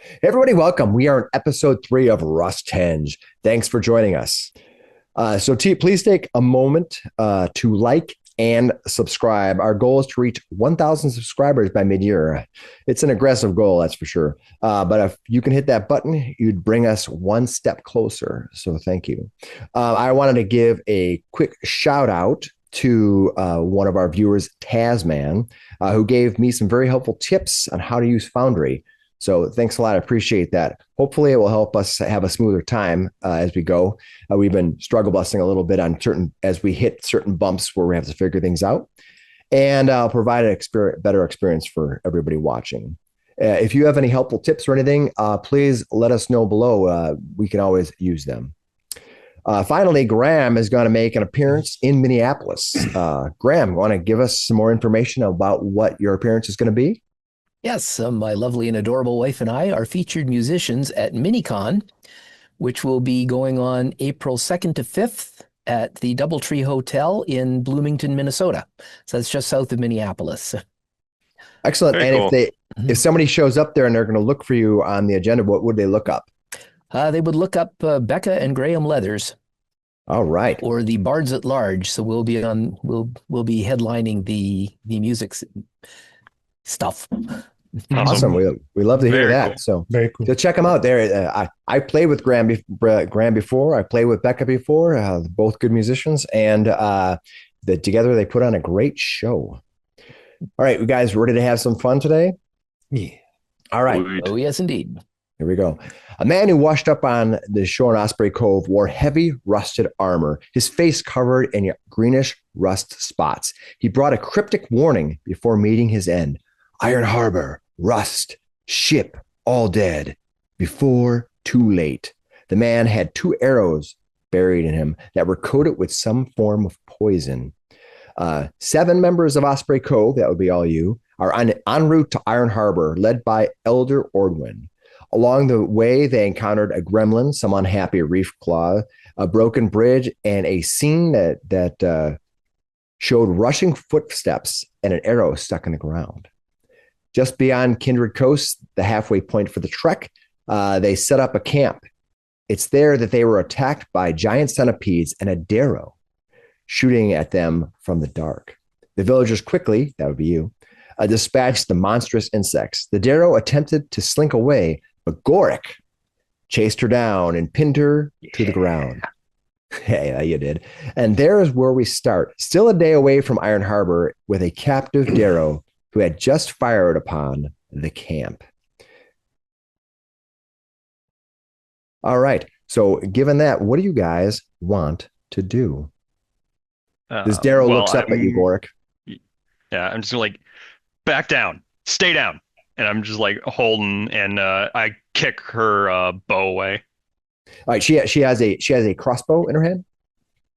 Hey everybody, welcome. We are in episode 3 of Rusthenge. Thanks for joining us. Please take a moment to like and subscribe. Our goal is to reach 1,000 subscribers by mid-year. It's an aggressive goal, that's for sure. But if you can hit that button, you'd bring us one step closer. So thank you. I wanted to give a quick shout out to one of our viewers, Tasman, who gave me some very helpful tips on how to use Foundry. So thanks a lot. I appreciate that. Hopefully it will help us have a smoother time as we go. We've been struggle busting a little bit on as we hit certain bumps where we have to figure things out. And I'll provide a better experience for everybody watching. If you have any helpful tips or anything, please let us know below. We can always use them. Finally, Graham is going to make an appearance in Minneapolis. Graham, want to give us some more information about what your appearance is going to be? Yes, my lovely and adorable wife and I are featured musicians at MiniCon, which will be going on April 2nd to 5th at the Doubletree Hotel in Bloomington, Minnesota. So that's just south of Minneapolis. Excellent. Very and cool. if somebody shows up there and they're going to look for you on the agenda, what would they look up? They would look up Becca and Graham Leathers. All right. Or the Bards at Large. So we'll be headlining the music stuff. Awesome. We love to hear that. Cool. So very cool. So check them out there. I played with Graham before. I played with Becca before. Both good musicians, and together they put on a great show. All right, you guys ready to have some fun today? Yeah. All right. Oh yes, indeed. Here we go. A man who washed up on the shore in Osprey Cove wore heavy rusted armor, his face covered in greenish rust spots. He brought a cryptic warning before meeting his end. Iron Harbor, rust, ship, all dead. Before too late. The man had 2 arrows buried in him that were coated with some form of poison. 7 members of Osprey Cove, that would be all you, are en route to Iron Harbor, led by Elder Ordwin. Along the way, they encountered a gremlin, some unhappy reef claw, a broken bridge, and a scene that showed rushing footsteps and an arrow stuck in the ground. Just beyond Kindred Coast, the halfway point for the trek, they set up a camp. It's there that they were attacked by giant centipedes and a Darrow shooting at them from the dark. The villagers quickly, that would be you, dispatched the monstrous insects. The Darrow attempted to slink away, but Goric chased her down and pinned her to the ground. Yeah, you did. And there is where we start. Still a day away from Iron Harbor with a captive Darrow who had just fired upon the camp. All right. So given that, what do you guys want to do? This Darrow looks up at you, Goric. Yeah, I'm just like, back down, stay down. And I'm just like holding, and I kick her bow away. All right, she has a crossbow in her hand,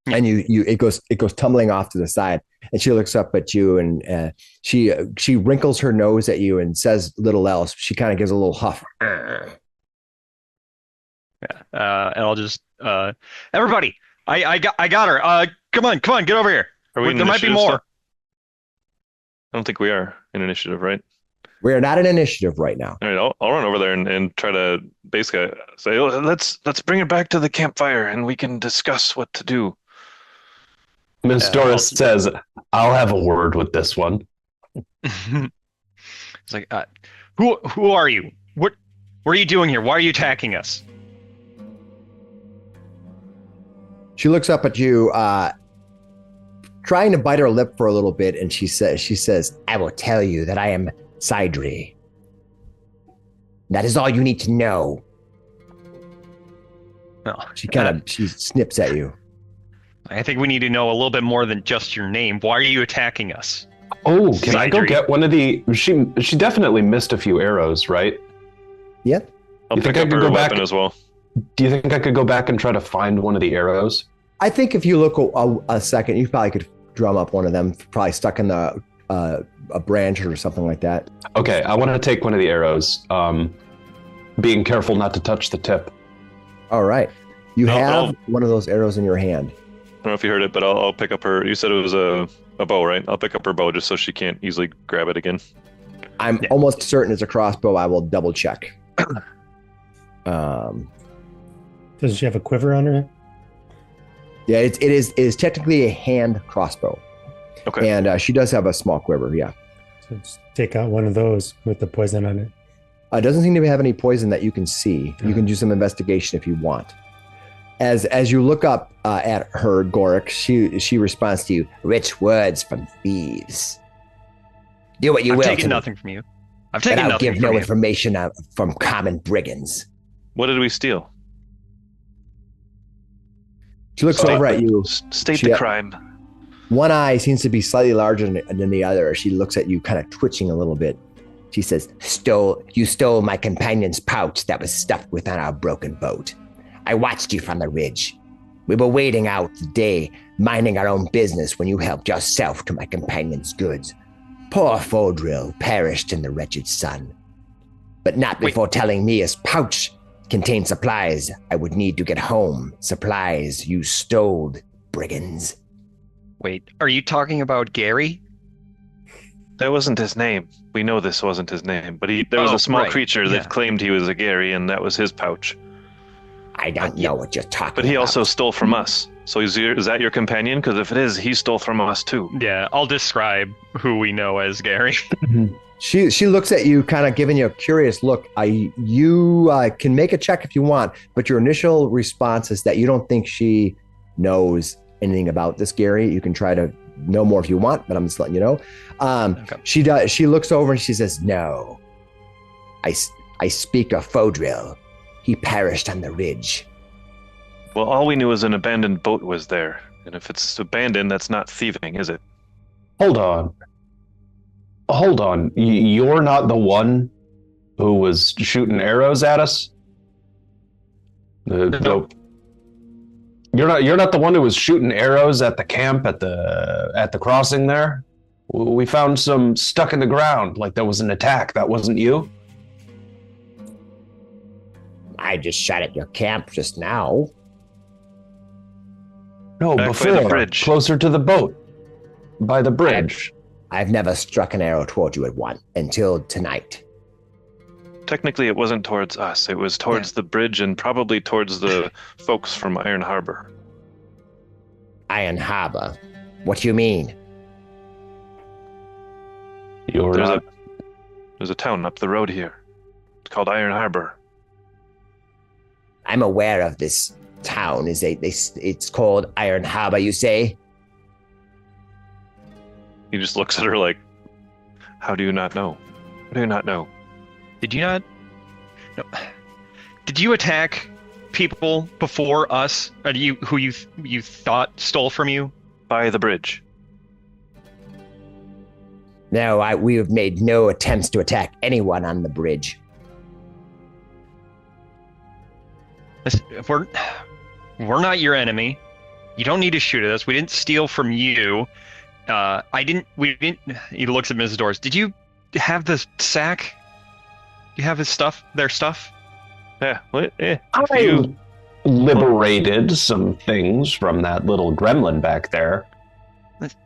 and it goes tumbling off to the side, and she looks up at you, and she wrinkles her nose at you and says little else. She kind of gives a little huff. Yeah, and I'll just everybody, I got her. Come on, get over here. There might be more. Still? I don't think we are in initiative, right? We are not in initiative right now. All right, I'll run over there and try to basically say, oh, let's bring it back to the campfire and we can discuss what to do. Miss Doris says, I'll have a word with this one. It's like, who are you? What are you doing here? Why are you attacking us? She looks up at you, trying to bite her lip for a little bit, and she says, I will tell you that I am Sidri. That is all you need to know. Well, she snips at you. I think we need to know a little bit more than just your name. Why are you attacking us? Oh, can I go get one of the... She definitely missed a few arrows, right? Yeah. I'll pick up her weapon as well. Do you think I could go back and try to find one of the arrows? I think if you look a second, you probably could drum up one of them, probably stuck in a branch or something like that. Okay, I want to take one of the arrows, being careful not to touch the tip. All right. You have one of those arrows in your hand. I don't know if you heard it, but I'll pick up her. You said it was a bow, right? I'll pick up her bow just so she can't easily grab it again. I'm almost certain it's a crossbow. I will double check. Um, Does she have a quiver on her? yeah, it is technically a hand crossbow. Okay. And she does have a small quiver, yeah. So just take out one of those with the poison on it. Doesn't seem to have any poison that you can see. You can do some investigation if you want. As you look up at her, Gorik, she responds to you, rich words from thieves. Do what you will. I've taken nothing from you. I've taken but I'll nothing give from no you. information from common brigands. What did we steal? She looks over at you. State the crime. One eye seems to be slightly larger than the other. She looks at you kind of twitching a little bit. She says, You stole my companion's pouch that was stuffed within our broken boat. I watched you from the ridge. We were waiting out the day, minding our own business when you helped yourself to my companion's goods. Poor Fodril perished in the wretched sun. But not before telling me his pouch contained supplies I would need to get home. Supplies you stole, brigands. Wait, are you talking about Gary? That wasn't his name. We know this wasn't his name, but there was a small creature that claimed he was a Gary, and that was his pouch. I don't know what you're talking about. But he also stole from us. So is that your companion? Because if it is, he stole from us too. Yeah, I'll describe who we know as Gary. She looks at you, kind of giving you a curious look. You can make a check if you want, but your initial response is that you don't think she knows anything about this Gary. You can try to know more if you want, but I'm just letting you know. Okay. She does. She looks over and she says, "No, I speak of Fodril. He perished on the ridge." Well, all we knew was an abandoned boat was there, and if it's abandoned, that's not thieving, is it? Hold on. You're not the one who was shooting arrows at us? No. You're not the one who was shooting arrows at the camp at the crossing there? We found some stuck in the ground, like there was an attack. That wasn't you? I just shot at your camp just now. No, Back before, by the bridge. Closer to the boat, by the bridge. I've never struck an arrow toward you at one until tonight. Technically, it wasn't towards us. It was towards the bridge and probably towards the folks from Iron Harbor. Iron Harbor? What do you mean? There's a town up the road here. It's called Iron Harbor. I'm aware of this town. It's called Iron Harbor, you say? He just looks at her like, how do you not know? How do you not know? Did you not? No. Did you attack people before us? Who you thought stole from you? By the bridge. No, we have made no attempts to attack anyone on the bridge. We're not your enemy. You don't need to shoot at us. We didn't steal from you. We didn't. He looks at Mrs. Doris. Did you have the sack? Do you have his stuff? Their stuff? Yeah. I liberated some things from that little gremlin back there.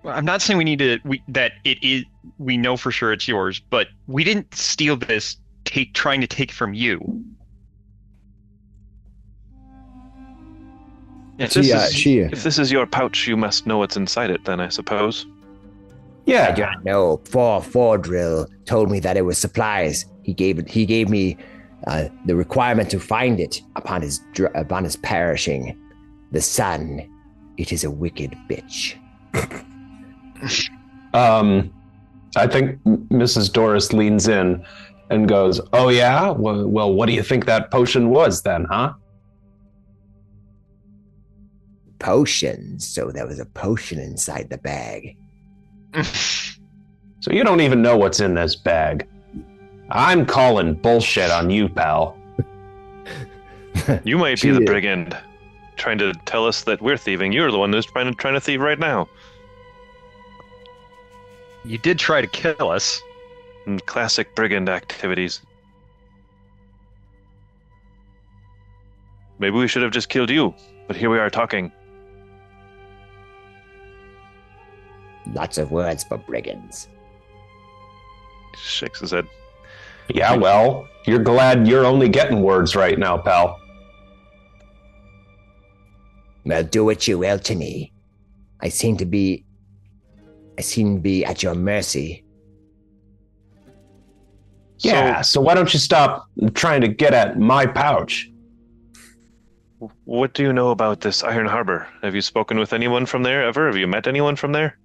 I'm not saying we need to. That it is. We know for sure it's yours, but we didn't steal this. Trying to take from you. If this is your pouch, you must know what's inside it, then I suppose. Yeah. I don't know. Fordrill told me that it was supplies. He gave me the requirement to find it upon his perishing. The sun, it is a wicked bitch. I think Mrs. Doris leans in and goes, "Oh yeah? Well, what do you think that potion was then, huh?" Potion? So there was a potion inside the bag. So you don't even know what's in this bag. I'm calling bullshit on you, pal. You might be the brigand, trying to tell us that we're thieving. You're the one who's trying to thieve right now. You did try to kill us. Classic brigand activities. Maybe we should have just killed you, but here we are talking. Lots of words for brigands. He shakes his head. Yeah, well, you're glad you're only getting words right now, pal. Well, do what you will to me. I seem to be at your mercy. Yeah, so why don't you stop trying to get at my pouch? What do you know about this Iron Harbor? Have you spoken with anyone from there ever? Have you met anyone from there?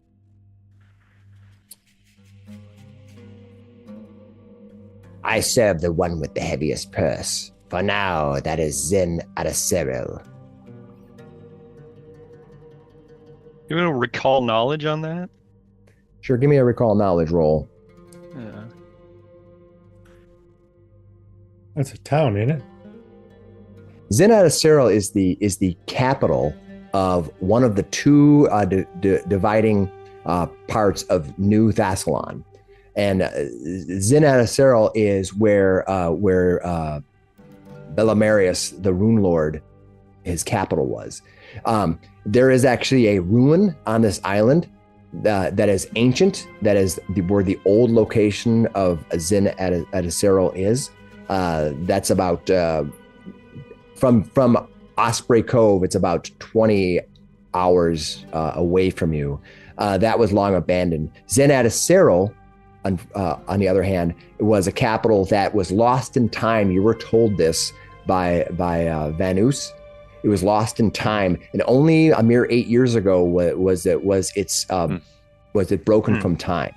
I serve the one with the heaviest purse. For now, that is Zin Adacero. You want to recall knowledge on that? Sure, give me a recall knowledge roll. Yeah. That's a town, isn't it? Zin Adacero is the capital of one of the two dividing parts of New Thassalon. And Zin Adacero is where Belimarius, the Rune Lord, his capital was. There is actually a ruin on this island that is ancient. That is where the old location of Zin Adacero is. That's about from Osprey Cove. It's about 20 hours away from you. That was long abandoned. Zin Adacero, on the other hand, was a capital that was lost in time. You were told this by Vanus. It was lost in time, and only a mere 8 years ago was it broken from time.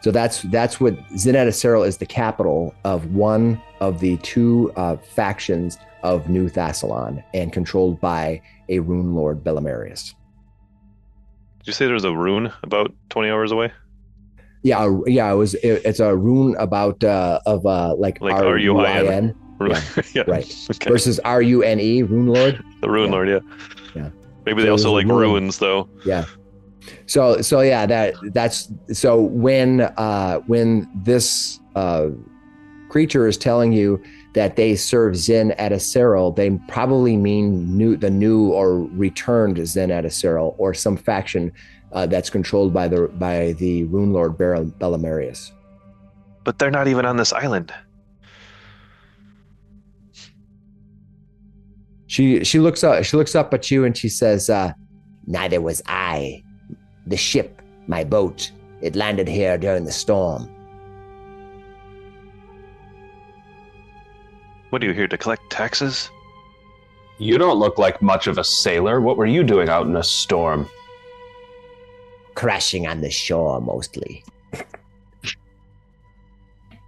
So that's what Zin Adacero is, the capital of one of the two factions of New Thassalon, and controlled by a rune lord, Belimarius. Did you say there's a rune about 20 hours away? Yeah. It's a rune about like RUIN. Yeah. Yeah. Right. Okay. Versus RUNE, Rune Lord. The Rune Lord, yeah. Yeah. Maybe they also like ruins, though. Yeah. So yeah, that's so when this creature is telling you that they serve Zin Adacero, they probably mean the new or returned Zin Adacero, or some faction that's controlled by the Rune Lord Belimarius. But they're not even on this island. She looks up at you and she says, "Neither was I. The ship, my boat, it landed here during the storm." What are you here to collect taxes? You don't look like much of a sailor. What were you doing out in a storm? Crashing on the shore, mostly.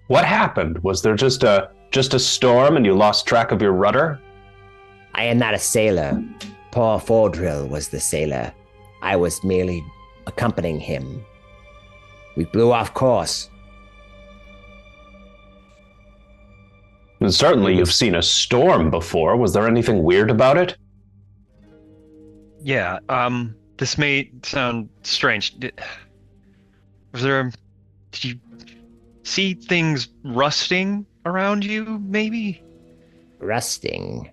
What happened? Was there just a storm and you lost track of your rudder? I am not a sailor. Poor Fordrill was the sailor. I was merely accompanying him. We blew off course. And certainly you've seen a storm before. Was there anything weird about it? Yeah, this may sound strange. Did you see things rusting around you, maybe? Rusting?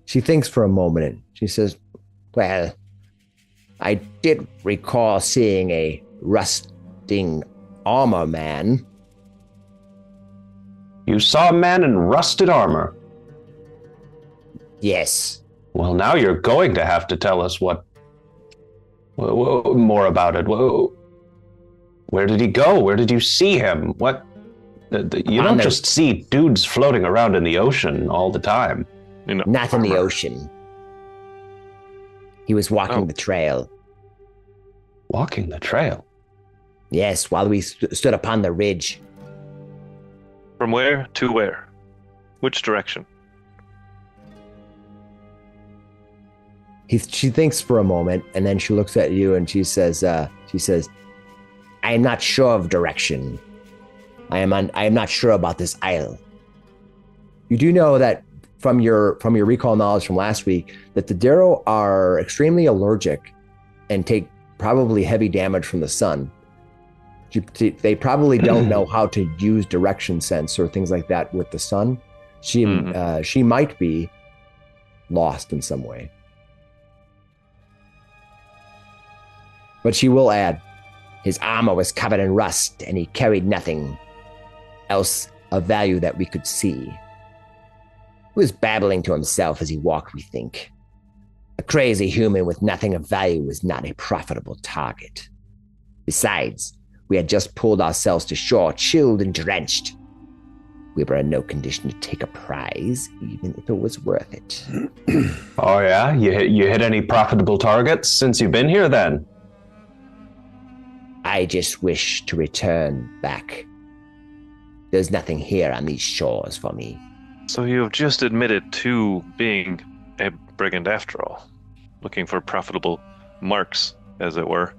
She thinks for a moment and she says, "Well, I did recall seeing a rusting armor man." You saw a man in rusted armor? Yes. Well, now you're going to have to tell us more about it. Where did he go? Where did you see him? What? You don't just see dudes floating around in the ocean all the time. Not in the ocean. He was walking the trail. Walking the trail? Yes, while we stood upon the ridge. From where to where? Which direction? She thinks for a moment, and then she looks at you and she says, "I am not sure of direction. I am not sure about this isle." You do know that from your recall knowledge from last week that the Darrow are extremely allergic and take probably heavy damage from the sun. They probably don't know how to use direction sense or things like that with the sun. She might be lost in some way. But she will add, "His armor was covered in rust and he carried nothing. else of value that we could see. He was babbling to himself as he walked, we think. A crazy human with nothing of value is not a profitable target. Besides, we had just pulled ourselves to shore, chilled and drenched. We were in no condition to take a prize, even if it was worth it. Oh yeah? You hit any profitable targets since you've been here then? I just wish to return back. There's nothing here on these shores for me. So you have just admitted to being a brigand after all, looking for profitable marks, as it were.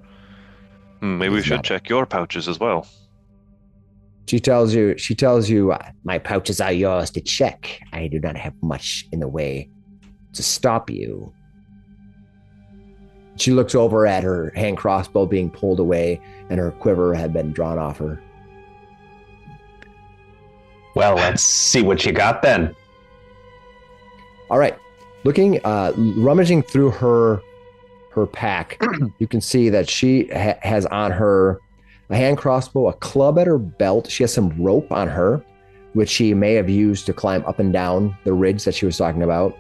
Maybe we should check your pouches as well. She tells you, my pouches are yours to check. I do not have much in the way to stop you. She looks over at her hand crossbow being pulled away, and her quiver had been drawn off her. Well, let's see what you got then. All right. Rummaging through her pack, you can see that she has on her a hand crossbow, a club at her belt. She has some rope on her, which she may have used to climb up and down the ridge that she was talking about.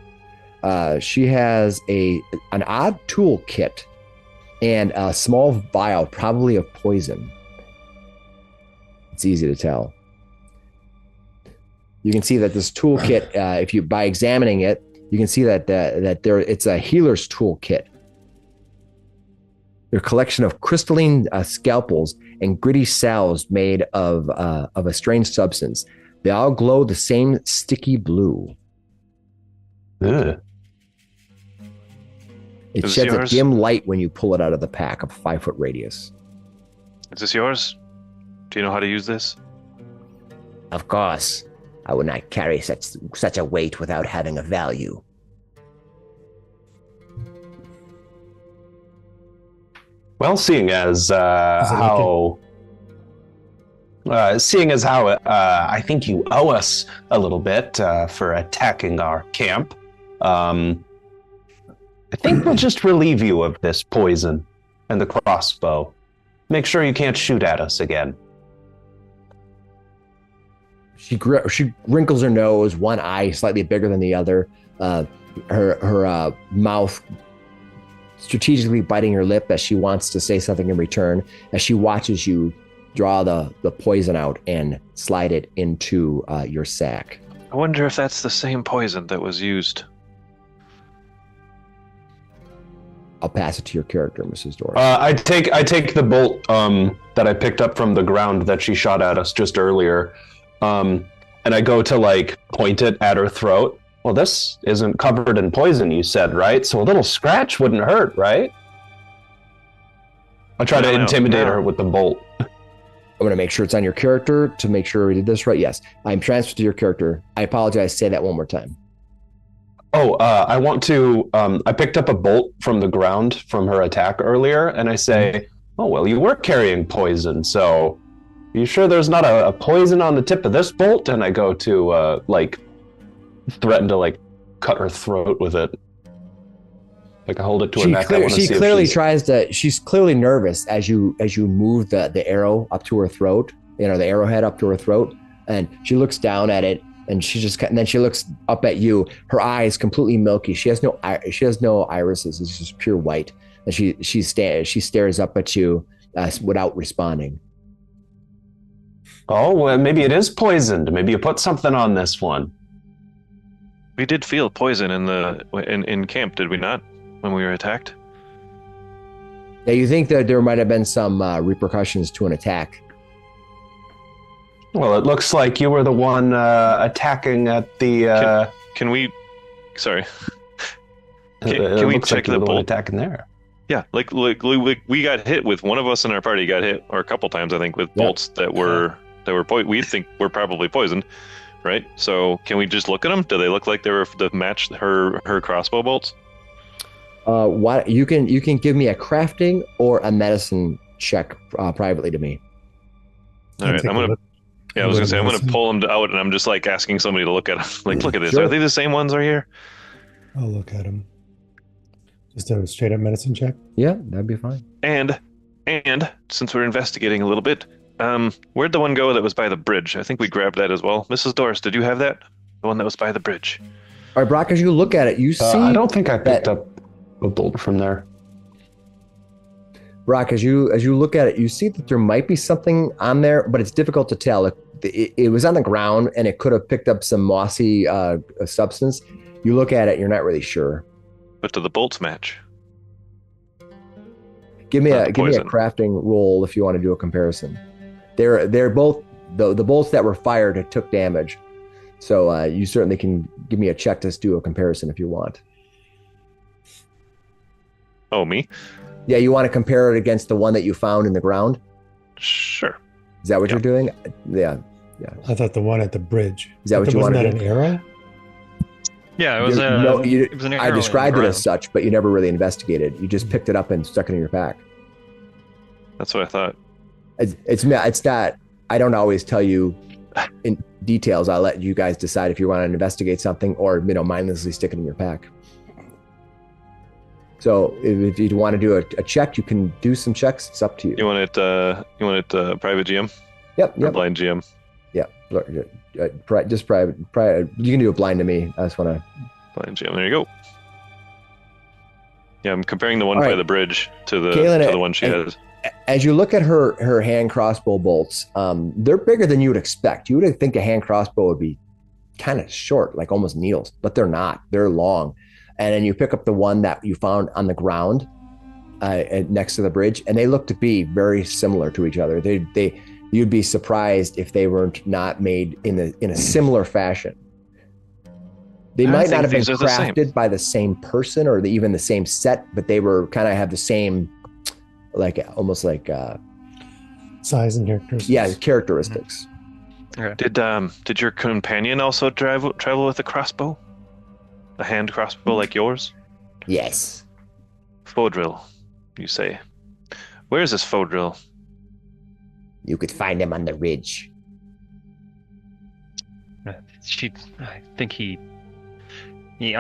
She has an odd tool kit and a small vial, probably of poison. It's easy to tell. You can see that this toolkit, by examining it, you can see that it's a healer's toolkit. They're a collection of crystalline scalpels and gritty salves made of a strange substance. They all glow the same sticky blue. Ugh. It sheds a dim light when you pull it out of the pack, of a 5-foot radius. Is this yours? Do you know how to use this? Of course. I would not carry such a weight without having a value. Well, seeing as how I think you owe us a little bit for attacking our camp, I think we'll just relieve you of this poison and the crossbow. Make sure you can't shoot at us again. She wrinkles her nose, one eye slightly bigger than the other. Her mouth strategically biting her lip as she wants to say something in return, as she watches you draw the poison out and slide it into your sack. I wonder if that's the same poison that was used. I'll pass it to your character, Mrs. Doris. I take the bolt that I picked up from the ground that she shot at us just earlier, and I go to point it at her throat. Well, this isn't covered in poison, you said, right? So a little scratch wouldn't hurt, right? I try to intimidate her with the bolt. I'm going to make sure it's on your character to make sure we did this right. Yes, I'm transferred to your character. I apologize. Say that one more time. Oh, I want to... I picked up a bolt from the ground from her attack earlier, and I say, oh, well, you were carrying poison, so... Are you sure there's not a poison on the tip of this bolt? And I go to, threaten to, cut her throat with it. I hold it to her neck. She's clearly nervous as you move the arrow up to her throat, the arrowhead up to her throat, and she looks down at it, and then she looks up at you. Her eyes completely milky. She has no irises. It's just pure white. And she stares up at you without responding. Oh, well, maybe it is poisoned. Maybe you put something on this one. We did feel poison in camp, did we not, when we were attacked? Yeah, you think that there might have been some repercussions to an attack? Well, it looks like you were the one attacking at the... Can we... Sorry. Can we check the bolt? Attacking there. Yeah, we got hit with, one of us in our party got hit, or a couple times, I think, with bolts that were we think were probably poisoned, right? So can we just look at them? Do they look like they were to match her crossbow bolts? You can give me a crafting or a medicine check privately to me. All right, I'm gonna pull them out, and I'm just asking somebody to look at them. Look at this. Sure. Are they the same ones right here? I'll look at them. Just a straight up medicine check? Yeah, that'd be fine. And since we're investigating a little bit, Where'd the one go that was by the bridge? I think we grabbed that as well. Mrs. Doris, did you have that? The one that was by the bridge. All right, Brock, as you look at it, you see... I don't think I picked up a bolt from there. Brock, as you look at it, you see that there might be something on there, but it's difficult to tell. It was on the ground, and it could have picked up some mossy substance. You look at it, you're not really sure. But do the bolts match? Give me a crafting roll if you want to do a comparison. They're both the bolts that were fired took damage, so you certainly can give me a check to do a comparison if you want. Oh, me? Yeah, you want to compare it against the one that you found in the ground? Sure. Is that what you're doing? Yeah. I thought the one at the bridge. Is that what you want to do? Wasn't that an arrow? Yeah, it was it was an arrow I described in it the as such, but you never really investigated. You just picked it up and stuck it in your pack. That's what I thought. It's not. I don't always tell you in details. I'll let you guys decide if you want to investigate something or mindlessly stick it in your pack. So if you want to do a check, you can do some checks. It's up to you. You want it private GM? Yep. Or blind GM? Yeah. Just private. You can do a blind to me. I just want to. Blind GM. There you go. Yeah, I'm comparing the one by the bridge to the one she has. As you look at her hand crossbow bolts, they're bigger than you would expect. You would think a hand crossbow would be kind of short, like almost needles, but they're not. They're long. And then you pick up the one that you found on the ground next to the bridge, and they look to be very similar to each other. You'd be surprised if they weren't not made in a similar fashion. They might not have been crafted by the same person or even the same set, but they were kind of have the same, almost like size and characteristics. Yeah, characteristics. Okay. Did your companion also travel with a crossbow? A hand crossbow like yours? Yes. Fodril, you say. Where is this Fodril? You could find him on the ridge. I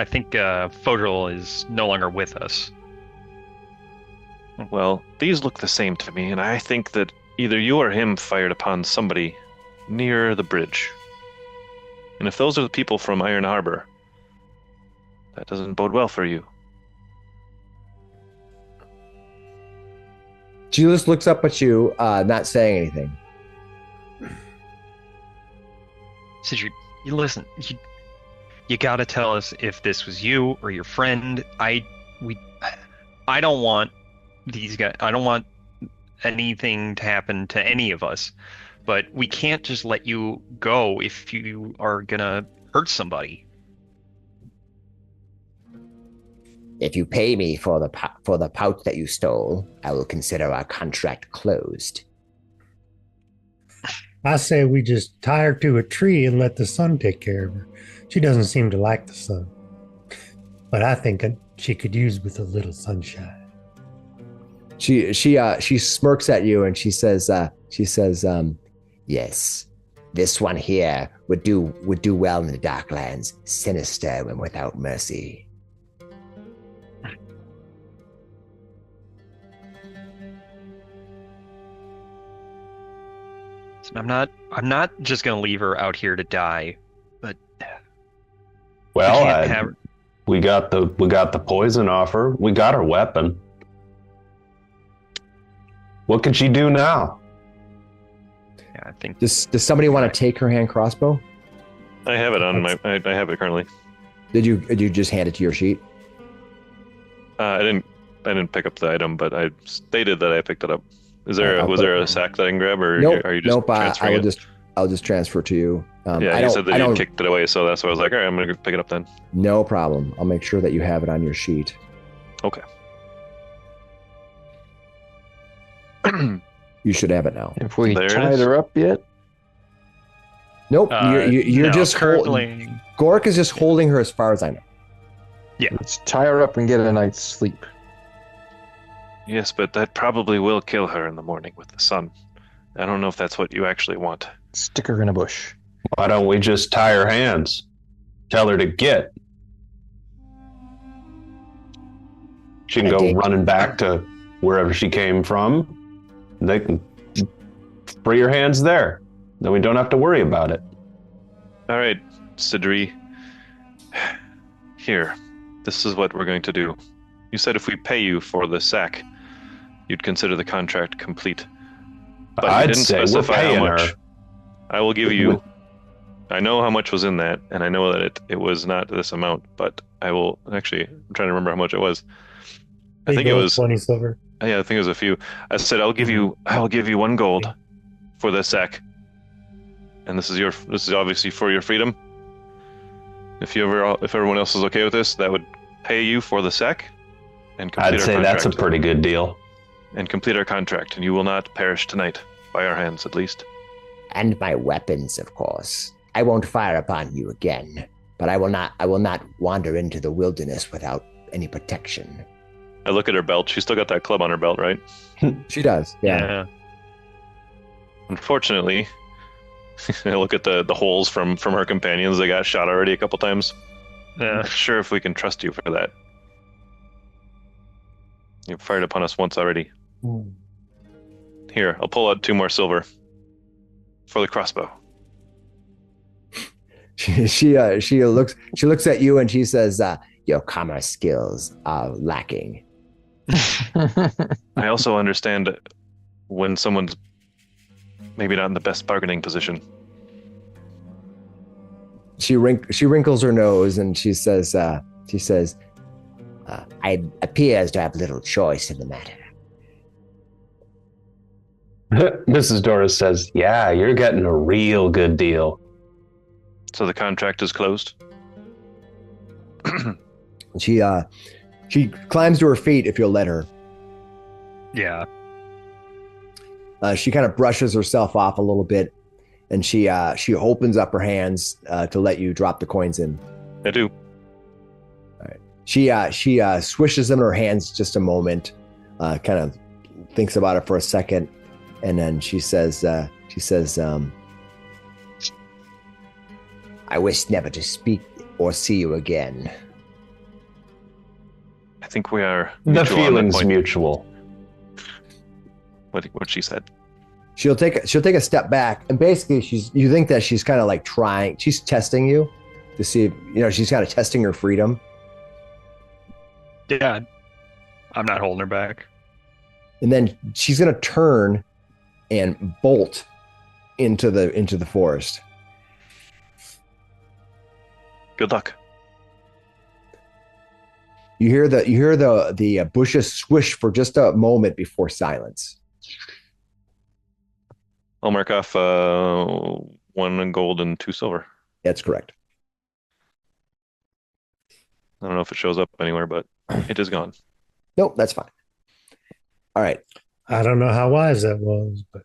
think Fodril is no longer with us. Well, these look the same to me, and I think that either you or him fired upon somebody near the bridge. And if those are the people from Iron Harbor, that doesn't bode well for you. She just looks up at you, not saying anything. Sidri, you listen. You gotta tell us if this was you or your friend. I don't want these guys. I don't want anything to happen to any of us. But we can't just let you go if you are gonna hurt somebody. If you pay me for the pouch that you stole, I will consider our contract closed. I say we just tie her to a tree and let the sun take care of her. She doesn't seem to like the sun, but I think she could use with a little sunshine. She smirks at you and she says, yes, this one here would do well in the Darklands, sinister and without mercy. I'm not just gonna leave her out here to die, but well, we got the poison off her. We got her weapon. What can she do now? Yeah, I think. Does somebody want to take her hand crossbow? I have it on I have it currently. Did you just hand it to your sheet? I didn't pick up the item, but I stated that I picked it up. Was there a sack that I can grab, or are you just transferring it? I'll just transfer to you. Yeah, you said that you kicked it away, so that's why I was like, all right, I'm going to pick it up then. No problem. I'll make sure that you have it on your sheet. Okay. You should have it now. Have we tied her up yet? Nope. You're just currently. Gork is just holding her as far as I know. Yeah. Let's tie her up and get a night's sleep. Yes, but that probably will kill her in the morning with the sun. I don't know if that's what you actually want. Stick her in a bush. Why don't we just tie her hands? Tell her to get. She can go running back to wherever she came from. They can free your hands there. Then we don't have to worry about it. All right, Sidri. Here, this is what we're going to do. You said if we pay you for the sack, you'd consider the contract complete. But I'd you didn't say we're specify how paying much. her. I will give you. I know how much was in that, and I know that it was not this amount, but I will actually. I'm trying to remember how much it was. I think it was 20 silver. Yeah, I think it was a few. I said I will give you 1 gold for this sack, and this is obviously for your freedom. If everyone else is okay with this, that would pay you for the sack, and complete I'd our say that's a contract. pretty good deal. And complete our contract, and you will not perish tonight, by our hands at least. And my weapons, of course. I won't fire upon you again, but I will not wander into the wilderness without any protection. I look at her belt. She's still got that club on her belt, right? She does. Yeah. Unfortunately, I look at the holes from her companions. They got shot already a couple times. Yeah. Not sure if we can trust you for that. You've fired upon us once already. Here, I'll pull out 2 more silver for the crossbow. She looks at you and she says, "Your commerce skills are lacking." I also understand when someone's maybe not in the best bargaining position. She wrinkles her nose and she says, I appears to have little choice in the matter. Mrs. Doris says, yeah, you're getting a real good deal. So the contract is closed? she climbs to her feet if you'll let her. Yeah. She kind of brushes herself off a little bit, and she opens up her hands to let you drop the coins in. I do. All right. She swishes them in her hands just a moment, kind of thinks about it for a second, and then she says, I wish never to speak or see you again. I think we are The mutual on that feeling's point. mutual. What she said. she'll take a step back, and basically you think that she's kind of like she's testing you to see if, she's kind of testing her freedom. Yeah. I'm not holding her back. And then she's going to turn and bolt into the forest. Good luck. You hear the bushes swish for just a moment before silence. I'll mark off 1 gold and 2 silver. That's correct. I don't know if it shows up anywhere, but it is gone. Nope, that's fine. All right. I don't know how wise that was, but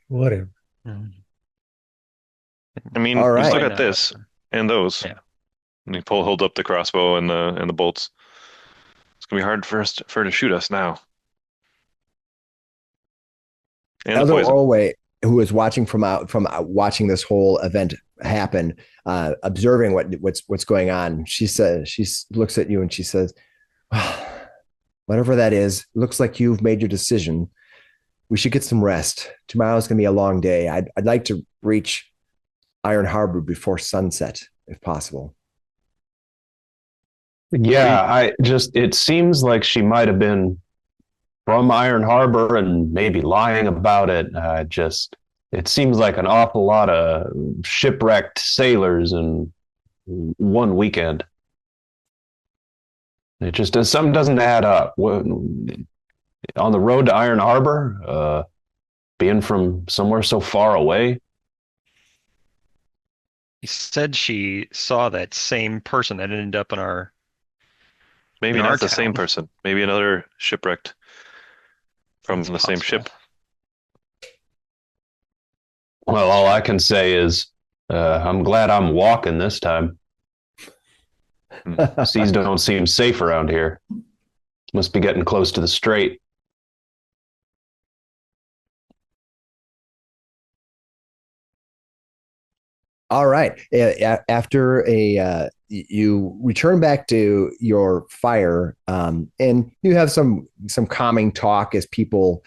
whatever. I mean, All we right. still got this and those. Yeah. And he hold up the crossbow and the bolts. It's gonna be hard for her to shoot us now. And the Elder poison. Orway, who is watching from watching this whole event happen, observing what's going on, she looks at you and she says, "Whatever that is, looks like you've made your decision. We should get some rest. Tomorrow's going to be a long day. I'd like to reach Iron Harbor before sunset, if possible." Yeah, it seems like she might have been from Iron Harbor and maybe lying about it. It seems like an awful lot of shipwrecked sailors in one weekend. It just something doesn't add up. On the road to Iron Harbor, being from somewhere so far away. He said she saw that same person that ended up in our. Maybe in not our the same town. person. Maybe another shipwrecked from It's the same possible. ship. Well, all I can say is I'm glad I'm walking this time. Seas don't seem safe around here. Must be getting close to the strait. All right. After you return back to your fire, and you have some calming talk as people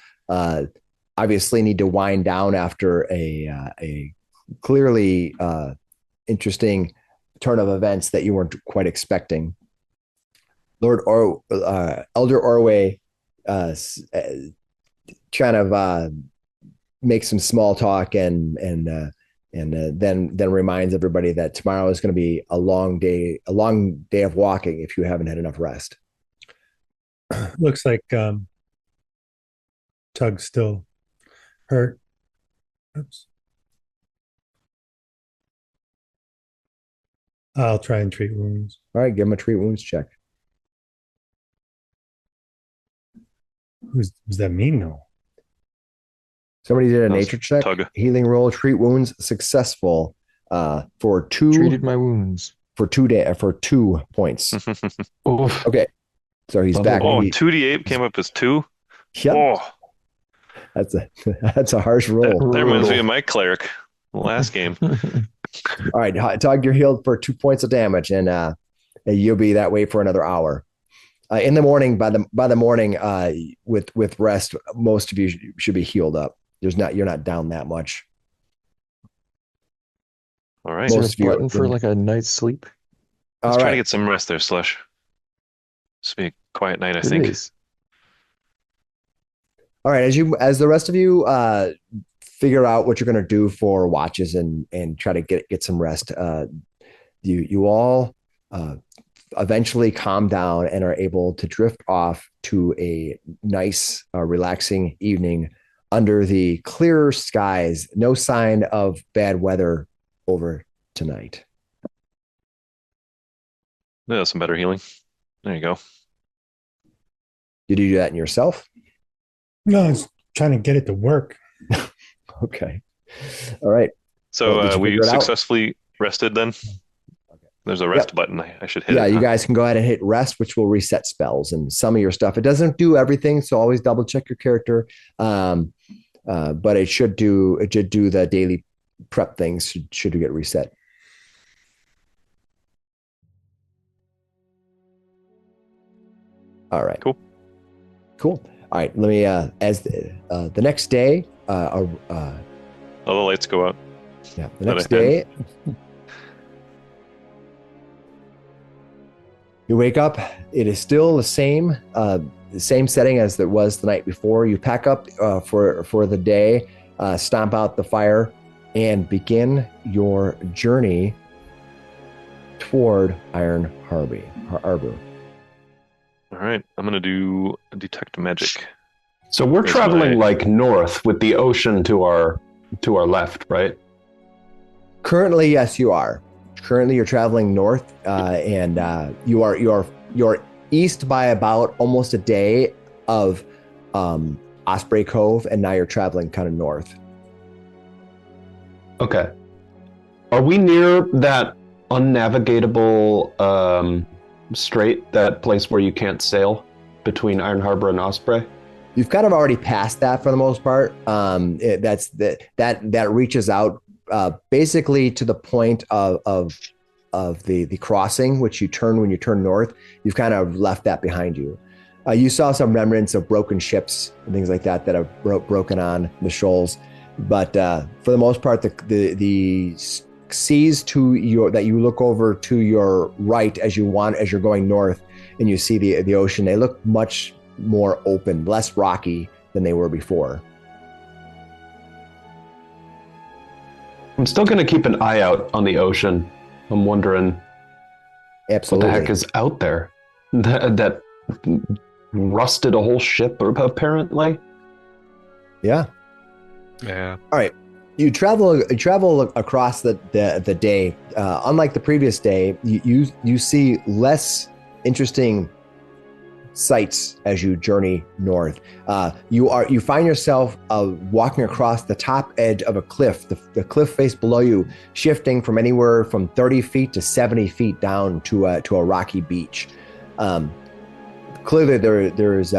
obviously need to wind down after a clearly interesting turn of events that you weren't quite expecting. Elder Orway kind of makes some small talk and then reminds everybody that tomorrow is going to be a long day of walking if you haven't had enough rest. Looks like Tug's still hurt. Oops. I'll try and treat wounds. All right, give him a treat wounds check. Does that mean no? Somebody did a That was nature check. Tug. Healing roll, treat wounds, successful for two. Treated my wounds. For 2 points. Oof. Okay, so he's back. Oh, 2d8 came up as 2. Yep. Oh, That's a harsh roll. that reminds me of my cleric last game. All right, Tug, you're healed for 2 points of damage, and you'll be that way for another hour. In the morning, by the morning, with rest, most of you should be healed up. You're not down that much. All right. Is there Most a of you- button for like a night's sleep? Let's All try to right. get some rest there, Slush. This will be a quiet night, I It think. is. All right, as the rest of you figure out what you're going to do for watches and try to get some rest, you all eventually calm down and are able to drift off to a nice, relaxing evening under the clearer skies. No sign of bad weather over tonight. That's some better healing. There you go. Did you do that in yourself? No, I was trying to get it to work. Okay. All right. So Well, did you we figure it out? successfully rested then? There's a rest button. I should hit Yeah, it. you huh? guys can go ahead and hit rest, which will reset spells and some of your stuff. It doesn't do everything, so always double check your character. But it should do the daily prep things should get reset. All right. Cool. All right. Let me as the next day. All the lights go out. Yeah, the Let next it end. day. You wake up. It is still the same setting as it was the night before. You pack up for the day, stomp out the fire, and begin your journey toward Iron Harbor. All right. I'm going to do detect magic. So we're There's traveling my- like north with the ocean to our left, right? Currently, yes, you are. Currently, you're traveling north, and you're east by about almost a day of Osprey Cove, and now you're traveling kind of north. Okay. Are we near that unnavigatable strait, that place where you can't sail between Iron Harbor and Osprey? You've kind of already passed that for the most part. That reaches out basically to the point of the crossing, which you turn when you turn north. You've kind of left that behind you. You saw some remnants of broken ships and things like that have broken on the shoals, but for the most part, the seas that you look over to your right as you're going north, and you see the ocean. They look much more open, less rocky than they were before. I'm still going to keep an eye out on the ocean. I'm wondering Absolutely. what the heck is out there. That rusted a whole ship, apparently. Yeah. Yeah. All right. You travel across the day. Unlike the previous day, you see less interesting sights as you journey north. You find yourself walking across the top edge of a cliff. The cliff face below you shifting from anywhere from 30 feet to 70 feet down to a rocky beach. Clearly, there is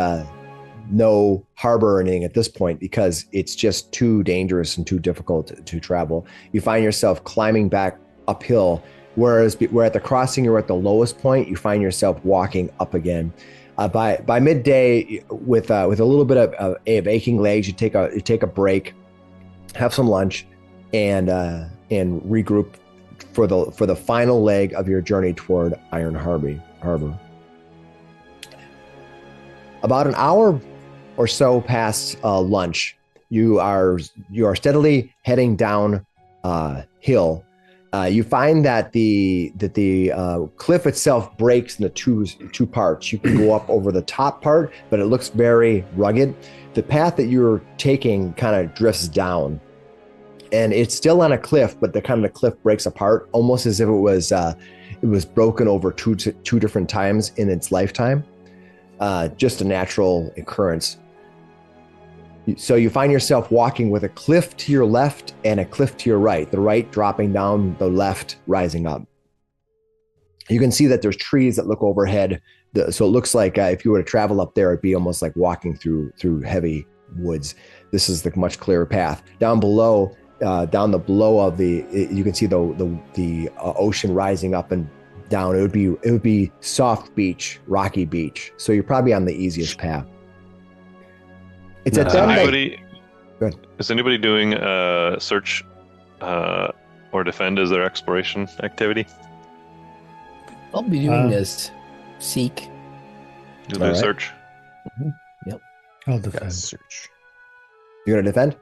no harbor or anything at this point because it's just too dangerous and too difficult to travel. You find yourself climbing back uphill, whereas where at the crossing you're at the lowest point, you find yourself walking up again. By midday, with a little bit of aching legs, you take a break, have some lunch, and regroup for the final leg of your journey toward Iron Harbor. About an hour or so past lunch, you are steadily heading down hill. You find that the cliff itself breaks into two parts. You can go up over the top part, but it looks very rugged. The path that you're taking kind of drifts down, and it's still on a cliff, but the cliff breaks apart, almost as if it was broken over two different times in its lifetime. Just a natural occurrence. So you find yourself walking with a cliff to your left and a cliff to your right, the right dropping down, the left rising up. You can see that there's trees that look overhead. So it looks like if you were to travel up there, it'd be almost like walking through heavy woods. This is the much clearer path. Down below, down the below of you can see the ocean rising up and down. It would be soft beach, rocky beach. So you're probably on the easiest path. It's at is anybody doing search or defend as their exploration activity? I'll be doing this. Seek. Do they search? Mm-hmm. Yep. I'll defend. Search. You're gonna defend?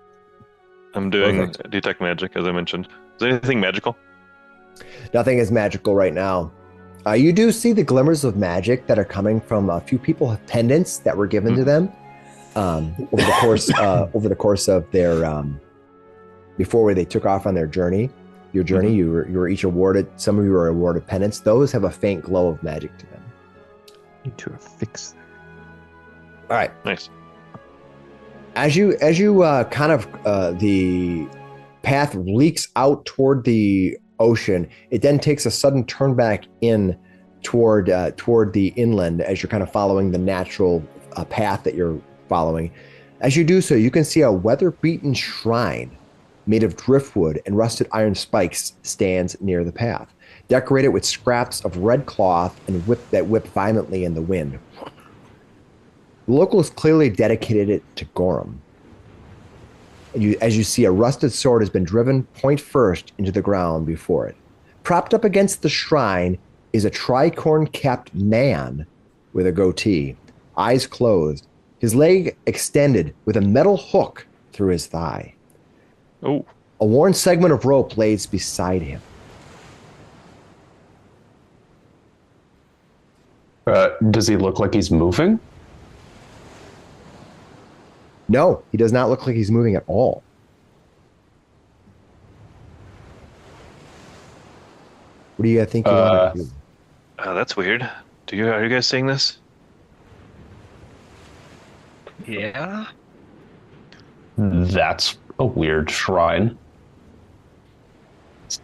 I'm doing detect magic, as I mentioned. Is there anything magical? Nothing is magical right now. You do see the glimmers of magic that are coming from a few people have pendants that were given to them over the course of their before they took off on their journey. Your journey, you were each awarded. Some of you were awarded pendants. Those have a faint glow of magic to them. Need to affix that. All right. Nice. As you the path leaks out toward the ocean, it then takes a sudden turn back in toward the inland as you're kind of following the natural path that you're following. As you do so, you can see a weather-beaten shrine made of driftwood and rusted iron spikes stands near the path, decorated with scraps of red cloth and that whip violently in the wind. The locals clearly dedicated it to Gorum. As you see, a rusted sword has been driven point first into the ground before it. Propped up against the shrine is a tricorn-capped man with a goatee, eyes closed, his leg extended with a metal hook through his thigh. Oh. A worn segment of rope lays beside him. Does he look like he's moving? No, he does not look like he's moving at all. What do you think you want to do? That's weird. Are you guys seeing this? Yeah. That's a weird shrine.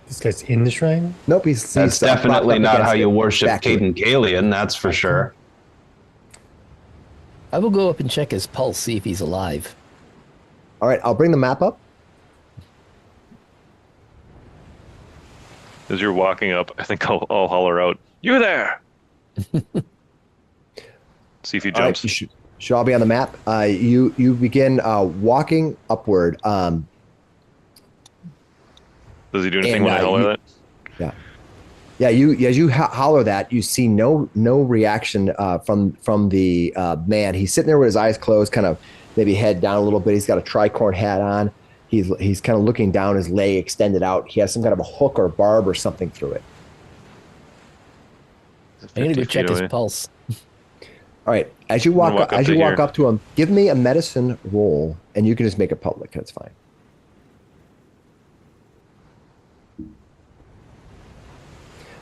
This guy's in the shrine? Nope, That's definitely not how you worship Caden Kalian, that's for sure. I will go up and check his pulse, see if he's alive. All right, I'll bring the map up. As you're walking up, I think I'll holler out, "You there!" See if he All right, jumps. you should all be on the map. You begin walking upward. Does he do anything when I holler that? Yeah. Yeah, as you holler that, you see no reaction from the man. He's sitting there with his eyes closed, kind of maybe head down a little bit. He's got a tricorn hat on. He's kind of looking down, his leg extended out. He has some kind of a hook or barb or something through it. I'm gonna go check his pulse. All right, as you walk up to him, give me a medicine roll, and you can just make it public. That's fine.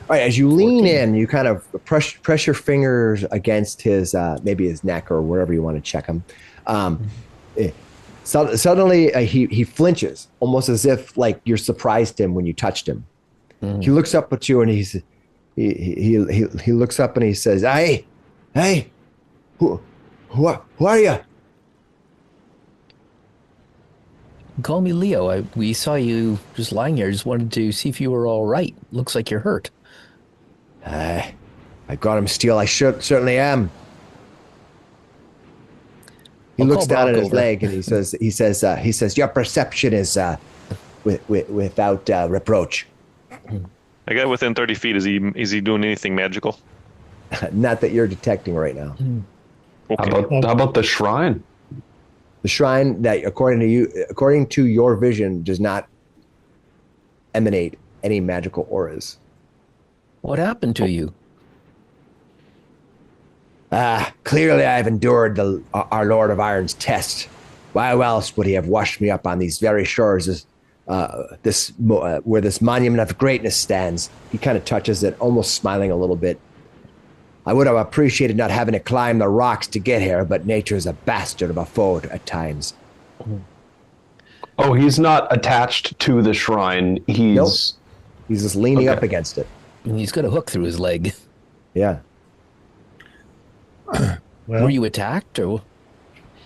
All right, as you lean in, you kind of press your fingers against his maybe his neck or wherever you want to check him. Suddenly, he flinches, almost as if like you surprised him when you touched him. Mm. He looks up at you and he looks up and he says, "Hey, who are you?" Call me Leo. We saw you just lying here. Just wanted to see if you were all right. Looks like you're hurt. I got him, Steel. I certainly am. He I'll looks call down Brock at his over. leg and he says, your perception is without reproach. I got within 30 feet. Is he doing anything magical? Not that you're detecting right now. Okay. How about the shrine? The shrine that, according to your vision, does not emanate any magical auras. What happened to you? Clearly I've endured our Lord of Iron's test. Why else would he have washed me up on these very shores, where this monument of greatness stands? He kind of touches it, almost smiling a little bit. I would have appreciated not having to climb the rocks to get here, but nature's a bastard of a foe at times. Oh, he's not attached to the shrine. He's Nope. He's just leaning Okay. up against it. And he's got a hook through his leg. Yeah. Well, Were you attacked or?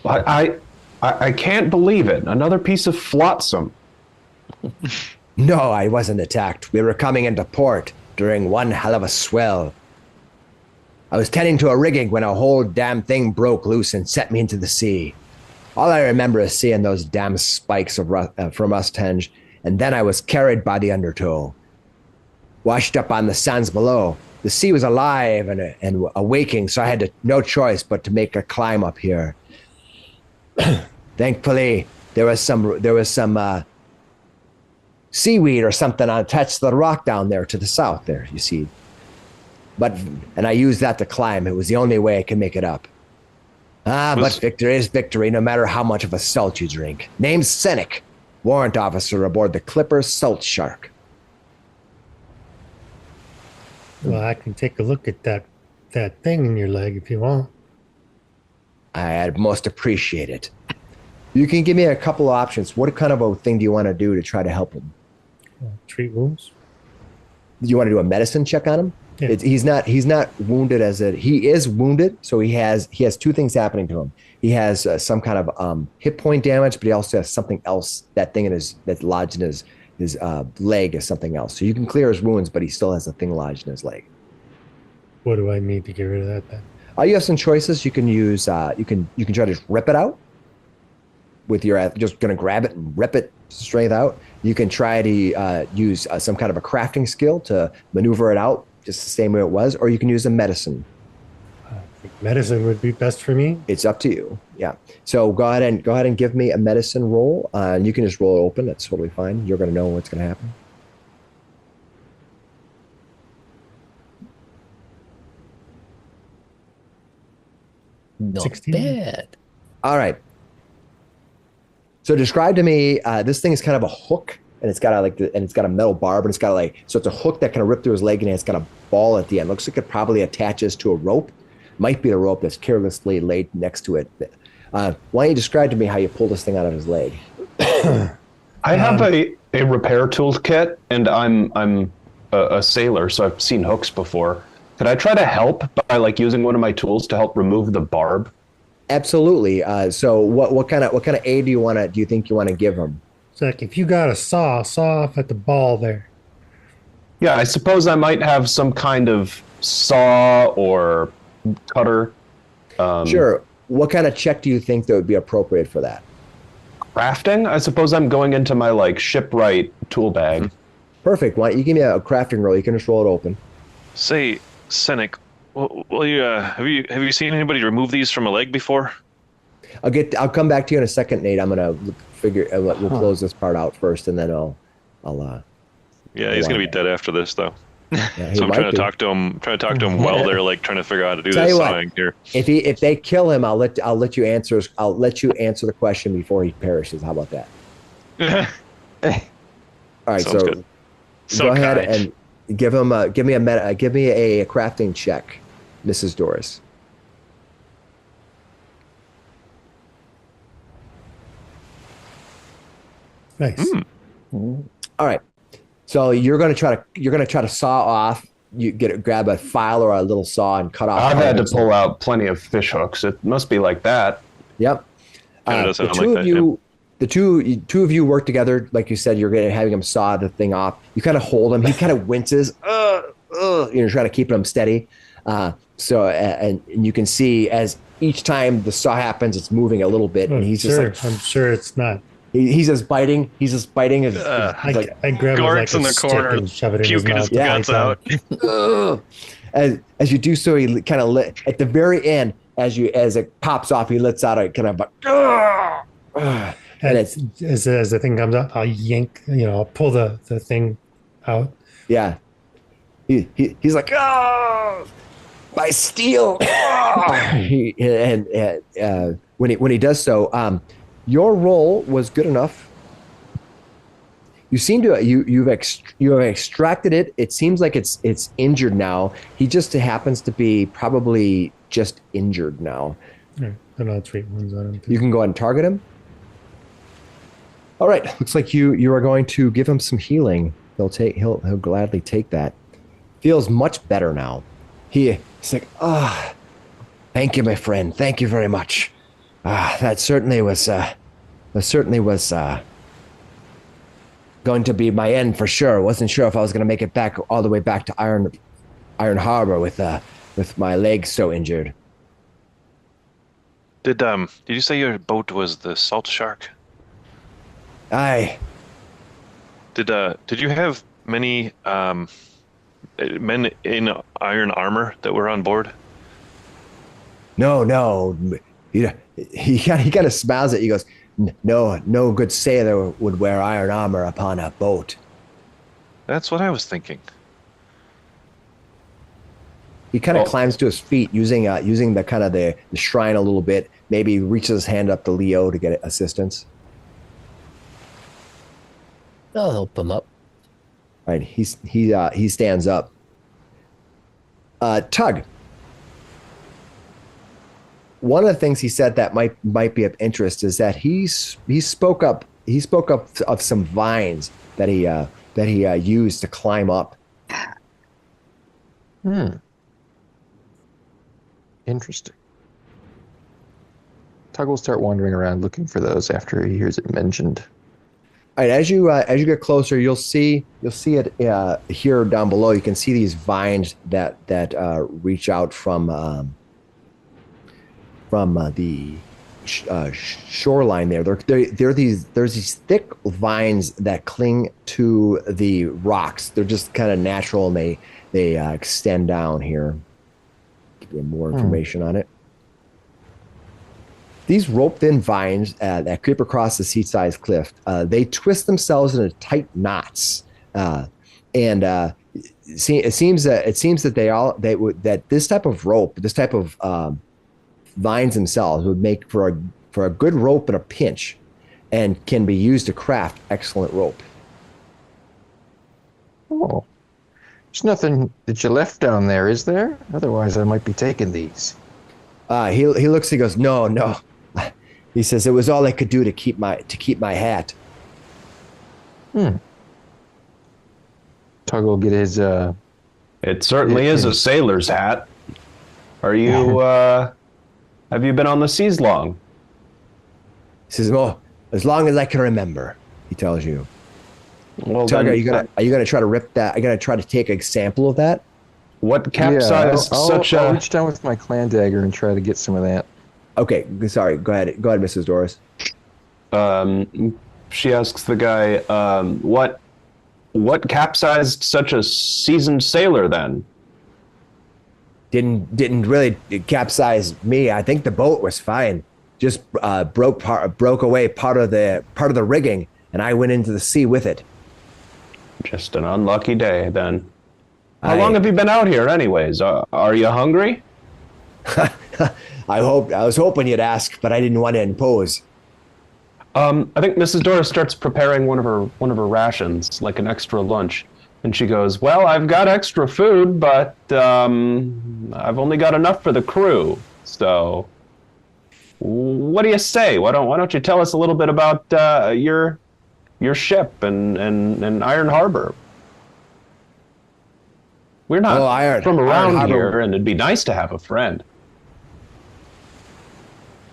I can't believe it. Another piece of flotsam. No, I wasn't attacked. We were coming into port during one hell of a swell. I was tending to a rigging when a whole damn thing broke loose and set me into the sea. All I remember is seeing those damn spikes from Rusthenge, and then I was carried by the undertow, washed up on the sands below. The sea was alive and awaking, so I had no choice but to make a climb up here. Thankfully, there was some seaweed or something attached to the rock down there to the south there, you see. And I used that to climb. It was the only way I could make it up. But victory is victory, no matter how much of a salt you drink. Name's Senek, warrant officer aboard the Clipper Salt Shark. well, I can take a look at that thing in your leg if you want. I'd most appreciate it. You can give me a couple of options. What kind of a thing do you want to do to try to help him? Treat wounds. Do you want to do a medicine check on him? Yeah. He's not wounded he is wounded, so he has two things happening to him. He has some kind of hit point damage, but he also has something else. That thing that's lodged in his leg is something else. So you can clear his wounds, but he still has a thing lodged in his leg. What do I need to get rid of that then? You have some choices. You can use you can try to just rip it out with your just going to grab it and rip it straight out. You can try to use some kind of a crafting skill to maneuver it out just the same way it was, or you can use a medicine. I think medicine would be best for me. It's up to you. Yeah. So go ahead and give me a medicine roll, and you can just roll it open. That's totally fine. You're going to know what's going to happen. Not 16. bad. All right. So describe to me, this thing is kind of a hook, and it's got a metal barb, and it's got so it's a hook that kind of ripped through his leg, and it's got a ball at the end. Looks like it probably attaches to a rope. Might be a rope that's carelessly laid next to it. Why don't you describe to me how you pull this thing out of his leg? I have a repair toolkit, and I'm a sailor, so I've seen hooks before. Could I try to help by using one of my tools to help remove the barb? Absolutely. So what kind of aid do you think you want to give him? It's like if you got a saw off at the ball there. Yeah, I suppose I might have some kind of saw or cutter. Sure. What kind of check do you think that would be appropriate for that? Crafting? I suppose I'm going into my shipwright tool bag. Perfect. Why don't you give me a crafting roll? You can just roll it open. Say, Senek, have you seen anybody remove these from a leg before? I'll come back to you in a second, Nate. I'm gonna we'll close this part out first, and then I'll Yeah, he's gonna be dead after this though. Yeah, he So I'm might trying to be. talk to him while they're trying to figure out how to do Tell this you what, sawing here. If they kill him, I'll let you answer the question before he perishes. How about that? All right, Sounds so good. So go ahead kind. and give me a crafting check, Mrs. Doris. Nice. All right. So you're gonna try to saw off. You grab a file or a little saw and cut off. I've had to elements. pull out plenty of fish hooks. It must be like that. Yep. Kinda does The sound two like of that, you, the two of you work together. Like you said, you're having him saw the thing off. You kind of hold him. He kind of winces. You're trying to keep him steady. And you can see as each time the saw happens, it's moving a little bit, and he's just like, I'm sure it's not. he's just biting. He's just biting. His, I grab it like Gork's in a the stick corner, and shove it in his puking his mouth. guts out. Ugh. As you do so, he kind of at the very end, as it pops off, he lets out a kind of a. And as the thing comes out, I'll yank. I'll pull the thing out. Yeah. He's like, oh, my steel. And when he does so, your roll was good enough. You seem to you have extracted it. It seems like it's injured now. He just happens to be probably just injured now. Right. And I'll treat wounds on him too. You can go ahead and target him. All right. Looks like you are going to give him some healing. He'll gladly take that. Feels much better now. He's like, thank you, my friend. Thank you very much. That certainly was going to be my end for sure. Wasn't sure if I was going to make it back all the way back to Iron Harbor with my legs so injured. Did you say your boat was the Salt Shark? Aye. Did you have many men in iron armor that were on board? No. He kind of smiles at you. He goes, no good sailor would wear iron armor upon a boat. That's what I was thinking. He kind of climbs to his feet using the kind of the shrine a little bit. Maybe reaches his hand up to Leo to get assistance. I'll help him up. All right, he stands up. Tug. One of the things he said that might be of interest is that he spoke up of some vines that he used to climb up. Interesting. Tug will start wandering around looking for those after he hears it mentioned. All right, as you get closer, you'll see it here down below. You can see these vines that reach out from the shoreline there. There's these thick vines that cling to the rocks. They're just kind of natural, and they extend down here. Give you more information on it. These rope-thin vines that creep across the seaside cliff, they twist themselves into tight knots, and it seems that this type of rope, this type of vines themselves, would make for a good rope in a pinch, and can be used to craft excellent rope. Oh, there's nothing that you left down there, is there? Otherwise, I might be taking these. He looks. He goes, no. He says it was all I could do to keep my hat. Tug will get his. It certainly is a sailor's hat. Are you? Have you been on the seas long? He says, "Oh, as long as I can remember." He tells you. Well, Tug, then, are you gonna try to rip that? Are you gonna try to take an example of that? what capsized such I'll a? reach down with my clan dagger and try to get some of that. Okay, sorry. Go ahead, Mrs. Doris. She asks the guy, what capsized such a seasoned sailor then? Didn't really capsize me. I think the boat was fine. Just broke away part of the rigging, and I went into the sea with it. Just an unlucky day then. How long have you been out here anyways? Are you hungry? I was hoping you'd ask, but I didn't want to impose. I think Mrs. Doris starts preparing one of her rations, like an extra lunch, and she goes, "Well, I've got extra food, but I've only got enough for the crew. So, what do you say? Why don't you tell us a little bit about your ship and Iron Harbor? We're not from around here, and it'd be nice to have a friend."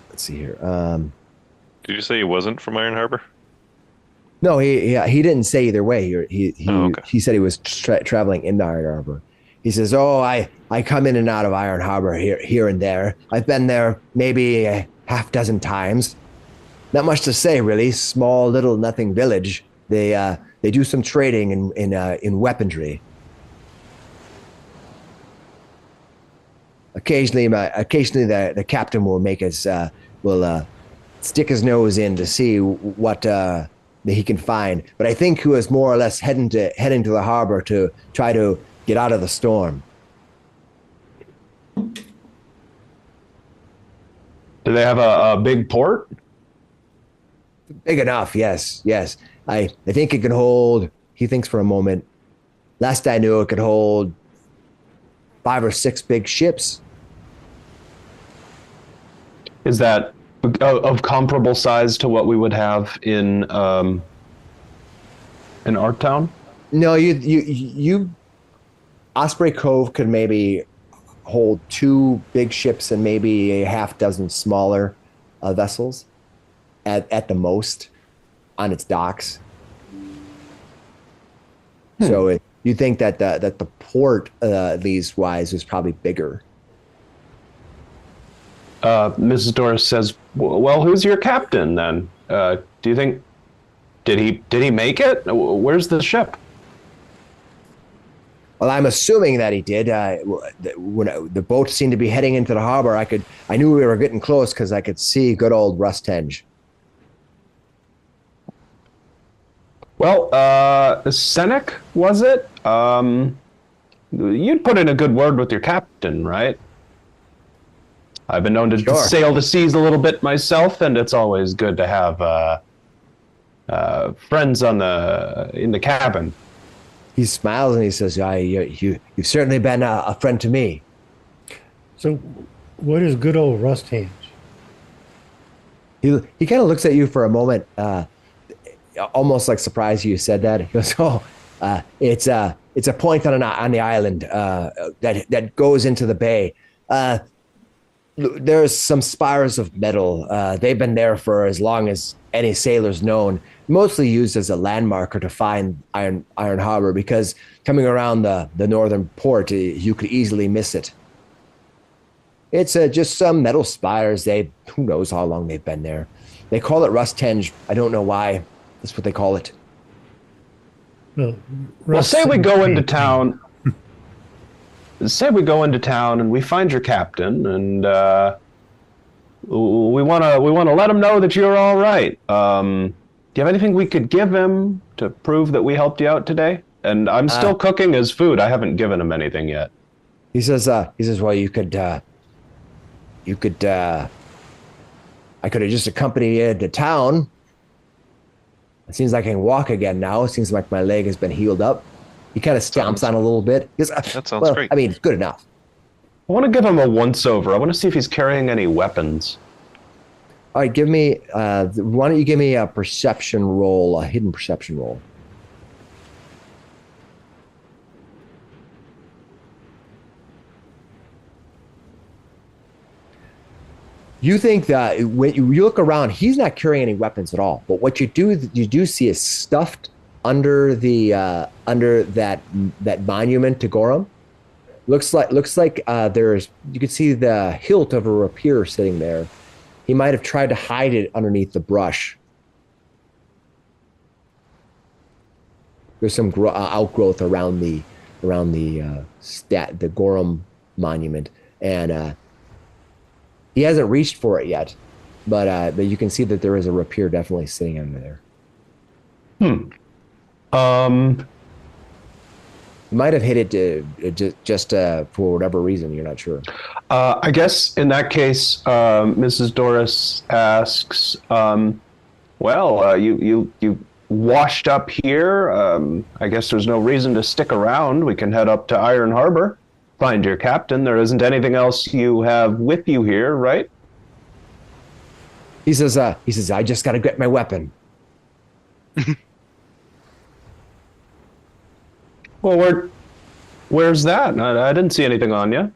Let's see here. Did you say he wasn't from Iron Harbor? No, he didn't say either way. He okay. He said he was traveling into Iron Harbor. he says, "Oh, I come in and out of Iron Harbor here and there. I've been there maybe a half dozen times. Not much to say, really. Small, little, nothing village. They do some trading in weaponry. Occasionally, the captain will stick his nose in to see what that he can find. But I think he was more or less heading to the harbor to try to get out of the storm." Do they have a big port? Big enough, yes. I think it can hold. He thinks for a moment. Last I knew, it could hold 5 or 6 big ships. Is that of comparable size to what we would have in Arktown? No, you Osprey Cove could maybe hold 2 big ships and maybe a half dozen smaller vessels at the most on its docks. So you think that the port, these wise, was probably bigger. Mrs. Doris says, "Well, who's your captain then? Do you think did he make it? Where's the ship?" Well, I'm assuming that he did. When the boat seemed to be heading into the harbor, I knew we were getting close because I could see good old Rusthenge. Well, Senek, was it? You'd put in a good word with your captain, right? I've been known to sail the seas a little bit myself, and it's always good to have friends in the cabin. He smiles and he says, "You've certainly been a friend to me." So, what is good old Rusthenge? He kind of looks at you for a moment, almost like surprised you said that. He goes, "Oh, it's a point on the island that goes into the bay. There's some spires of metal. They've been there for as long as any sailor's known, mostly used as a landmarker to find Iron Harbor, because coming around the northern port, you could easily miss it. It's just some metal spires. Who knows how long they've been there. They call it Rusthenge. I don't know why. That's what they call it." Well, say we go into town. Say we go into town and we find your captain, and we want to let him know that you're all right. Do you have anything we could give him to prove that we helped you out today? And I'm still cooking his food. I haven't given him anything yet. He says, "Well, you could. I could have just accompanied you to town. It seems like I can walk again now. It seems like my leg has been healed up." He kind of stomps on a little bit. That sounds great. I mean, it's good enough. I want to give him a once-over. I want to see if he's carrying any weapons. All right, give me. Why don't you give me a perception roll, a hidden perception roll? You think that when you look around, he's not carrying any weapons at all. But what you do see is stuffed under that monument to Gorum. Looks like you could see the hilt of a rapier sitting there. He might have tried to hide it underneath the brush. There's some outgrowth around the Gorum monument, and he hasn't reached for it yet, but you can see that there is a rapier definitely sitting under there. You might have hit it just for whatever reason. You're not sure. I guess in that case, Mrs. Doris asks, you washed up here. I guess there's no reason to stick around. We can head up to Iron Harbor, find your captain. There isn't anything else you have with you here, right? He says, "I just got to get my weapon." Well, where's that? I didn't see anything on you.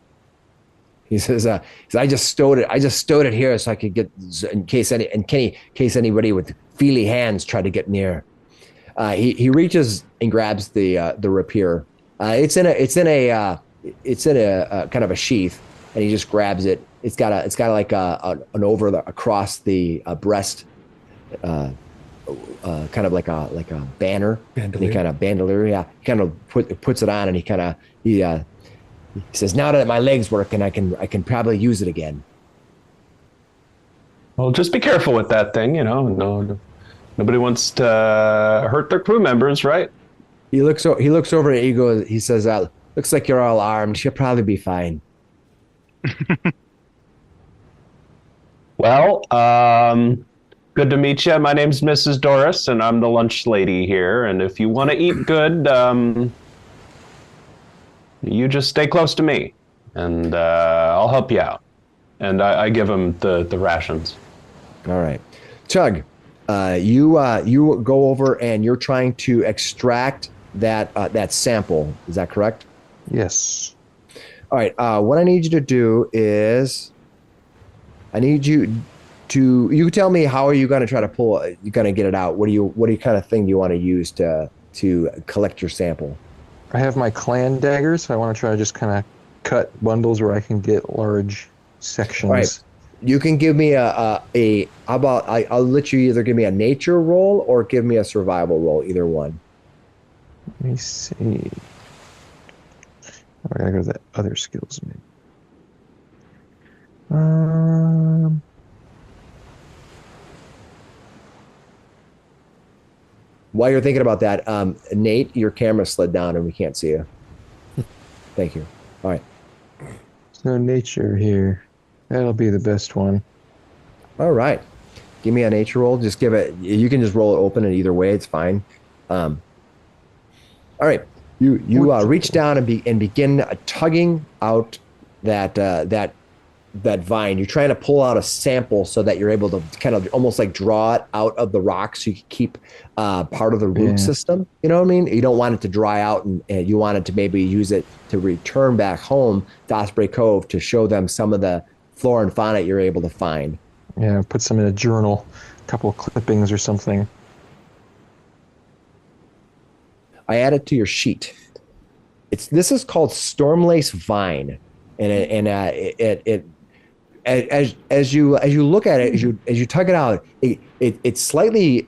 He says, "I just stowed it. I just stowed it here so I could get in case anybody with feely hands tried to get near." He reaches and grabs the rapier. It's in it's in a kind of a sheath, and he just grabs it. It's got like an over across the breast, kind of like a banner. And he kind of bandolier. Yeah, he kind of puts it on, and he says, "Now that my legs work, and I can probably use it again." Well, just be careful with that thing. No, nobody wants to hurt their crew members, right? He looks over and he says, "Looks like you're all armed. You'll probably be fine." Well, good to meet you. My name's Mrs. Doris, and I'm the lunch lady here. And if you want to eat good, you just stay close to me, and I'll help you out. And I give him the rations. All right, Chug, you go over and you're trying to extract that sample. Is that correct? Yes. All right. What I need you to do is, I need you tell me how are you going to try to you're going to get it out. What kind of thing do you want to use to collect your sample? I have my clan dagger, so I want to try to just kind of cut bundles where I can get large sections. All right. You can give me I'll let you either give me a nature roll or give me a survival roll, either one. Let me see. I gotta go to that other skills menu. While you're thinking about that, Nate, your camera slid down and we can't see you. Thank you. All right. So nature here. That'll be the best one. All right. Give me a nature roll. Just give it. You can just roll it open, and either way, it's fine. All right. You reach down and begin tugging out that vine. You're trying to pull out a sample so that you're able to kind of almost like draw it out of the rock so you can keep part of the root system. You know what I mean? You don't want it to dry out, and you want it to maybe use it to return back home to Osprey Cove to show them some of the flora and fauna you're able to find. Yeah, put some in a journal, a couple of clippings or something. I added to your sheet. This is called Stormlace Vine, and as you look at it, as you tug it out, it slightly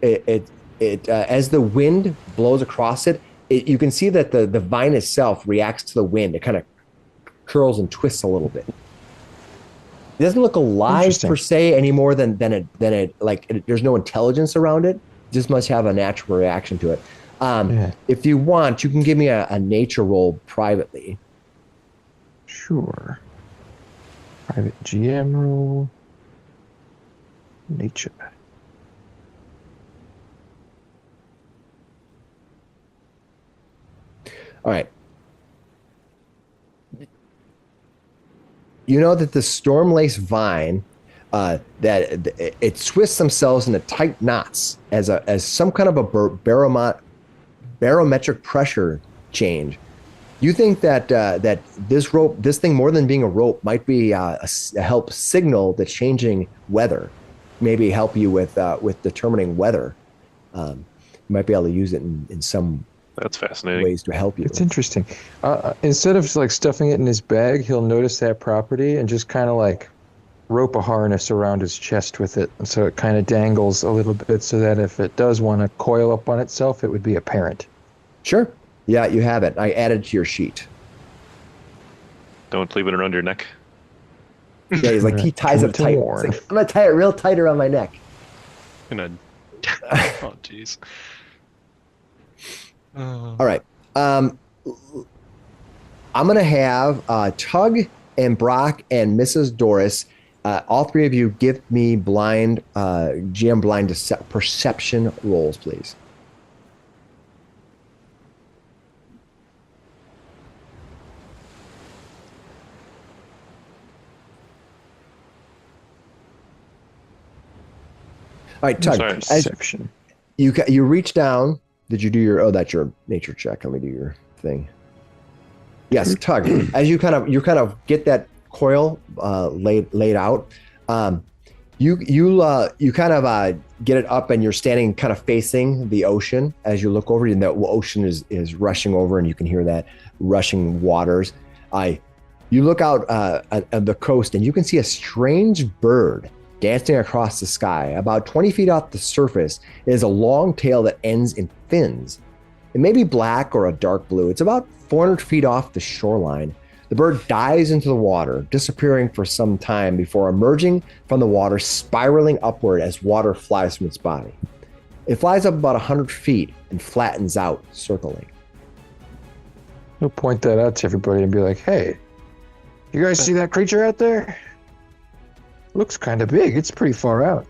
as the wind blows across it, you can see that the vine itself reacts to the wind. It kind of curls and twists a little bit. It doesn't look alive per se any more than it there's no intelligence around it. It just must have a natural reaction to it. If you want, you can give me a nature roll privately. Sure. Private GM roll. Nature. All right. You know that the stormlace vine, that it twists themselves into tight knots as some kind of a barometric pressure change. You think that this thing, more than being a rope, might be a help signal the changing weather, maybe help you with determining weather. You might be able to use it in some. That's fascinating. Ways to help you. It's interesting. Instead of like stuffing it in his bag, he'll notice that property and just kind of like rope a harness around his chest with it, and so it kind of dangles a little bit, so that if it does want to coil up on itself, it would be apparent. Sure. Yeah, you have it. I added to your sheet. Don't leave it around your neck. Yeah, he's like, he ties it tight. Like, I'm gonna tie it real tight around my neck. Oh, jeez. All right. I'm going to have Tug and Brock and Mrs. Doris, all three of you give me blind, GM blind perception rolls, please. All right, Tug. Perception. You reach down. Did you do your? Oh, that's your nature check. Let me do your thing. Yes, Tug. As you kind of get that coil laid out, you kind of get it up, and you're standing kind of facing the ocean. As you look over, and the ocean is rushing over, and you can hear that rushing waters. You look out at the coast and you can see a strange bird dancing across the sky. About 20 feet off the surface, it has a long tail that ends in fins. It may be black or a dark blue. It's about 400 feet off the shoreline. The bird dives into the water, disappearing for some time before emerging from the water, spiraling upward as water flies from its body. It flies up about 100 feet and flattens out, circling. We'll point that out to everybody and be like, hey, you guys see that creature out there? Looks kind of big. It's pretty far out.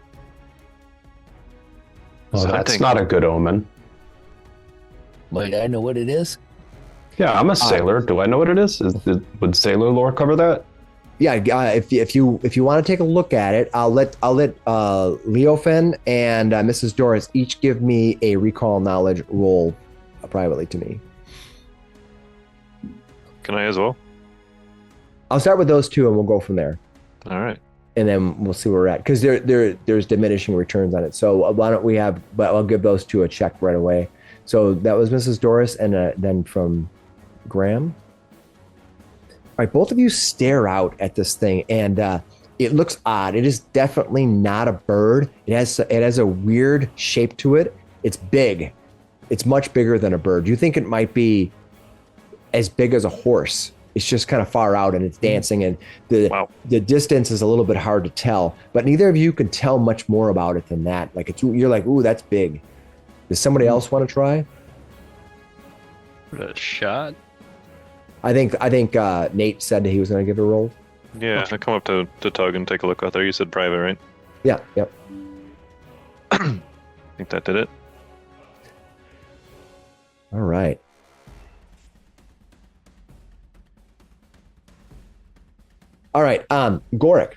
Well, that's not a good omen. Might I know what it is? Yeah, I'm a sailor. Do I know what it is? Would sailor lore cover that? Yeah, if you want to take a look at it, I'll let Leofen and Mrs. Doris each give me a recall knowledge roll privately to me. Can I as well? I'll start with those two, and we'll go from there. All right. And then we'll see where we're at, because there's diminishing returns on it. So why don't we have? But I'll give those two a check right away. So that was Mrs. Doris, and then from Graham. All right, both of you stare out at this thing, and it looks odd. It is definitely not a bird. It has a weird shape to it. It's big. It's much bigger than a bird. You think it might be as big as a horse. It's just kind of far out, and it's dancing, and the distance is a little bit hard to tell. But neither of you can tell much more about it than that. Like you're like, ooh, that's big. Does somebody else want to try? A shot. I think Nate said that he was going to give it a roll. Yeah, I come up to Tug and take a look out there. You said private, right? Yeah, yep. I think that did it. All right. All right, Goric,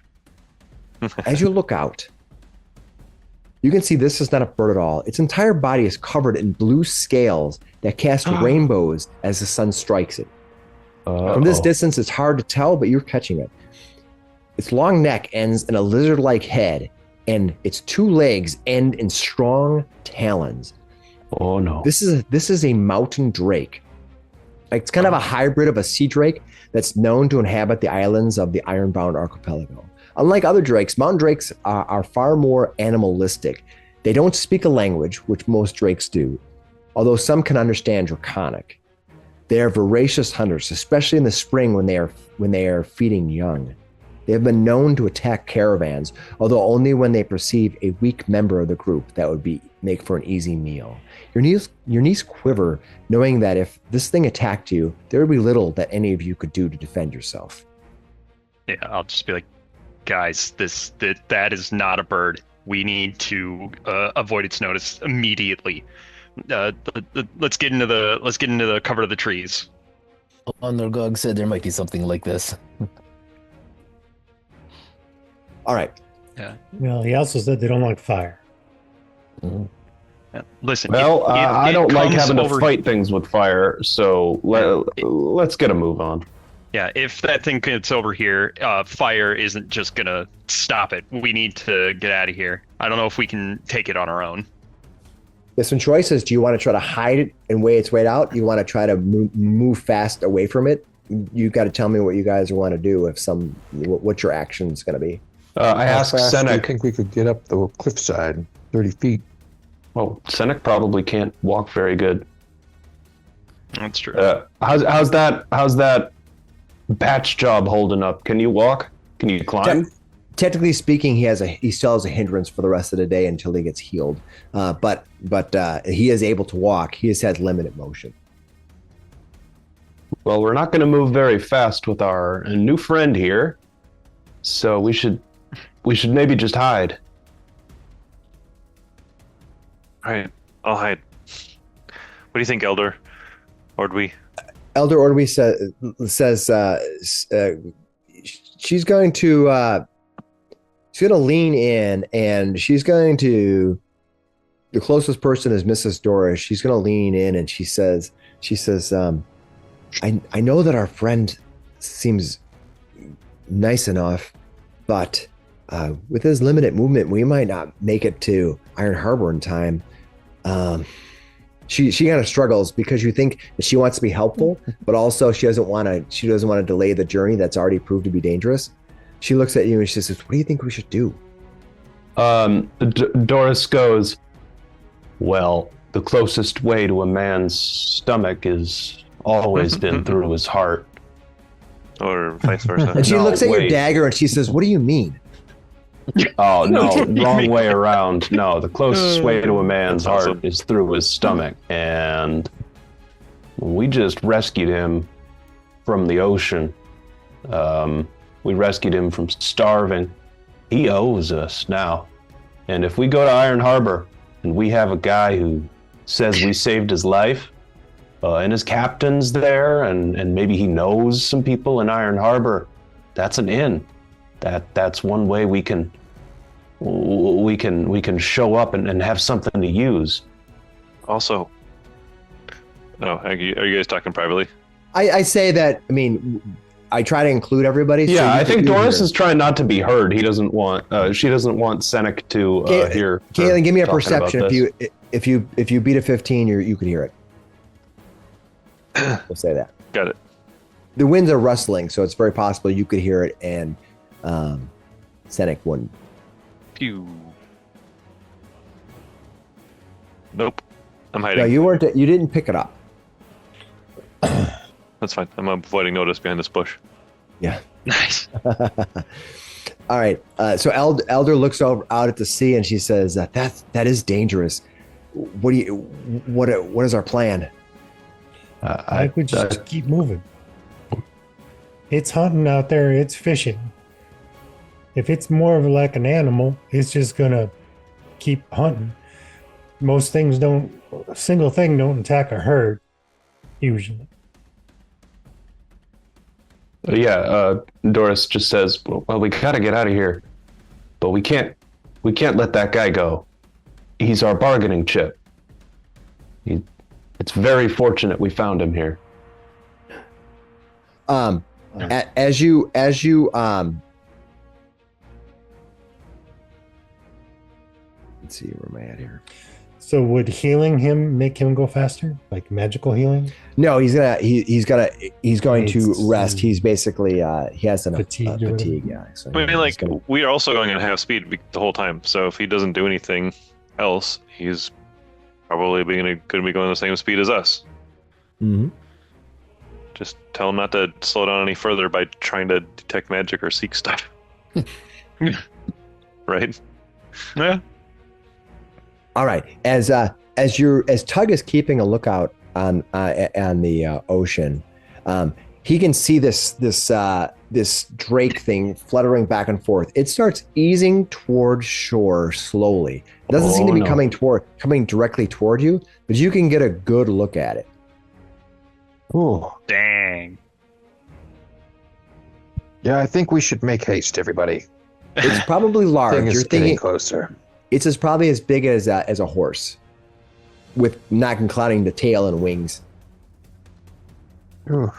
as you look out, you can see this is not a bird at all. Its entire body is covered in blue scales that cast rainbows as the sun strikes it. From this distance, it's hard to tell, but you're catching it. Its long neck ends in a lizard-like head, and its two legs end in strong talons. Oh no! This is a mountain drake. It's kind of a hybrid of a sea drake that's known to inhabit the islands of the Ironbound Archipelago. Unlike other drakes, mountain drakes are far more animalistic. They don't speak a language, which most drakes do, although some can understand Draconic. They are voracious hunters, especially in the spring when they are feeding young. They have been known to attack caravans, although only when they perceive a weak member of the group that would make for an easy meal. Your knees quiver, knowing that if this thing attacked you, there would be little that any of you could do to defend yourself. Yeah, I'll just be like, guys, that is not a bird. We need to avoid its notice immediately. Let's get into the cover of the trees. Undergog said there might be something like this. All right. Yeah. Well, he also said they don't like fire. Mm-hmm. Yeah. Listen. Well, I don't like having to over... fight things with fire, so let's get a move on. Yeah, if that thing gets over here, fire isn't just gonna stop it. We need to get out of here. I don't know if we can take it on our own. There's some choices. Do you want to try to hide it and weigh its weight out? You want to try to move fast away from it? You got to tell me what you guys want to do. What your action is going to be. I asked Senek. I think we could get up the cliffside, 30 feet. Well, Senek probably can't walk very good. That's true. How's that batch job holding up? Can you walk? Can you climb? Technically speaking, he still has a hindrance for the rest of the day until he gets healed. But he is able to walk. He has had limited motion. Well, we're not going to move very fast with our new friend here, so we should maybe just hide. All right, I'll hide. What do you think, Elder Ordwy? Elder Ordwy says she's going to lean in, and she's going to. The closest person is Mrs. Doris. She's going to lean in, and she says, I know that our friend seems nice enough, but with his limited movement, we might not make it to Iron Harbor in time. She kind of struggles because you think that she wants to be helpful, but also she doesn't want to delay the journey that's already proved to be dangerous. She looks at you and she says, "What do you think we should do?" Doris goes, "Well, the closest way to a man's stomach is always been through his heart." Or vice versa. And she No, looks at your wait. dagger and she says, "What do you mean?" Oh, no, wrong way around. No, the closest way to a man's That's heart awesome. is through his stomach. And we just rescued him from the ocean. We rescued him from starving. He owes us now. And if we go to Iron Harbor and we have a guy who says we saved his life, and his captain's there, and maybe he knows some people in Iron Harbor, that's an in. That's one way we can show up and have something to use. Also, are you guys talking privately? I say that, I mean, I try to include everybody. So Yeah, you I think can Doris hear. is trying not to be heard. He doesn't want. She doesn't want Senek to hear. her Caitlin, give me a talking about perception. this. If you beat a 15, you can hear it. We'll say that. Got it. The winds are rustling, so it's very possible you could hear it, and Senek wouldn't. Pew. Nope. I'm hiding. No, you didn't pick it up. That's fine. I'm avoiding notice behind this bush. Yeah. Nice. All right. So Elder looks out at the sea and she says, "That is dangerous. What is our plan?" I would just keep moving. It's hunting out there. It's fishing. If it's more of like an animal, it's just gonna keep hunting. Most things don't. A single thing don't attack a herd, usually. Doris just says, "Well, we gotta get out of here, but we can't let that guy go. He's our bargaining chip. It's very fortunate we found him here." As you let's see, where am I at here? So would healing him make him go faster? Like magical healing? No, he's going to rest. He's basically he has enough Fatigued or fatigue. Yeah. So I mean, he's like, gonna- we are also going at half speed the whole time. So if he doesn't do anything else, he's probably going to be going the same speed as us. Mhm. Just tell him not to slow down any further by trying to detect magic or seek stuff. Right? Yeah. All right. As Tug is keeping a lookout on the ocean, he can see this drake thing fluttering back and forth. It starts easing toward shore slowly. It doesn't seem to be coming directly toward you, but you can get a good look at it. Ooh. Dang. Yeah, I think we should make haste, everybody. It's probably large. Thing You're is getting thinking closer. it's probably as big as a horse, with not including the tail and wings. Ooh.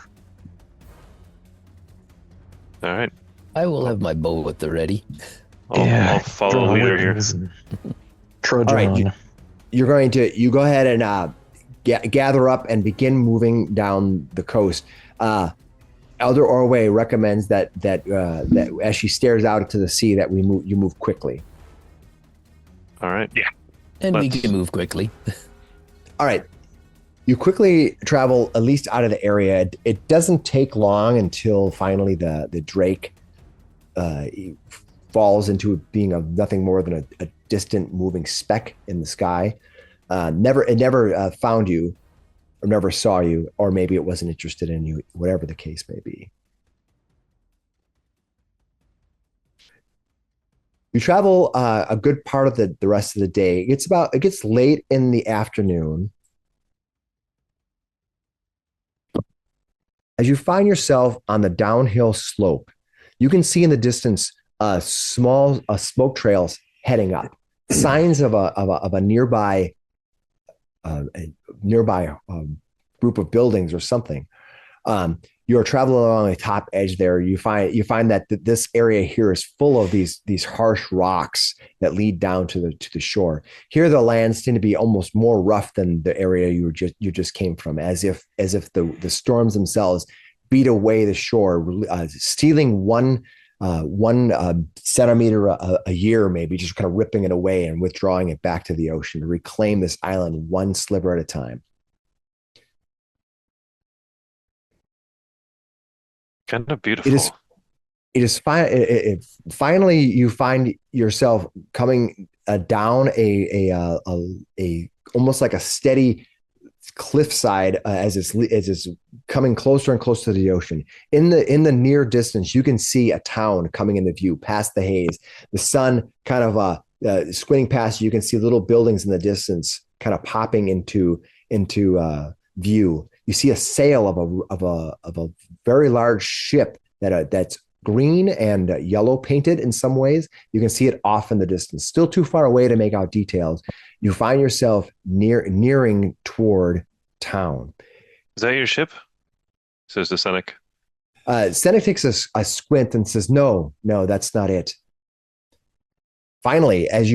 All right. I will have my bow at the ready. I'll follow the leader here. Trudge All right, on. you go ahead and gather up and begin moving down the coast. Elder Orway recommends that as she stares out into the sea that you move quickly. All right. Yeah. And we Let's- can move quickly. All right. You quickly travel at least out of the area. It doesn't take long until finally the drake falls into being nothing more than a distant moving speck in the sky. It never found you, or never saw you, or maybe it wasn't interested in you, whatever the case may be. You travel a good part of the rest of the day. It gets late in the afternoon. As you find yourself on the downhill slope, you can see in the distance small smoke trails heading up, signs of a nearby group of buildings or something. you're traveling along the top edge there. You find that this area here is full of these harsh rocks that lead down to the shore. Here, the lands tend to be almost more rough than the area you just came from, as if the storms themselves beat away the shore, stealing one centimeter a year, maybe just kind of ripping it away and withdrawing it back to the ocean to reclaim this island one sliver at a time. Kind of beautiful. It is fine. Finally, you find yourself coming down a almost like a steady cliffside as it's coming closer and closer to the ocean. In the near distance, you can see a town coming into view past the haze. The sun kind of squinting past you can see little buildings in the distance kind of popping into view. You see a sail of a very large ship that's green and yellow painted in some ways. You can see it off in the distance, still too far away to make out details. You find yourself nearing toward town. Is that your ship? Says the Seneca. Seneca takes a squint and says, no, that's not it. Finally, as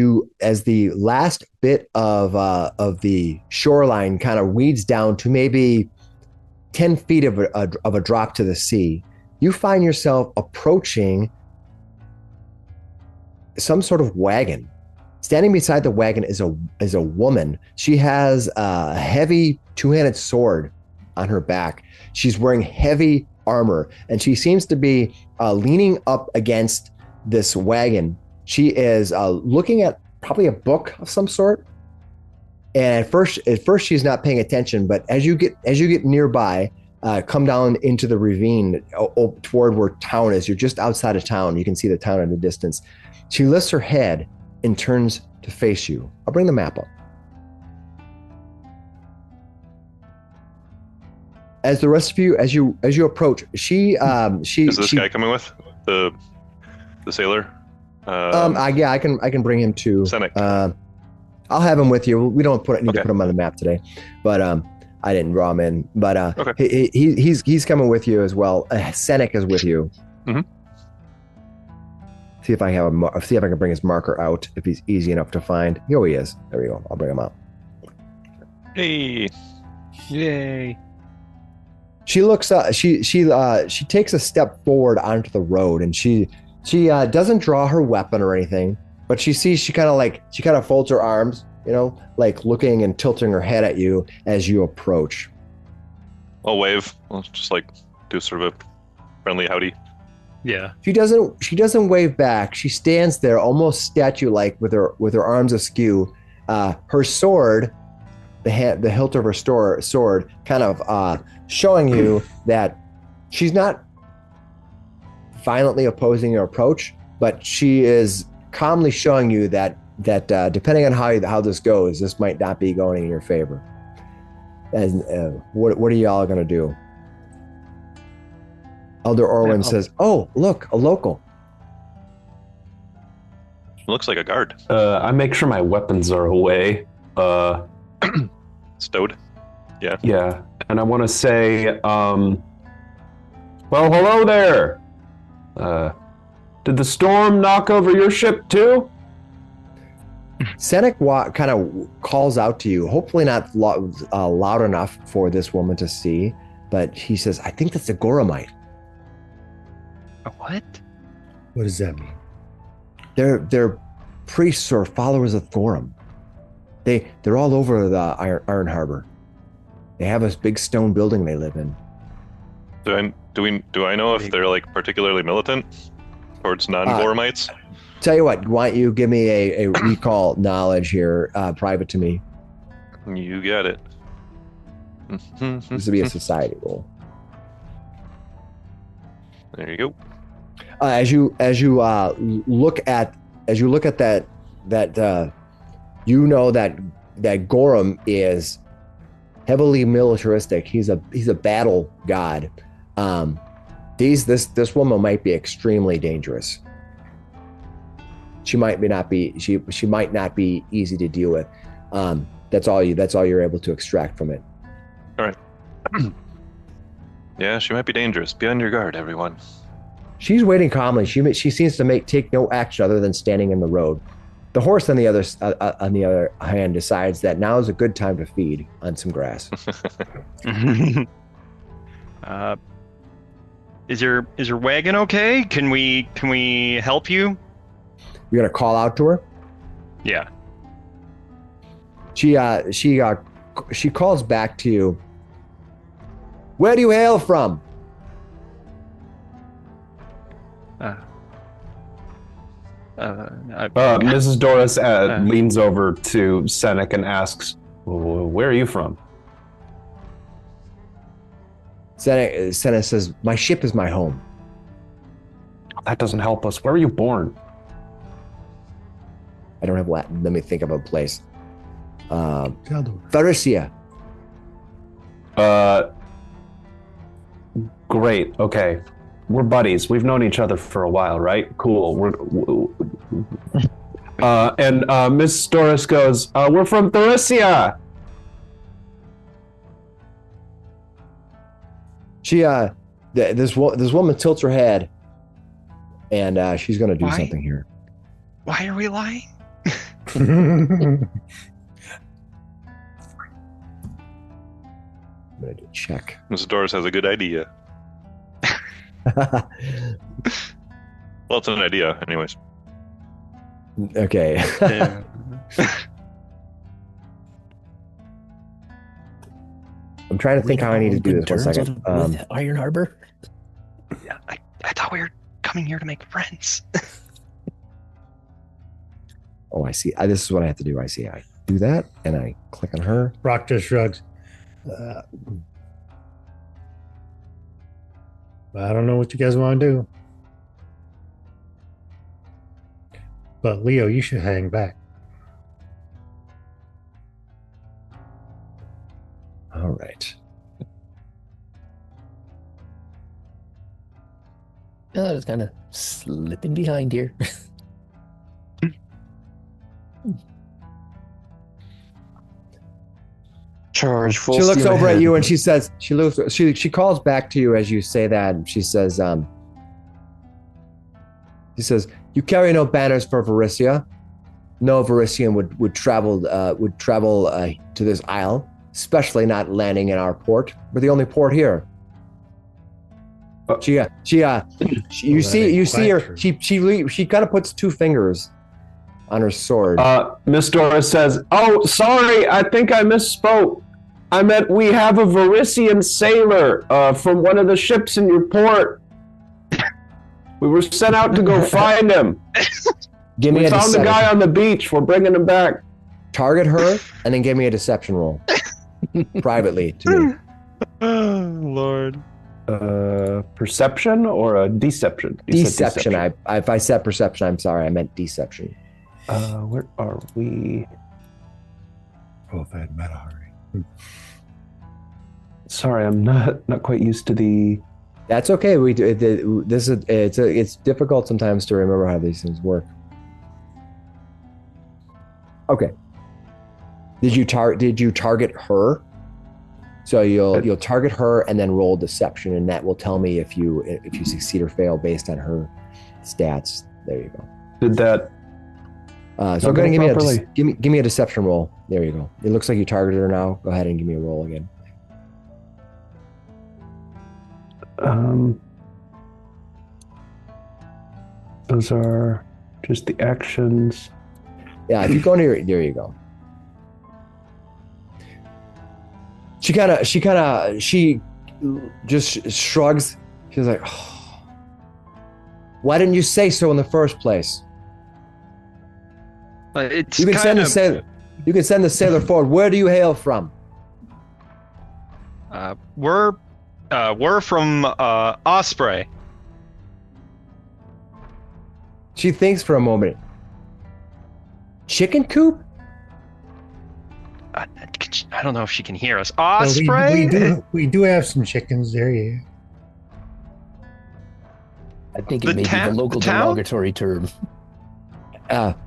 the last bit of the shoreline kind of weeds down to maybe 10 feet of a drop to the sea, you find yourself approaching some sort of wagon. Standing beside the wagon is a woman. She has a heavy two-handed sword on her back. She's wearing heavy armor, and she seems to be leaning up against this wagon. She is looking at probably a book of some sort. And at first she's not paying attention, but as you get nearby, come down into the ravine toward where town is. You're just outside of town. You can see the town in the distance. She lifts her head and turns to face you. I'll bring the map up. As the rest of you, as you approach, she is this guy coming with the sailor? Yeah, I can bring him to Seneca. I'll have him with you. We don't need to put him on the map today, but I didn't draw him in. But okay. he's coming with you as well. Seneca is with you. Mm-hmm. See if I can bring his marker out if he's easy enough to find. Here he is. There we go. I'll bring him out. Hey, Yay! She looks up. She takes a step forward onto the road, and she doesn't draw her weapon or anything, but she sees she kind of folds her arms, like looking and tilting her head at you as you approach. I'll wave. I'll just do sort of a friendly howdy. Yeah. She doesn't wave back. She stands there almost statue-like with her arms askew. Her sword, the hilt of her sword, kind of showing you that she's not violently opposing your approach, but she is calmly showing you that depending on how this goes, this might not be going in your favor. And what are y'all gonna do? Elder Orwin says, "Oh, look, a local." Looks like a guard. I make sure my weapons are away. Stowed. Yeah. Yeah, and I want to say, well, hello there. Did the storm knock over your ship too? Seneca kind of calls out to you, hopefully not loud enough for this woman to see, but he says, "I think that's a Gorumite." A what? What does that mean? They're priests or followers of Gorum. They're all over the Iron Harbor. They have this big stone building they live in. Do I know if they're particularly militant towards non-Gorumites? Tell you what, why don't you give me a recall knowledge here, private to me. You got it. This would be a society roll. There you go. As you look at that, you know that Gorum is heavily militaristic. He's a battle god. This woman might be extremely dangerous. She might not be easy to deal with. That's all you're able to extract from it. All right. Yeah, she might be dangerous. Be on your guard, everyone. She's waiting calmly. She seems to take no action other than standing in the road. The horse, on the other hand, decides that now is a good time to feed on some grass. Is your wagon okay? Can we help you? You're gonna call out to her? Yeah. She calls back to you. Where do you hail from? Mrs. Doris leans over to Senek and asks, "Where are you from?" Senek says, "My ship is my home." That doesn't help us. Where were you born? I don't have Latin. Let me think of a place. Varissia. Great. Okay. We're buddies. We've known each other for a while, right? Cool. And Miss Doris goes, "We're from Varissia." This woman tilts her head, and she's going to do something here. Why are we lying? I'm going to check. Mrs. Doris has a good idea. Well, it's an idea, anyways. Okay. Yeah. I'm trying to think how I need to do this. 1 second. With Iron Harbor? Yeah, I thought we were coming here to make friends. Oh, I see. This is what I have to do. I see. I do that, and I click on her. Brock just shrugs. I don't know what you guys want to do. But Leo, you should hang back. All right. I was kind of slipping behind here. Charge full She looks steam over ahead. at you and she says, she calls back to you as you say that. And she says, "You carry no banners for Varissia. No Varissian would travel to this isle, especially not landing in our port. We're the only port here." You see her. She kind of puts 2 fingers on her sword. Miss Doris says, "Oh, sorry, I think I misspoke. I meant we have a Varissian sailor from one of the ships in your port. We were sent out to go find him. We found the guy on the beach. We're bringing him back." Target her and then give me a deception roll privately to me. Oh, Lord. Perception or a deception? Deception. If I said perception, I'm sorry. I meant deception. Where are we? Oh, if I had meta already. Sorry, I'm not quite used to the. That's okay. It's difficult sometimes to remember how these things work. Okay. Did you target her? So you'll target her and then roll deception, and that will tell me if you succeed or fail based on her stats. There you go. Did that? So go ahead and give me a deception roll. There you go. It looks like you targeted her now. Go ahead and give me a roll again. Those are just the actions. Yeah, if you go into there you go. She just shrugs. She's like, "Oh, why didn't you say so in the first place? It's You can send the sailor forward. Where do you hail from?" We're from Osprey. She thinks for a moment. Chicken coop? I don't know if she can hear us. Well, Osprey? we do have some chickens there, yeah. I think The it may be town- the local the town? derogatory term.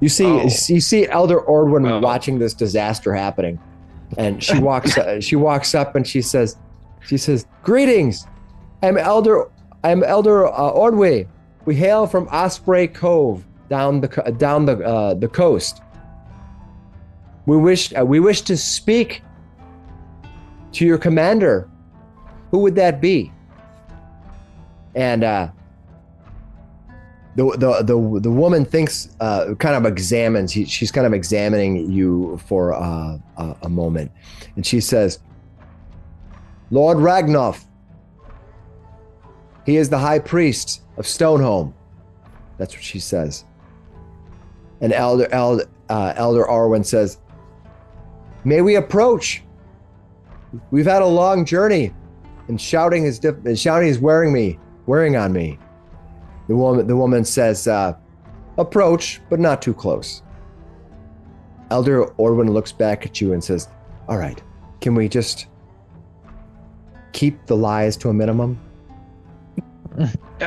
You see Elder Ordwin watching this disaster happening, and she walks up and she says, "Greetings, I'm Elder Ordway. We hail from Osprey Cove down the coast. We wish to speak to your commander. Who would that be? And the woman thinks, kind of examines. She's kind of examining you for a moment, and she says, "Lord Ragnoff. He is the high priest of Stoneholm." That's what she says. And Elder Arwen says, "May we approach? We've had a long journey, and shouting is wearing on me." The woman says, "Approach, but not too close." Elder Orwin looks back at you and says, "All right, can we just keep the lies to a minimum?"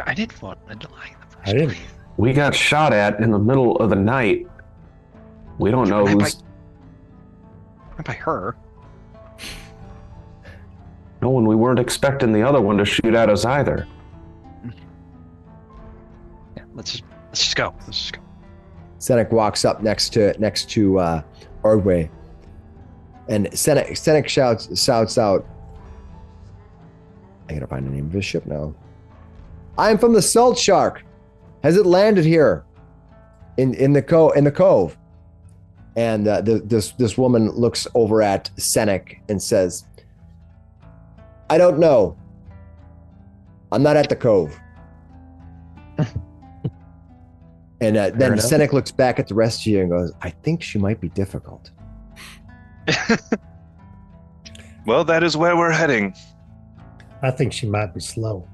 I didn't want to lie in the first I didn't. place. We got shot at in the middle of the night. We don't know who's... Not by her. No, and we weren't expecting the other one to shoot at us either. Yeah, let's just go. Let's just go. Senek walks up next to Ordway, and Senek shouts out, I gotta find the name of his ship now. "I'm from the Salt Shark. Has it landed here in the cove?" And this woman looks over at Senek and says, "I don't know. I'm not at the cove." And then enough. Senek looks back at the rest of you and goes, "I think she might be difficult." Well, that is where we're heading. I think she might be slow.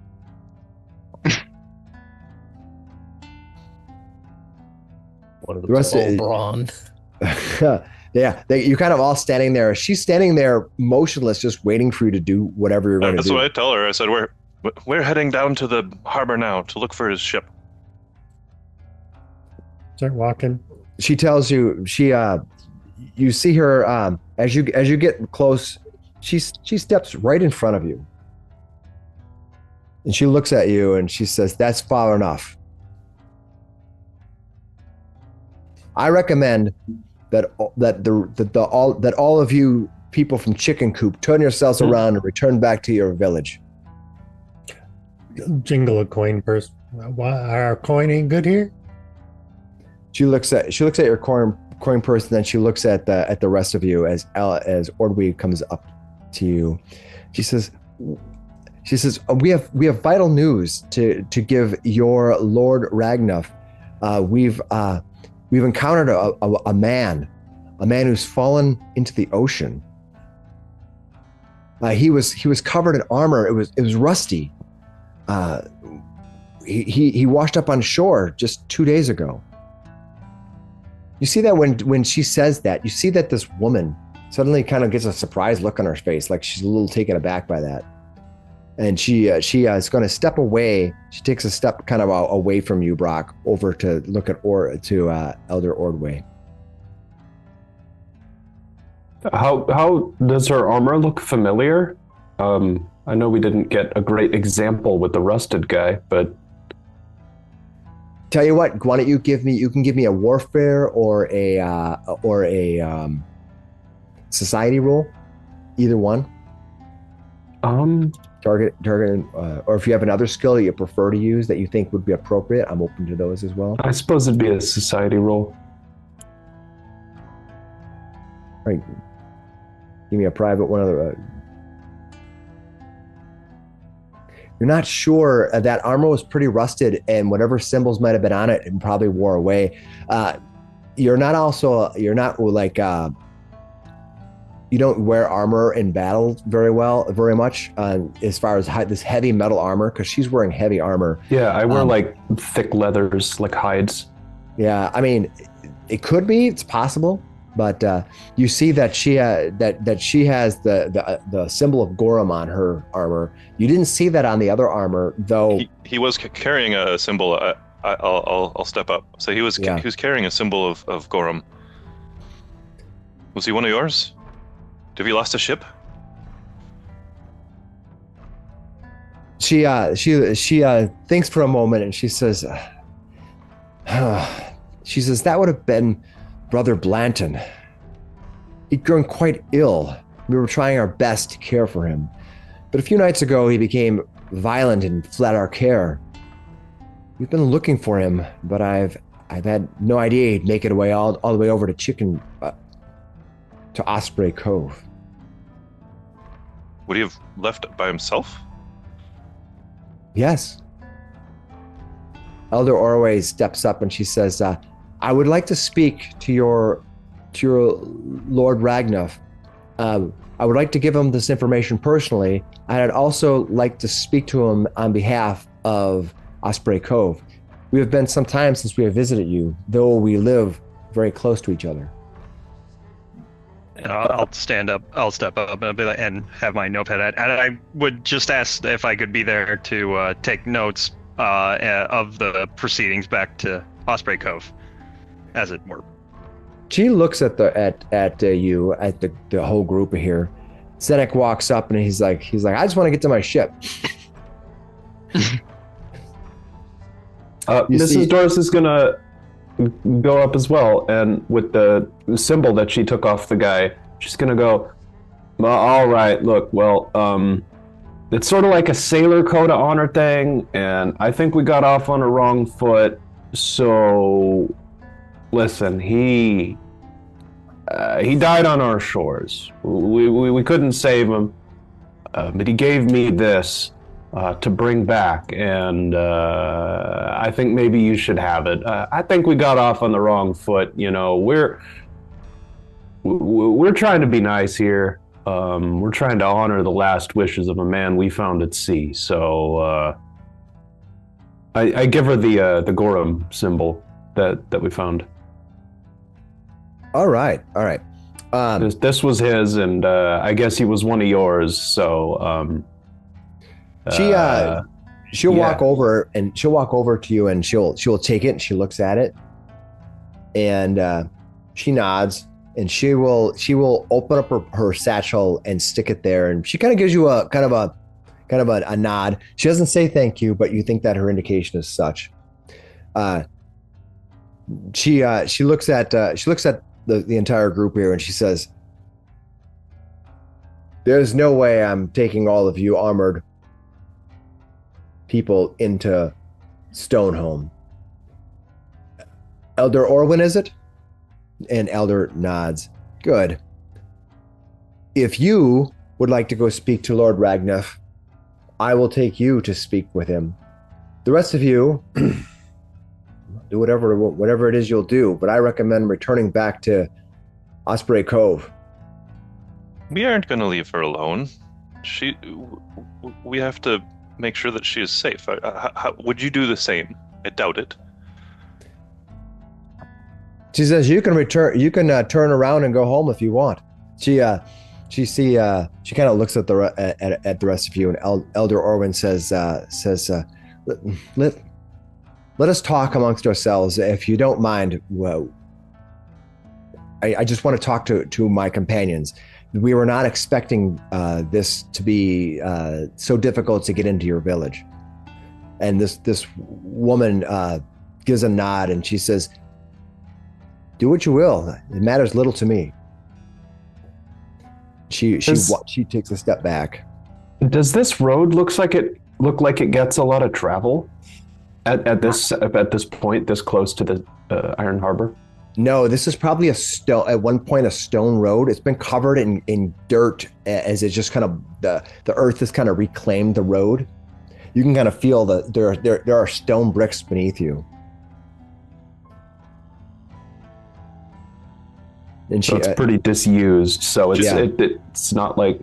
One of The rest of it- brawn. Yeah, you're kind of all standing there. She's standing there motionless, just waiting for you to do whatever you're going to That's do. what I tell her. I said, we're heading down to the harbor now to look for his ship. Start walking. She tells you you see her as you get close. She steps right in front of you, and she looks at you and she says, "That's far enough. I recommend that all of you people from Chicken Coop turn yourselves around and return back to your village." Jingle a coin purse. Our coin ain't good here. She looks at your coin purse, and then she looks at the rest of you as Ordway comes up to you. She says, we have vital news to give your Lord Ragnuff. We've encountered a man who's fallen into the ocean. He was covered in armor. It was rusty. He washed up on shore just 2 days ago. You see that when she says that, you see that this woman suddenly kind of gets a surprised look on her face, like she's a little taken aback by that. And she is going to step away. She takes a step kind of away from you, Brock, over to look at Elder Ordway. How does her armor look familiar? I know we didn't get a great example with the rusted guy, but tell you what, why don't you give me a warfare or a society roll, either one. Target, or if you have another skill that you prefer to use that you think would be appropriate, I'm open to those as well. I suppose it'd be a society roll. All right, give me a private one. You're not sure. That armor was pretty rusted, and whatever symbols might have been on it, it probably wore away. You're not like. You don't wear armor in battle very much, as far as this heavy metal armor, because she's wearing heavy armor. Yeah, I wear like thick leathers, like hides. Yeah, I mean, it could be, it's possible, but you see that she has the symbol of Gorum on her armor. You didn't see that on the other armor, though. He was carrying a symbol. I'll step up. So he was carrying a symbol of Gorum. Was he one of yours? Have you lost a ship? She thinks for a moment and she says, that would have been Brother Blanton. He'd grown quite ill. We were trying our best to care for him. But a few nights ago, he became violent and fled our care. We've been looking for him, but I've had no idea he'd make it away all the way over to Osprey Cove. Would he have left by himself? Yes. Elder Orway steps up and she says, I would like to speak to your Lord Ragnav. I would like to give him this information personally. I'd also like to speak to him on behalf of Osprey Cove. We have been some time since we have visited you, though we live very close to each other. And I'll stand up. I'll step up and have my notepad out. And I would just ask if I could be there to take notes of the proceedings back to Osprey Cove, as it were. She looks at you, at the whole group here. Zenek walks up and he's like, I just want to get to my ship. Mrs. Doris is gonna go up as well, and with the symbol that she took off the guy, she's gonna go, all right, look, well, it's sort of like a sailor code of honor thing, and I think we got off on a wrong foot, so listen, he died on our shores. We couldn't save him, but he gave me this to bring back, and I think maybe you should have it. I think we got off on the wrong foot. You know, we're trying to be nice here. We're trying to honor the last wishes of a man we found at sea. So I give her the Gorum symbol that we found. All right. This was his, and I guess he was one of yours. So she'll walk over to you and she'll take it and she looks at it and she nods and she will open up her satchel and stick it there, and she kind of gives you a kind of a nod. She doesn't say thank you, but you think that her indication is such. She looks at the entire group here and she says, there's no way I'm taking all of you armored people into Stoneholm. Elder Orwin, is it? And Elder nods. Good. If you would like to go speak to Lord Ragnav, I will take you to speak with him. The rest of you do whatever it is you'll do, but I recommend returning back to Osprey Cove. We aren't going to leave her alone. We have to make sure that she is safe. Would you do the same? I doubt it. She says you can return. You can turn around and go home if you want. She kind of looks at the rest of you, and Elder Orwin says, let us talk amongst ourselves, if you don't mind. Well, I just want to talk to my companions. We were not expecting this to be so difficult to get into your village. And this woman gives a nod and she says, do what you will. It matters little to me. She takes a step back. Does this road look like it gets a lot of travel at this point, this close to the Iron Harbor? No, this is probably at one point a stone road. It's been covered in dirt as it's just kind of the earth has kind of reclaimed the road. You can kind of feel that there are stone bricks beneath you. And so it's pretty disused. So it's not like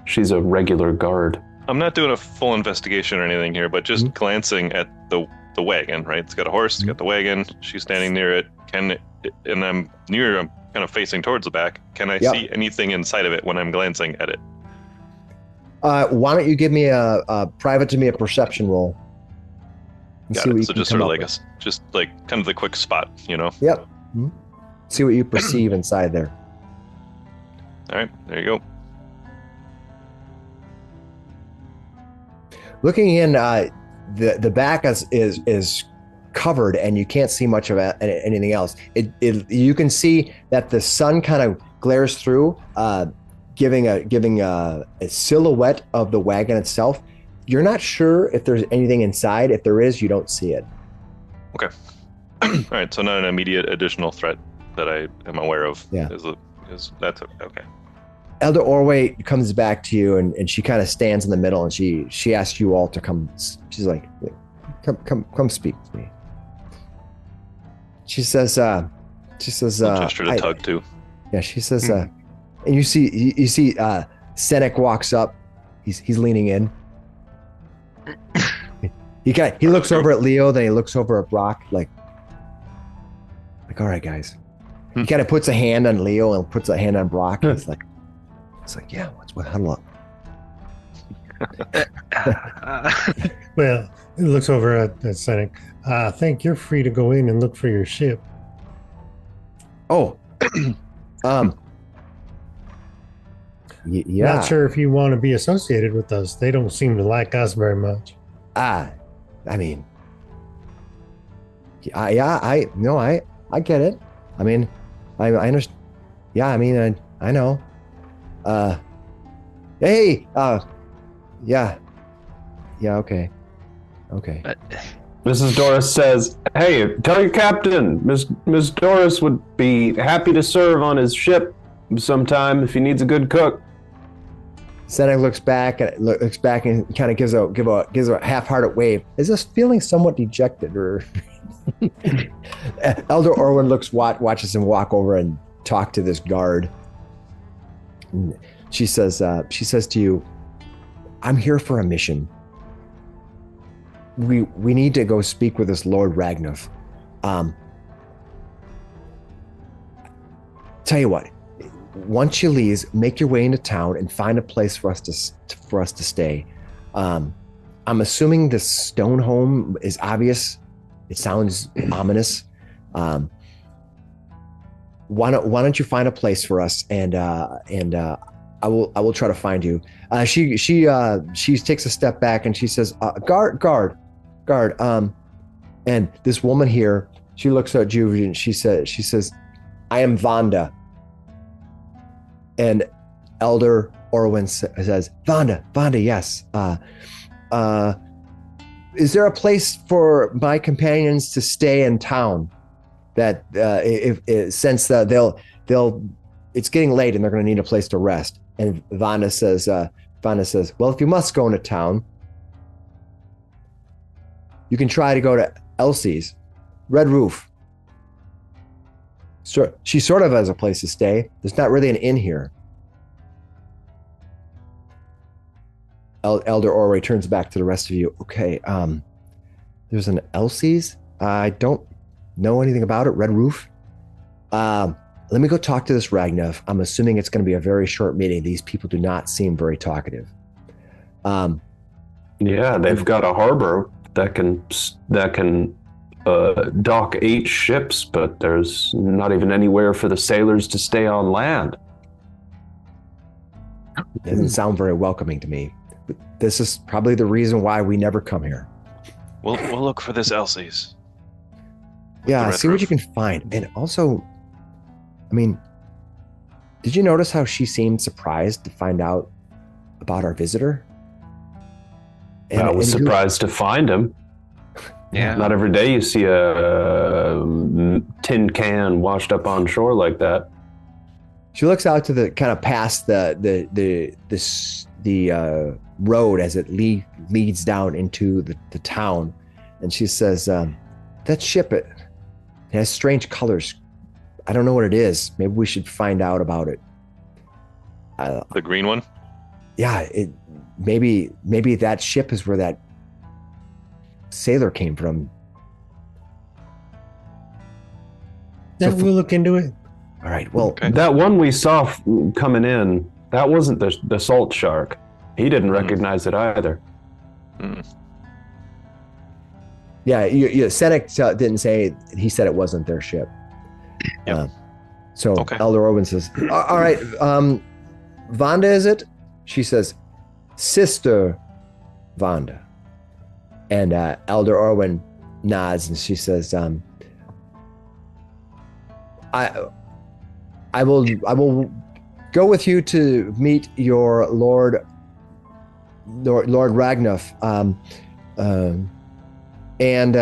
she's a regular guard. I'm not doing a full investigation or anything here, but just glancing at the wagon, right? It's got a horse, it's got the wagon, she's standing near it. I'm kind of facing towards the back. Can I see anything inside of it when I'm glancing at it? Why don't you give me a private to me a perception roll? Got it. So just sort of like just like kind of the quick spot, you know? Yep. Mm-hmm. See what you perceive inside there. All right, there you go. looking in, the back is covered, and you can't see much of anything else. You can see that the sun kind of glares through, giving a silhouette of the wagon itself. You're not sure if there's anything inside. If there is, you don't see it. Okay. All right. So not an immediate additional threat that I am aware of. Yeah. Is that's okay. Elder Orway comes back to you, and she kind of stands in the middle, and she asks you all to come. She's like, come speak to me. She says, gesture to tug too. Yeah, she says, and you see Senek walks up. He's leaning in. He looks over at Leo, then he looks over at Brock, like all right, guys. He kind of puts a hand on Leo and puts a hand on Brock. And it's like, yeah, huddle up. Well, he looks over at Senek. I think you're free to go in and look for your ship. Oh, yeah. Not sure if you want to be associated with us. They don't seem to like us very much. I mean, I get it. I mean, I understand. Yeah, I mean, I know. Hey, yeah, okay. Mrs. Doris says, "Hey, tell your captain, Miss Doris would be happy to serve on his ship sometime if he needs a good cook." Senek looks back and kind of gives a half-hearted wave. Is this feeling somewhat dejected, or Elder Orwin watches him walk over and talk to this guard. And she says to you, "I'm here for a mission. We need to go speak with this Lord Ragnov. Tell you what, once you leave, make your way into town and find a place for us to stay. I'm assuming the stone home is obvious. It sounds ominous. Why don't you find a place for us, and I will try to find you." She takes a step back and she says, guard. And this woman here, she looks at you and she says, "I am Vanda." And Elder Orwin says, Vanda, yes. Is there a place for my companions to stay in town? That since it's getting late and they're going to need a place to rest. And Vanda says, "Well, if you must go into town, you can try to go to Elsie's, Red Roof. So she sort of has a place to stay. There's not really an inn here." Elder Orway turns back to the rest of you. Okay, there's an Elsie's. I don't know anything about it. Red Roof. Let me go talk to this Ragnov. I'm assuming it's going to be a very short meeting. These people do not seem very talkative. Yeah, they've got a harbor that can dock 8 ships, but there's not even anywhere for the sailors to stay on land. It doesn't sound very welcoming to me. But this is probably the reason why we never come here. We'll look for this Elsie's. Yeah, see what you can find. And also, I mean, did you notice how she seemed surprised to find out about our visitor? And I was surprised to find him. Yeah. Not every day you see a tin can washed up on shore like that. She looks out to the kind of past the road as it leads down into the town, and she says, "That ship, it has strange colors. I don't know what it is. Maybe we should find out about it." The green one? Yeah, maybe that ship is where that sailor came from. Yeah, we'll look into it. All right. Well, Okay. That one we saw coming in, that wasn't the salt shark. He didn't recognize it either. yeah, Senek didn't say. He said it wasn't their ship. Yep. So Okay. Elder Orwin says, "All right, Vanda, is it?" She says, "Sister Vanda." And Elder Orwin nods, and she says, I will go with you to meet your Lord Ragnuf, and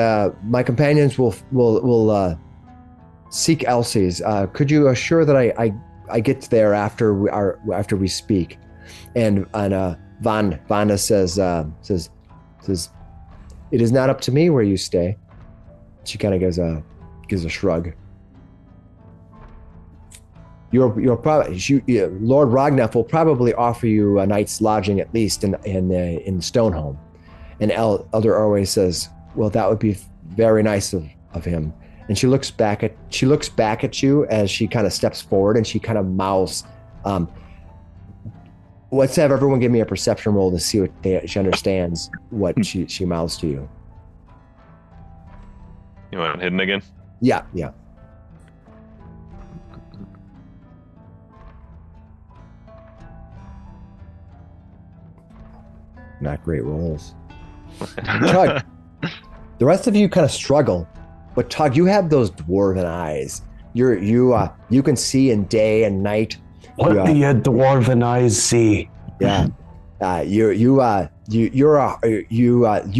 my companions will seek Elsie's. Could you assure that I get there after we speak? And Vanda says, it is not up to me where you stay. She kind of gives a shrug. Lord Ragnaf will probably offer you a night's lodging at least in Stoneholm. And Elder Orway says, well, that would be very nice of him. And she looks back at you as she kind of steps forward, and she kind of mouths, let's have everyone give me a perception roll to see what she understands what she mouths to you. You want it hidden again? Yeah. Not great rolls. Tug, the rest of you kind of struggle, but Tug, you have those dwarven eyes. You can see in day and night. What do your dwarven eyes see? Yeah, you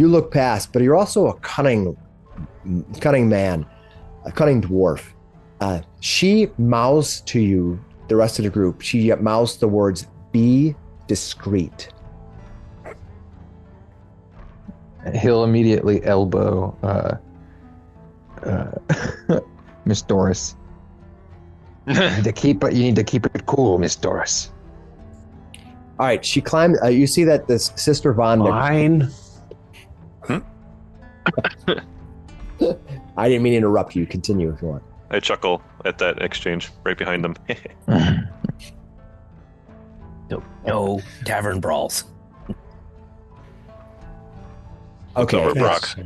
look past, but you're also a cunning man, a cunning dwarf. She mouths to you, the rest of the group. She mouths the words, "Be discreet." He'll immediately elbow Miss Doris. You need to keep it cool, Miss Doris. All right, she climbed. You see that this Sister Vanda. Fine. I didn't mean to interrupt you. Continue if you want. I chuckle at that exchange right behind them. No tavern brawls. Looks Okay. over Brock.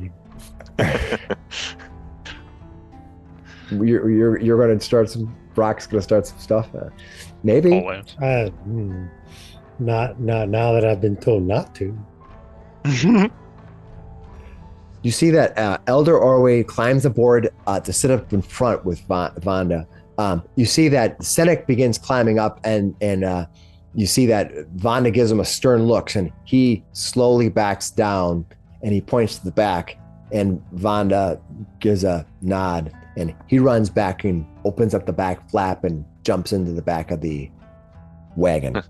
You're going to start some. Brock's going to start some stuff. Maybe. Always. Not now that I've been told not to. You see that Elder Orway climbs aboard to sit up in front with Vanda. You see that Senek begins climbing up, and you see that Vanda gives him a stern look, and he slowly backs down, and he points to the back, and Vanda gives a nod, and he runs back and opens up the back flap and jumps into the back of the wagon.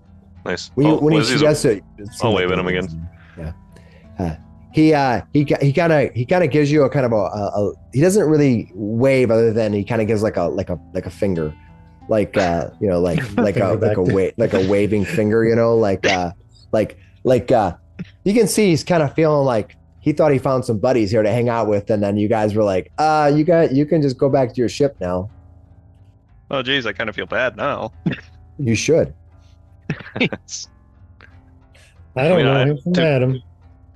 Nice. When he does it, I'll wave at him again. Yeah. He kind of gives you a kind of a he doesn't really wave other than he kind of gives like a finger, like a waving finger, you can see he's kind of feeling like he thought he found some buddies here to hang out with, and then you guys were like, you can just go back to your ship now. Oh geez, I kind of feel bad now. You should. Yes. I don't know him from Adam.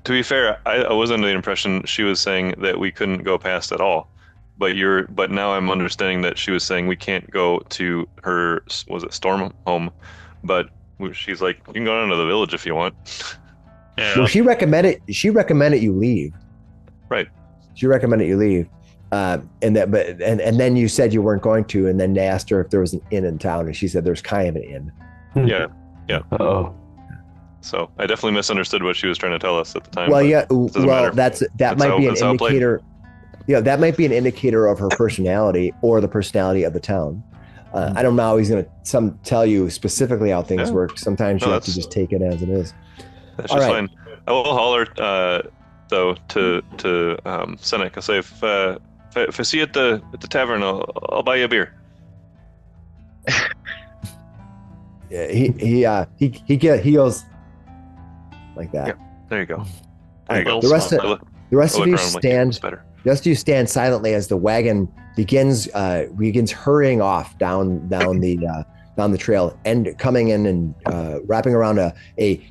To be fair, I was under the impression she was saying that we couldn't go past at all. But now I'm understanding that she was saying we can't go to her, was it Storm home? But she's like, you can go down to the village if you want. Yeah. Well, she recommended you leave. Right. She recommended you leave. And then you said you weren't going to, and then they asked her if there was an inn in town, and she said there's kind of an inn. Yeah. Uh-oh. So I definitely misunderstood what she was trying to tell us at the time. Well, yeah. matter. That might be an indicator. Yeah, that might be an indicator of her personality or the personality of the town. I don't know how he's going to tell you specifically how things work. Sometimes you have to just take it as it is. That's just fine. I will holler though to Senek. I'll say if I see you at the tavern, I'll buy you a beer. Yeah, he goes like that. Yeah, there you go. Right, the rest of you stand. The rest of you stand silently as the wagon begins hurrying off down the trail, and coming in and wrapping around a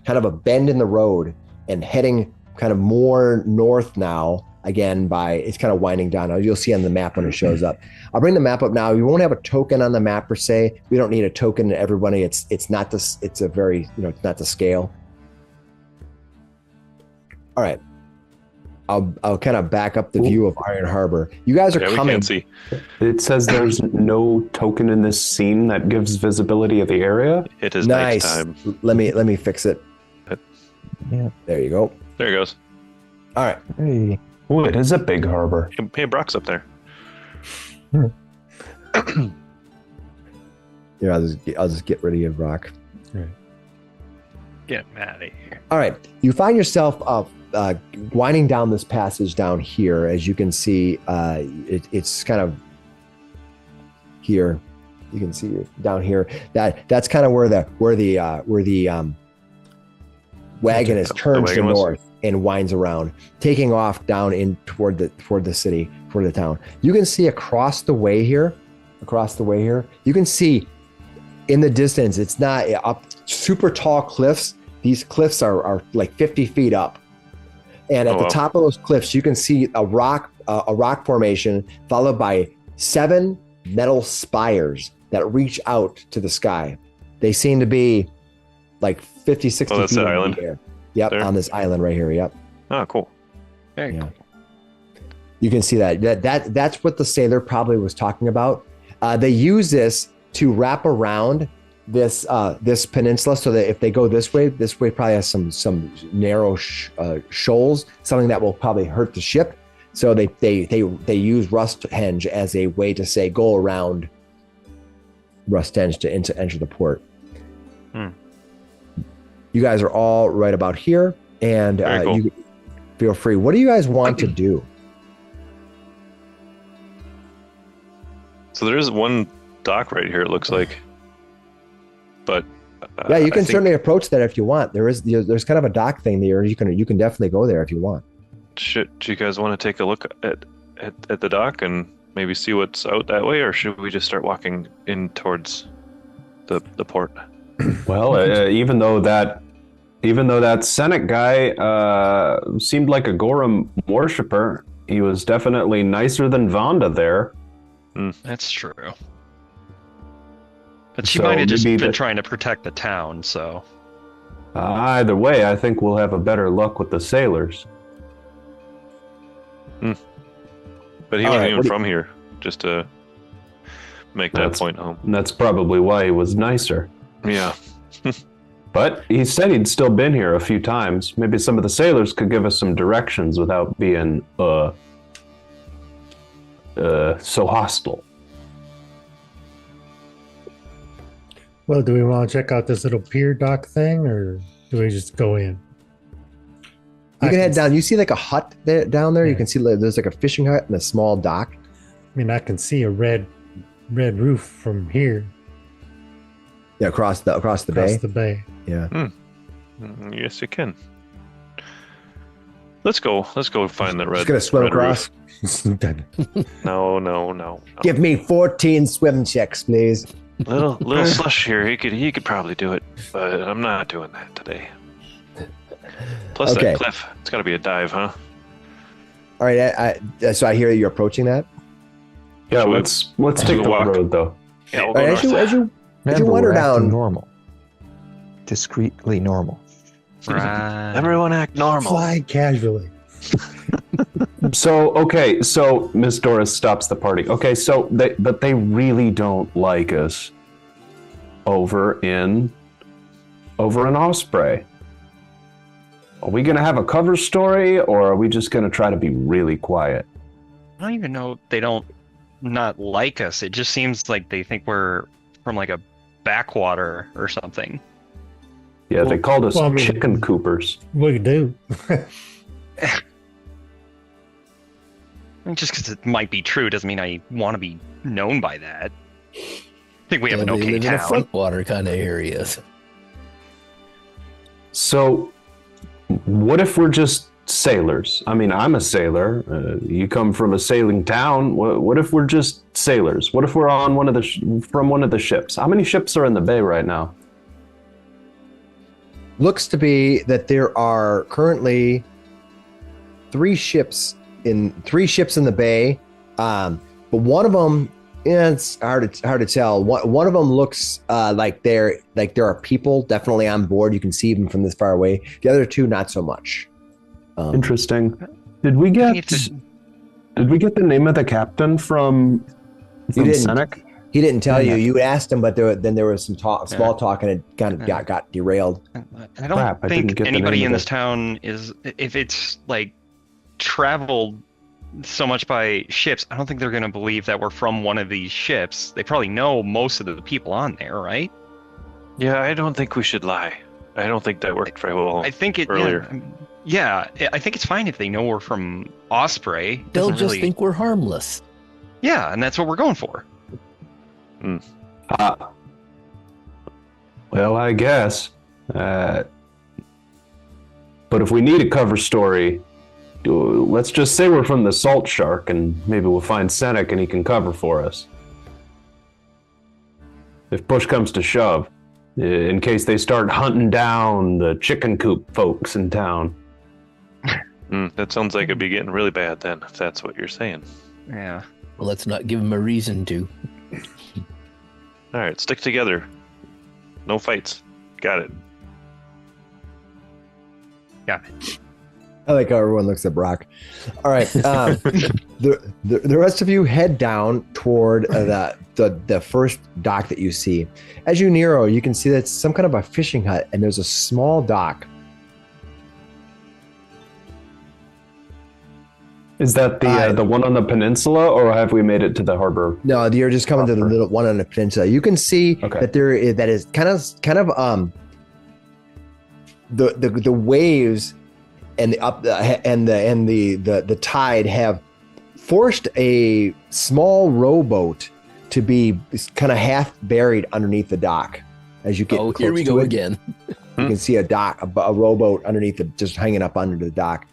kind of a bend in the road and heading kind of more north now. Again, it's kind of winding down. You'll see on the map when it shows up. I'll bring the map up now. You won't have a token on the map per se. We don't need a token to everybody. It's not this. It's a very it's not the scale. All right. I'll kind of back up the view of Iron Harbor. You guys are Yeah, we coming. can't see. It says there's no token in this scene that gives visibility of the area. It is Nice. nighttime. Let me fix it. Yeah. There you go. There it goes. All right. Hey. Oh, it is a big harbor. Hey, Brock's up there. Yeah, I'll just get rid of you, Rock. Get out of here. All right. You find yourself winding down this passage down here. As you can see, it's kind of here. You can see it down here. That's kind of where the wagon is turned to the north and winds around, taking off down in toward the city, toward the town. You can see across the way here. You can see in the distance. It's not up super tall cliffs. These cliffs are like 50 feet up. And at the top of those cliffs, you can see a rock formation followed by 7 metal spires that reach out to the sky. They seem to be like 50, 60 that's feet the in island? the air. Yep, There? on this island right here. Yep. Oh, cool. Very Yeah. cool. You can see that's what the sailor probably was talking about. They use this to wrap around this peninsula, so that if they go this way probably has some narrow shoals, something that will probably hurt the ship. So they use Rusthenge as a way to say go around Rusthenge to enter the port. You guys are all right about here, and Very cool. you feel free. What do you guys want to do? So there is one dock right here, it looks like. But Yeah, you I can think- certainly approach that if you want. There's kind of a dock thing there. You can definitely go there if you want. do you guys want to take a look at the dock and maybe see what's out that way, or should we just start walking in towards the port? Well, even though that Senate guy seemed like a Gorum worshipper, he was definitely nicer than Vonda there. That's true. But she So might have just maybe been the- trying to protect the town, so. Either way, I think we'll have a better luck with the sailors. But he All wasn't right, even what do from here, just to make that That's- point home. And that's probably why he was nicer. Yeah. But he said he'd still been here a few times. Maybe some of the sailors could give us some directions without being so hostile. Well, do we want to check out this little pier dock thing, or do we just go in? You can head down. You see like a hut down there. You Yeah. can see there's like a fishing hut and a small dock. I mean, I can see a red roof from here Yeah, across the across bay. the bay. Yeah. Yes, you can. Let's go find the red. Just gonna swim red across. roof. No. Give me 14 swim checks, please. Little slush here. He could probably do it, but I'm not doing that today. Plus Okay. that cliff. It's got to be a dive, huh? All right. So I hear you're approaching that. Yeah, So let's take the walk. road though. Yeah, we'll All go right, north. as you Remember, wander we're acting down- normal. Discreetly normal. Right. Everyone act normal. Fly casually. So Miss Doris stops the party. Okay, so they really don't like us over in Osprey. Are we gonna have a cover story, or are we just gonna try to be really quiet? I don't even know. They don't not like us. It just seems like they think we're from like a backwater or something. Yeah, they called us well, I mean- chicken coopers. We do. I mean, just because it might be true doesn't mean I want to be known by that. I think we have an They okay live in a town. front water kind of area. So, what if we're just sailors? I mean, I'm a sailor. You come from a sailing town. What if we're just sailors? What if we're on from one of the ships? How many ships are in the bay right now? Looks to be that there are currently three ships in the bay, but one of them, it's hard to tell. One of them looks like there are people definitely on board. You can see them from this far away. The other two, not so much. Interesting. Did we I get think it's the name of the captain from didn't. Seneca? He didn't tell you. Yeah. You asked him, but then there was some small talk, and it kind of got derailed. I don't Crap, I didn't think get the anybody name in of this town is, if it's like traveled so much by ships, I don't think they're going to believe that we're from one of these ships. They probably know most of the people on there, right? Yeah, I don't think we should lie. I don't think that worked very well I think it earlier. Yeah, I think it's fine if they know we're from Osprey. They'll Doesn't just really- think we're harmless. Yeah, and that's what we're going for. Well, I guess. But if we need a cover story, let's just say we're from the Salt Shark, and maybe we'll find Seneca and he can cover for us. If push comes to shove, in case they start hunting down the chicken coop folks in town. That sounds like it'd be getting really bad then, if that's what you're saying. Yeah. Well, let's not give them a reason to. All right, stick together. No fights. Got it. Yeah. I like how everyone looks at Brock. All right, the rest of you head down toward the first dock that you see. As you near, you can see that it's some kind of a fishing hut, and there's a small dock. Is that the one on the peninsula, or have we made it to the harbor? No, you're just coming to the little one on the peninsula. You can see that that is kind of the waves and the tide have forced a small rowboat to be kind of half buried underneath the dock. As you get close here we to go it, again. you can see a rowboat underneath it, just hanging up under the dock.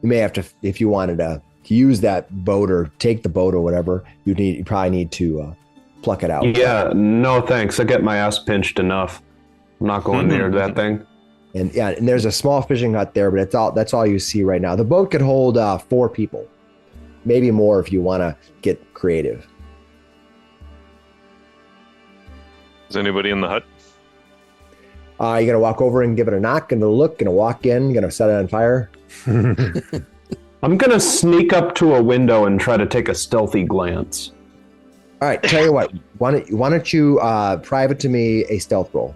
You may have to, if you wanted to use that boat or take the boat or whatever, you probably need to pluck it out. Yeah, no thanks. I get my ass pinched enough. I'm not going near that thing. And there's a small fishing hut there, but that's all you see right now. The boat could hold 4 people, maybe more if you want to get creative. Is anybody in the hut? You're gonna walk over and give it a knock, gonna look, gonna walk in, gonna set it on fire. I'm gonna sneak up to a window and try to take a stealthy glance. All right, tell you what. Why don't you private to me a stealth roll?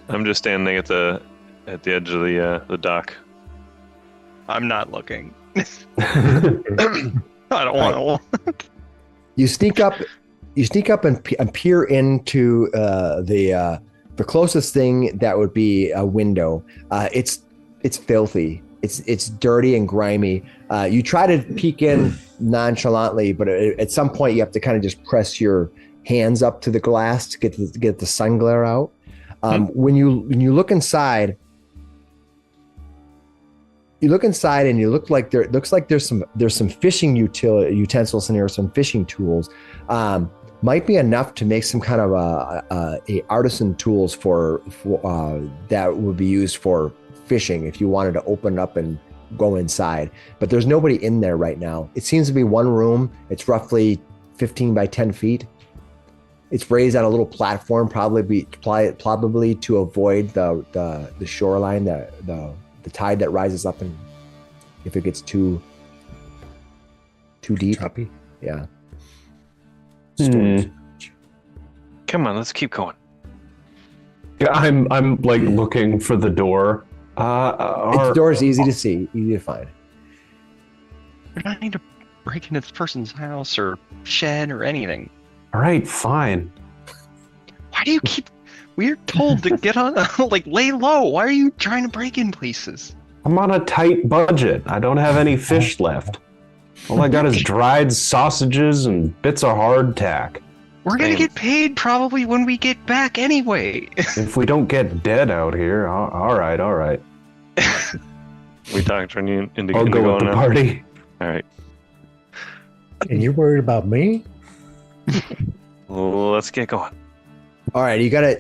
I'm just standing at the edge of the dock. I'm not looking. I don't want to. You sneak up and peer into the closest thing that would be a window. It's filthy. It's dirty and grimy. You try to peek in nonchalantly, but at some point you have to kind of just press your hands up to the glass to get the sun glare out. When you look inside, and you look like looks like there's some fishing utensils in here, some fishing tools. Might be enough to make some kind of a artisan tools for that would be used for fishing if you wanted to open up and go inside. But there's nobody in there right now. It seems to be one room. It's roughly 15 by 10 feet. It's raised on a little platform, probably to avoid the shoreline, the tide that rises up, and if it gets too deep. Choppy. Yeah. Come on, let's keep going. Yeah, I'm like looking for the door. The door is easy to see, easy to find. We don't need to break into this person's house or shed or anything. All right, fine. Why do you keep... We're told to get on, like, lay low. Why are you trying to break in places? I'm on a tight budget. I don't have any fish left. All I got is dried sausages and bits of hardtack. We're going to get paid probably when we get back anyway. If we don't get dead out here, all right. We talked you into I'll go with the now. party. All right. And you're worried about me? Well, let's get going. All right, you gotta.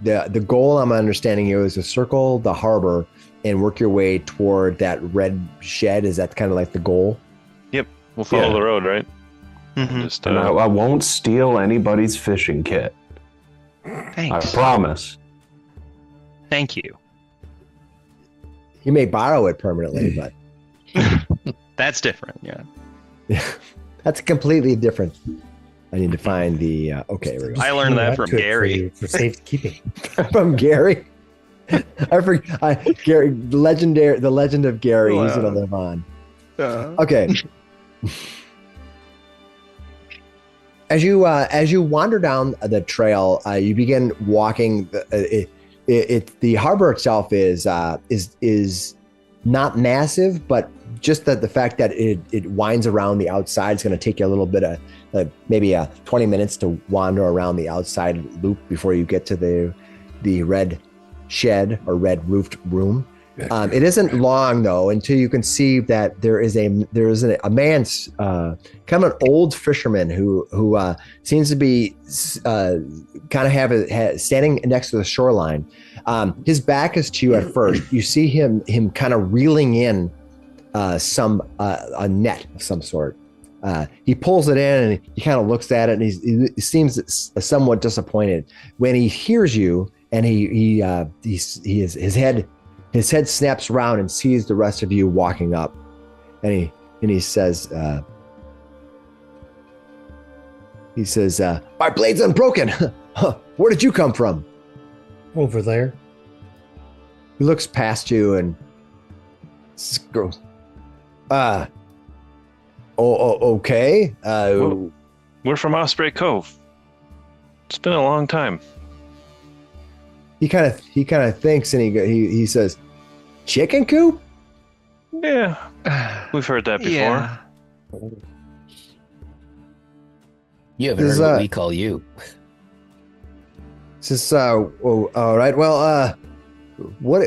The goal I'm understanding here is to circle the harbor and work your way toward that red shed. Is that kind of like the goal? Yep. We'll follow the road, right? Mm-hmm. Just And I won't steal anybody's fishing kit. Thanks. I promise. Thank you. You may borrow it permanently, but That's different. Yeah. that's completely different. I need to find the. Okay, here we go. I learned that from Gary. For safekeeping. From Gary. I forget. Gary, the legend of Gary. He's gonna live on. Okay. As you wander down the trail, you begin walking. The harbor itself is not massive, but just the fact that it winds around the outside is going to take you a little bit of maybe 20 minutes to wander around the outside loop before you get to the red shed or red roofed room. It isn't long though until you can see that there is a man, kind of an old fisherman who seems to be kind of standing next to the shoreline. His back is to you at first. You see him kind of reeling in a net of some sort. He pulls it in and he kind of looks at it and he seems somewhat disappointed when he hears you, and his head snaps around and sees the rest of you walking up, and he says, "My blade's unbroken. Where did you come from?" Over there. He looks past you and goes, okay. We're from Osprey Cove. It's been a long time. He kind of thinks, and he says, "Chicken coop?" Yeah, we've heard that before. Yeah. You haven't heard what we call you. Says, all right. Well, what?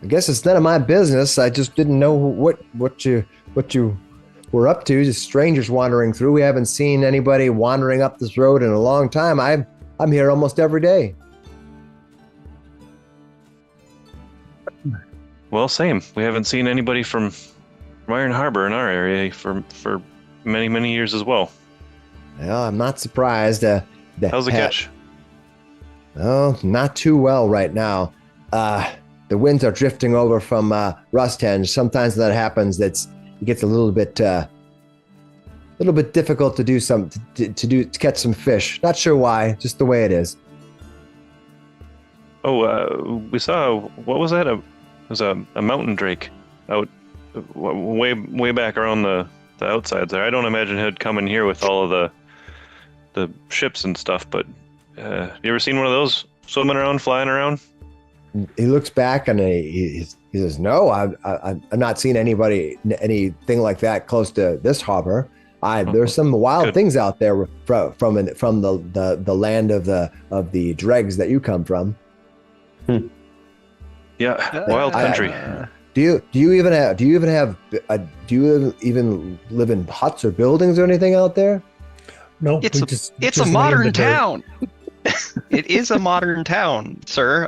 I guess it's none of my business. I just didn't know what you were up to. Just strangers wandering through. We haven't seen anybody wandering up this road in a long time. I'm here almost every day. Well, same. We haven't seen anybody from Iron Harbor in our area for many, many years as well. Well, I'm not surprised. How's the catch? Oh, not too well right now. The winds are drifting over from Rusthenge. Sometimes that happens. It gets a little bit difficult to do to catch some fish. Not sure why, just the way it is. Oh, we saw, what was that? It was a mountain drake out way back around the outsides there. I don't imagine he'd come in here with all of the ships and stuff, but you ever seen one of those swimming around, flying around? He looks back and he says, "No, I've not seen anything like that close to this harbor. There's some wild things out there from the land of the dregs that you come from." Yeah, wild country. Do you even live in huts or buildings or anything out there? No, it's a modern town. It is a modern town, sir.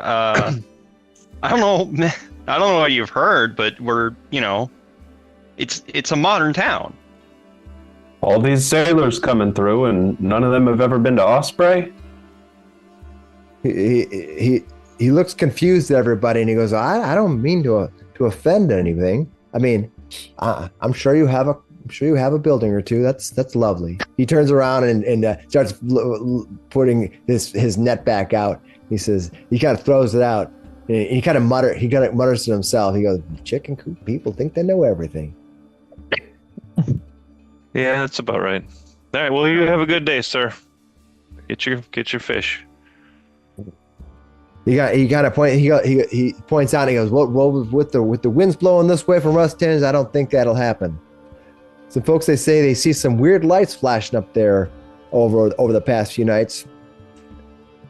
I don't know what you've heard, but it's a modern town. All these sailors coming through, and none of them have ever been to Osprey? He looks confused at everybody, and he goes, I don't mean to offend anything. I mean, I'm sure you have a building or two. That's lovely. He turns around and starts putting his net back out. He says, he kind of throws it out. He kind of mutters to himself. He goes, "Chicken coop people think they know everything." Yeah, that's about right. All right, well, you have a good day, sir. Get your fish. He points out and he goes, well, with the winds blowing this way from Rusthenge, I don't think that'll happen. Some folks, they say they see some weird lights flashing up there over the past few nights.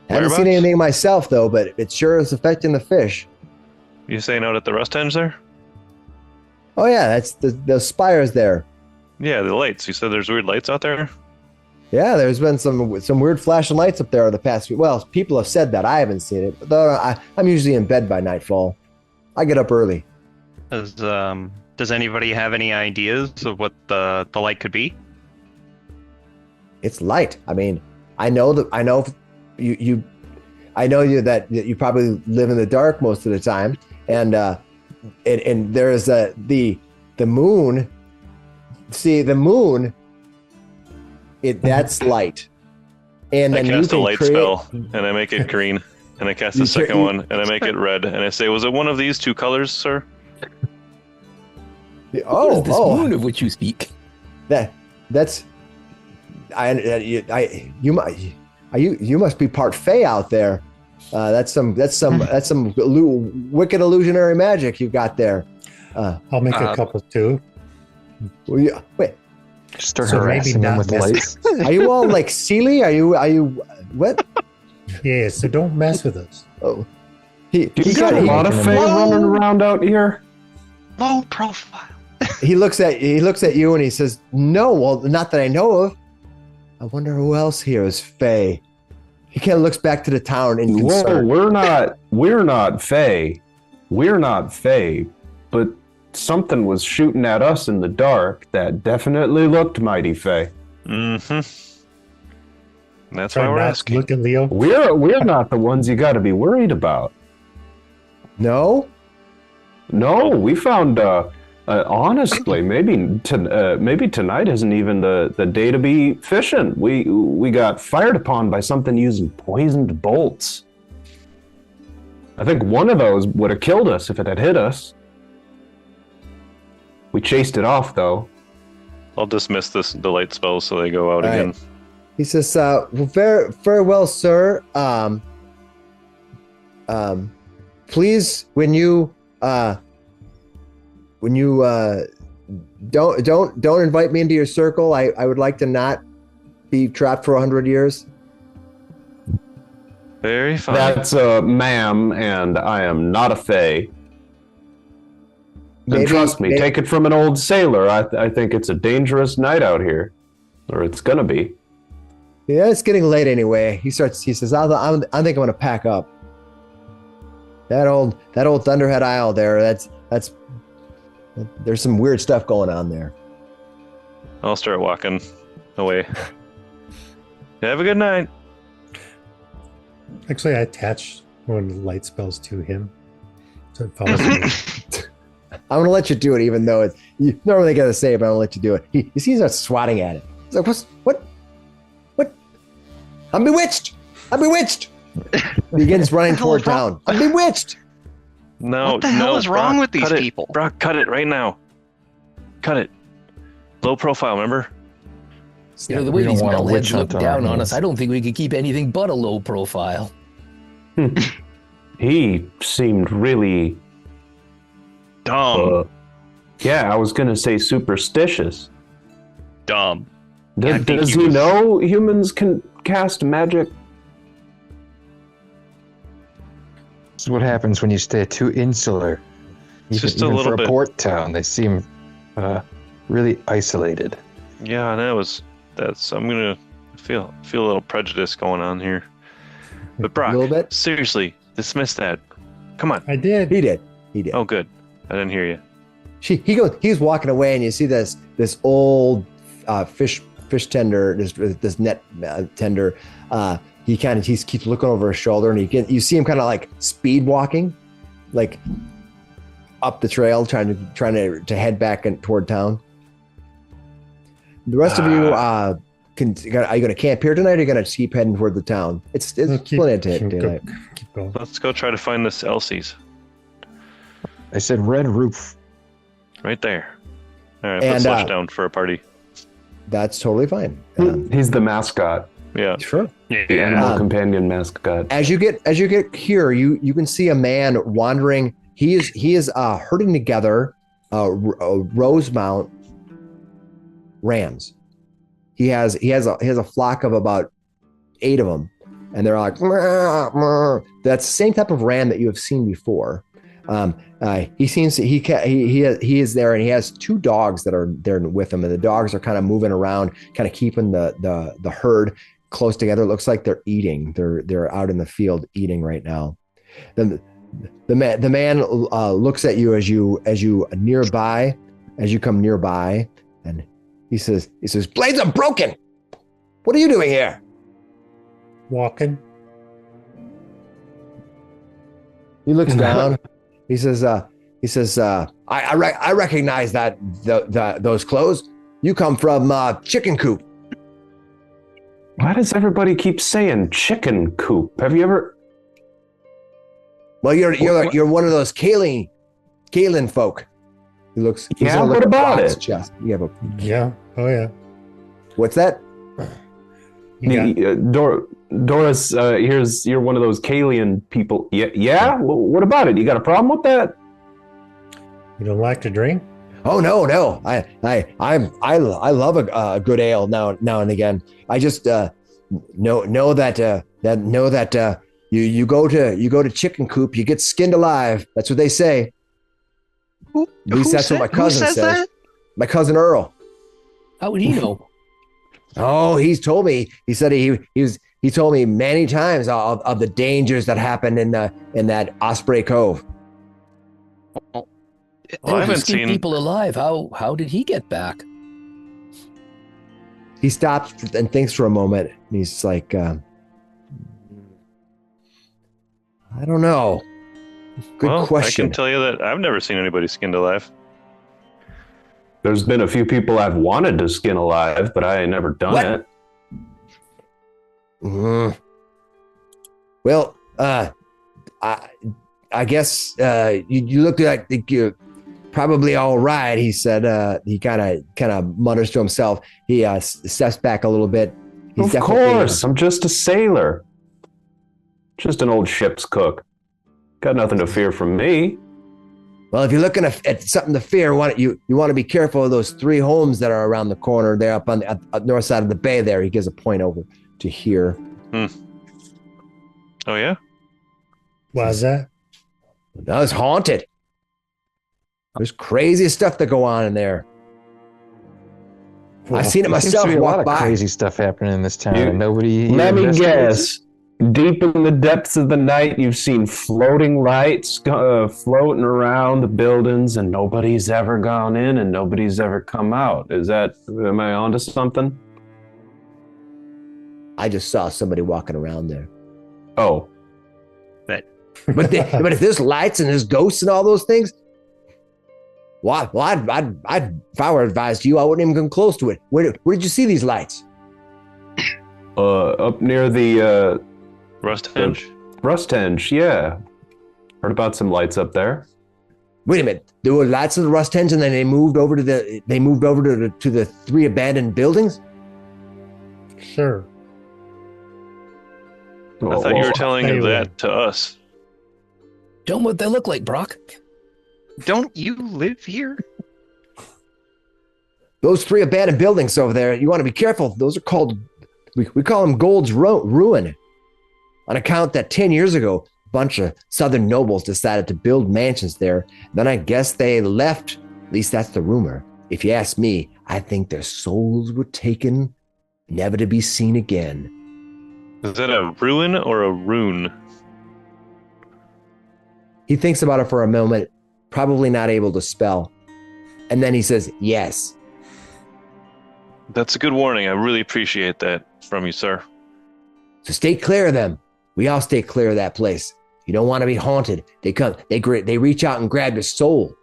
Haven't seen anything myself though, but it sure is affecting the fish. You saying out at the Rusthenge there? Oh yeah, that's the spires there. Yeah, the lights. You said there's weird lights out there? Yeah, there's been some weird flashing lights up there the past few. Well, people have said that. I haven't seen it, but I'm usually in bed by nightfall. I get up early. Does anybody have any ideas of what the light could be? It's light. I mean, I know that you probably live in the dark most of the time, and and there's the moon. See, the moon, that's light. And I then cast a you light can spell, and I make it green. And I cast the second one, and I make it red. And I say, was it one of these two colors, sir? What is this moon of which you speak? That's you must be part Fey out there. That's some wicked illusionary magic you got there. I'll make a couple too. Wait. Start harassing him with lights. Are you all like Sealy? Are you what? Yeah, so don't mess with us. Oh, You got a lot of Fae running around out here. Low profile. He looks at you and he says, "No, well, not that I know of. I wonder who else here is Fae." He kind of looks back to the town in concern. Whoa, we're not Fae. We're not Fae, but something was shooting at us in the dark that definitely looked mighty Fae. Mm-hmm. That's Try why we're not to asking. look at Leo. We're not the ones you got to be worried about. No, We found. Honestly, maybe tonight isn't even the day to be fishing. We got fired upon by something using poisoned bolts. I think one of those would have killed us if it had hit us. We chased it off, though. I'll dismiss the light spells so they go out All again. right. He says, well, very well, sir. Please, when you don't invite me into your circle. I would like to not be trapped for 100 years. Very fine. That's a ma'am, and I am not a Fae. And trust me, take it from an old sailor. I think it's a dangerous night out here, or it's gonna be. Yeah, it's getting late anyway. He says, I think I'm gonna pack up. That old Thunderhead Isle there. There's some weird stuff going on there. I'll start walking away. Have a good night. Actually, I attached one of the light spells to him. So it follows me. I'm gonna let you do it, even though you normally gotta say it, but I'm gonna let you do it. He starts swatting at it. He's like, what? I'm bewitched! He begins running toward town. I'm bewitched! No, what the hell is wrong with these people? Brock, cut it right now. Cut it. Low profile, remember? You know, the way these metalheads look down on us, I don't think we could keep anything but a low profile. He seemed really Dumb. Yeah, I was gonna say superstitious. Dumb. Does he know humans can cast magic? This is what happens when you stay too insular. It's just a even little for bit. a port town, they seem really isolated. Yeah, I'm gonna feel a little prejudice going on here. But Brock, A little bit? seriously, dismiss that. Come on. I did. He did. Oh, good. I didn't hear you. He's walking away, and you see this old fish tender, this net tender. He keeps looking over his shoulder, and you see him kind of like speed walking, like up the trail, trying to head back toward town. The rest of you, are you going to camp here tonight, or are you going to keep heading toward the town? It's plenty of daylight. Keep going. Let's go try to find this Elsie's. I said red roof. Right there. All right, And, put Slush down for a party. That's totally fine. He's the mascot, Yeah. Sure. the animal companion mascot. As you get here, you can see a man wandering. He is herding together Rosemount rams. He has a flock of about 8 of them, and they're like, "Meh, meh." That's the same type of ram that you have seen before. He is there, and he has 2 dogs that are there with him, and the dogs are kind of moving around, kind of keeping the herd close together. It looks like they're eating. They're out in the field eating right now. Then the man looks at you as you come nearby, and he says, "Blades are broken. What are you doing here?" Walking. He looks down. He says, He says, I recognize those clothes. You come from Chicken Coop. Why does everybody keep saying chicken coop? Have you ever? Well, you're one of those Kalen folk. He looks. Yeah, what about it? Chest. You have a. Yeah. Oh yeah. What's that? Doris, you're one of those Kalian people. Yeah. What about it? You got a problem with that? You don't like to drink? Oh no. I love a good ale now and again. I just know that you go to Chicken Coop, you get skinned alive. That's what they say. At least that's what my cousin says. That? My cousin Earl. How would he know? Oh, he's told me. He said he told me many times of the dangers that happened in that Osprey Cove. Well, I haven't seen people alive. How did he get back? He stops and thinks for a moment. And he's like, I don't know. Good question. I can tell you that I've never seen anybody skinned alive. There's been a few people I've wanted to skin alive, but I ain't never done it. Mm-hmm. Well, I guess you look like you're probably all right. He said. He kind of mutters to himself. He steps back a little bit. Of course, I'm just a sailor. Just an old ship's cook. Got nothing to fear from me. Well, if you're looking at something to fear, you want to be careful of those 3 homes that are around the corner there up on the north side of the bay there. He gives a point over to here. Oh, yeah? Why's that? That was haunted. There's crazy stuff that go on in there. Well, I've seen it myself. Seems to be a lot of by. Crazy stuff happening in this town, and nobody. Let me investigates. guess. Deep in the depths of the night, you've seen floating lights floating around the buildings, and nobody's ever gone in and nobody's ever come out. Am I onto something? I just saw somebody walking around there. Oh. But if there's lights and there's ghosts and all those things, well, if I were advised you, I wouldn't even come close to it. Where did you see these lights? Up near the Rusthenge. Rusthenge, yeah. Heard about some lights up there. Wait a minute. There were lights in the Rusthenge, and then they moved over to the 3 abandoned buildings. Sure. I thought you were telling that to us. Don't what they look like, Brock. Don't you live here? Those 3 abandoned buildings over there, you want to be careful. Those are called, we call them Gold's Ruin. On account that 10 years ago, a bunch of Southern nobles decided to build mansions there. Then I guess they left. At least that's the rumor. If you ask me, I think their souls were taken, never to be seen again. Is that a ruin or a rune? He thinks about it for a moment, probably not able to spell. And then he says, yes. That's a good warning. I really appreciate that from you, sir. So stay clear of them. We all stay clear of that place. You don't want to be haunted. They reach out and grab your soul.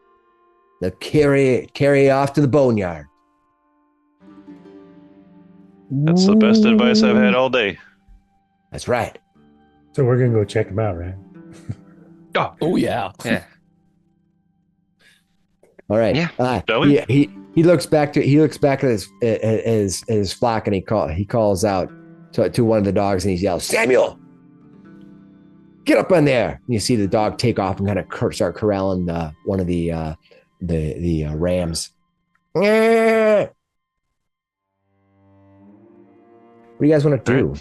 They'll carry it off to the boneyard. That's the best advice I've had all day. That's right. So we're gonna go check them out, right? Oh yeah. Yeah. All right. Yeah. He looks back at his flock, and he calls out to one of the dogs, and he yells, "Samuel, get up on there!" And you see the dog take off and kind of start corralling one of the rams. What do you guys want to do?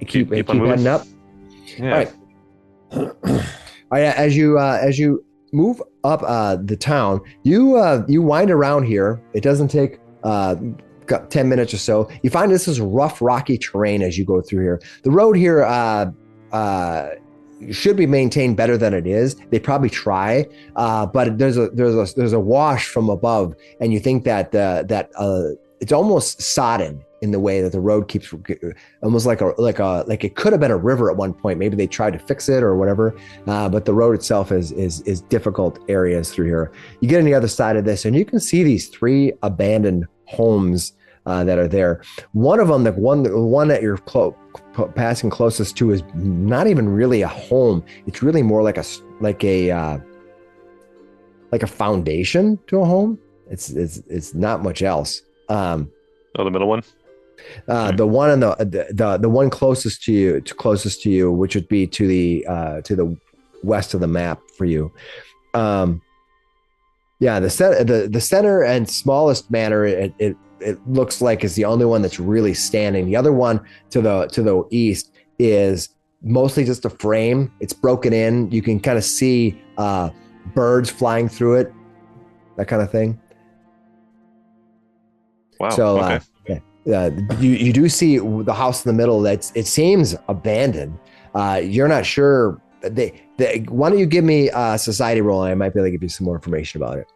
Keep heading up. Yeah. All right. As you move up the town, you wind around here. It doesn't take 10 minutes or so. You find this is rough, rocky terrain as you go through here. The road here should be maintained better than it is. They probably try, but there's a wash from above, and you think that it's almost sodden. in the way that the road keeps almost like it could have been a river at one point. Maybe they tried to fix it or whatever, but the road itself is difficult areas through here. You get on the other side of this, and you can see these 3 abandoned homes that are there. One of them, the one that you're passing closest to, is not even really a home. It's really more like a foundation to a home. It's not much else. The middle one. The one on the one closest to you, which would be to the west of the map for you. The center and smallest manor, it looks like is the only one that's really standing. The other one to the east is mostly just a frame. It's broken in. You can kind of see birds flying through it, that kind of thing. Wow. So okay. You do see the house in the middle. It seems abandoned. You're not sure. Why don't you give me a society roll, and I might be able to give you some more information about it.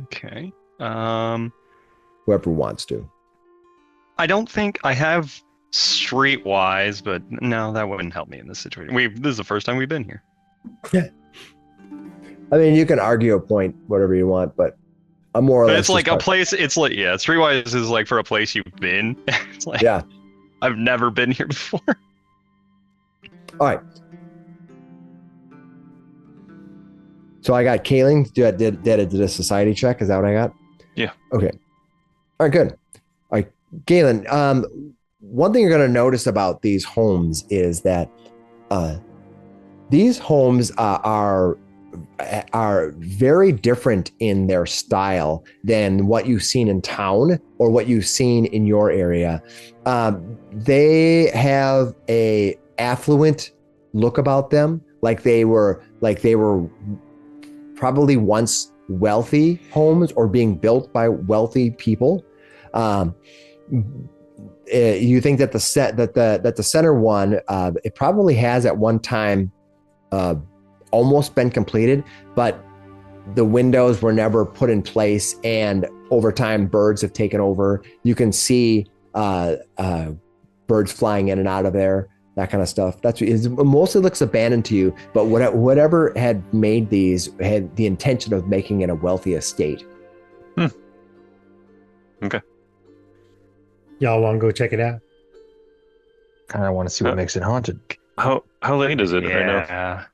Okay. Whoever wants to. I don't think I have streetwise, but no, that wouldn't help me in this situation. This is the first time we've been here. Yeah. I mean, you can argue a point, whatever you want, but I'm more or less. It's like a place. It's like, yeah, streetwise is like for a place you've been. It's like, yeah, I've never been here before. All right. So I got Kaling did a society check. Is that what I got? Yeah. Okay. All right, good. All right, Galen. One thing you're going to notice about these homes is that these homes are very different in their style than what you've seen in town or what you've seen in your area. They have a affluent look about them, like they were probably once wealthy homes or being built by wealthy people. You think that the center one, it probably has at one time almost been completed, but the windows were never put in place, and over time birds have taken over. You can see birds flying in and out of there, that kind of stuff. It mostly looks abandoned to you, but whatever had made these had the intention of making it a wealthy estate. Okay. Y'all want to go check it out? Kind of want to see what makes it haunted. How late is it right now?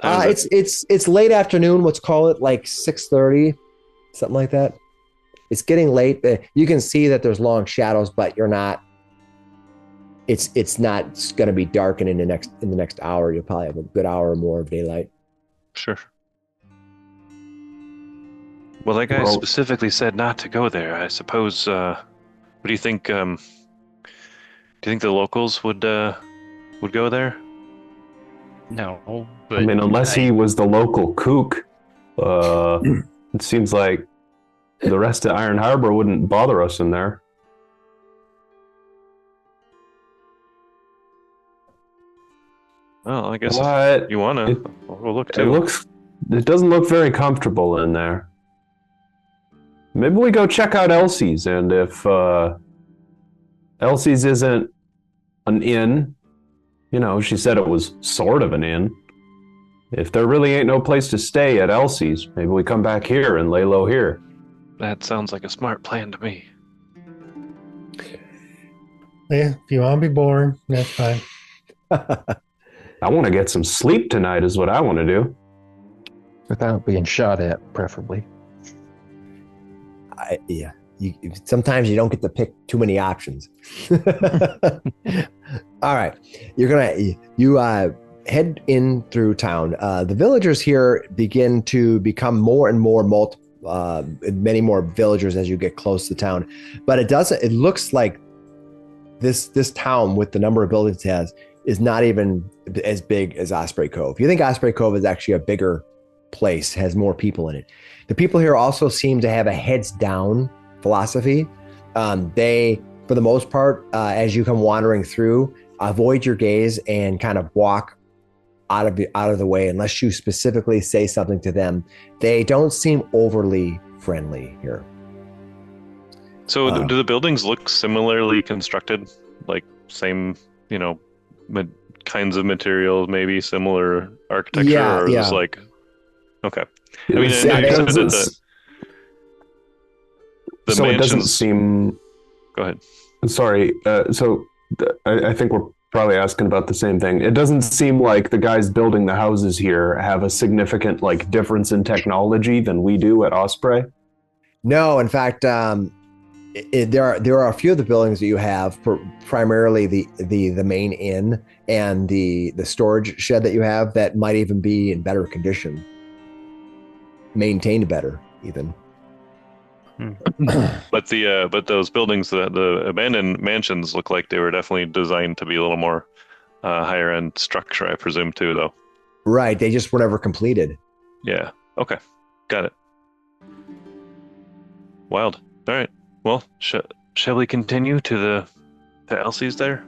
Yeah. It's late afternoon. Let's call it like 6:30, something like that. It's getting late. You can see that there's long shadows, but you're not. It's not going to be dark in the next hour. You'll probably have a good hour or more of daylight. Sure. Well, that guy specifically said not to go there. I suppose. What do you think? Do you think the locals would go there? No, but I mean, unless he was the local kook, it seems like the rest of Iron Harbor wouldn't bother us in there. Well, I guess What? if you want to, we'll look too. It doesn't look very comfortable in there. Maybe we go check out Elsie's, and if Elsie's isn't an inn, she said it was sort of an inn. If there really ain't no place to stay at Elsie's, maybe we come back here and lay low here. That sounds like a smart plan to me. Yeah, if you want to be boring, that's fine. I want to get some sleep tonight is what I want to do. Without being shot at, preferably. Sometimes you don't get to pick too many options. All right, you head in through town. The villagers here begin to become more and more many more villagers as you get close to town. But it looks like this town, with the number of buildings it has, is not even as big as Osprey Cove. You think Osprey Cove is actually a bigger place, has more people in it. The people here also seem to have a heads down philosophy. They, for the most part, as you come wandering through, avoid your gaze and kind of walk out of the way unless you specifically say something to them. They don't seem overly friendly here. So do the buildings look similarly constructed? Like same, kinds of materials, maybe similar architecture, or is this like okay? I mean, I know you said that the so mansions... it doesn't seem. Go ahead. Sorry. I think we're probably asking about the same thing. It doesn't seem like the guys building the houses here have a significant difference in technology than we do at Osprey. No, in fact, there are a few of the buildings that you have, primarily the main inn and the storage shed that you have, that might even be in better condition, maintained better even. But those buildings, the abandoned mansions, look like they were definitely designed to be a little more higher end structure, I presume, too, though. Right, they just were never completed. Yeah. Okay, got it. Wild. All right. Well, shall we continue to the Elsie's there?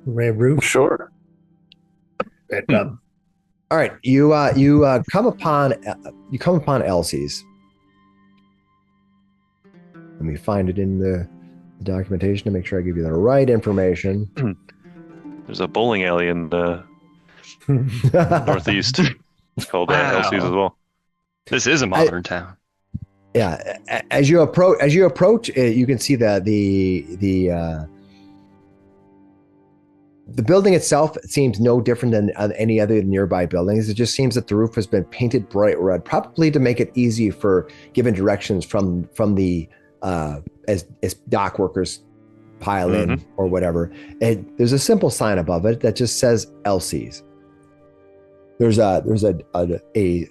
Red roof. Sure. All right, you come upon Elsie's. Let me find it in the documentation to make sure I give you the right information. There's a bowling alley in the northeast. It's called Elsie's as well. This is a modern town. Yeah, as you approach, you can see the building itself seems no different than any other nearby buildings. It just seems that the roof has been painted bright red, probably to make it easy for giving directions from the as dock workers pile in or whatever. And there's a simple sign above it that just says Elsie's. There's a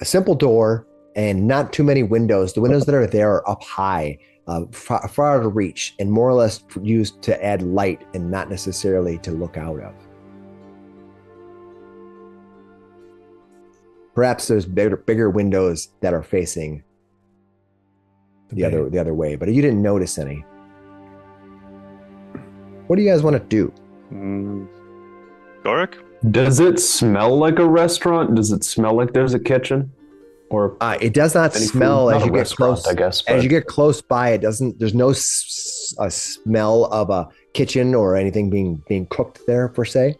simple door and not too many windows. The windows that are there are up high, far to reach, and more or less used to add light and not necessarily to look out of. Perhaps there's bigger windows that are facing the other way, but you didn't notice any. What do you guys want to do? Gorik? Does it smell like a restaurant? Does it smell like there's a kitchen? Or it does not smell as you get close. I guess as you get close by, it doesn't. There's no a smell of a kitchen or anything being cooked there per se.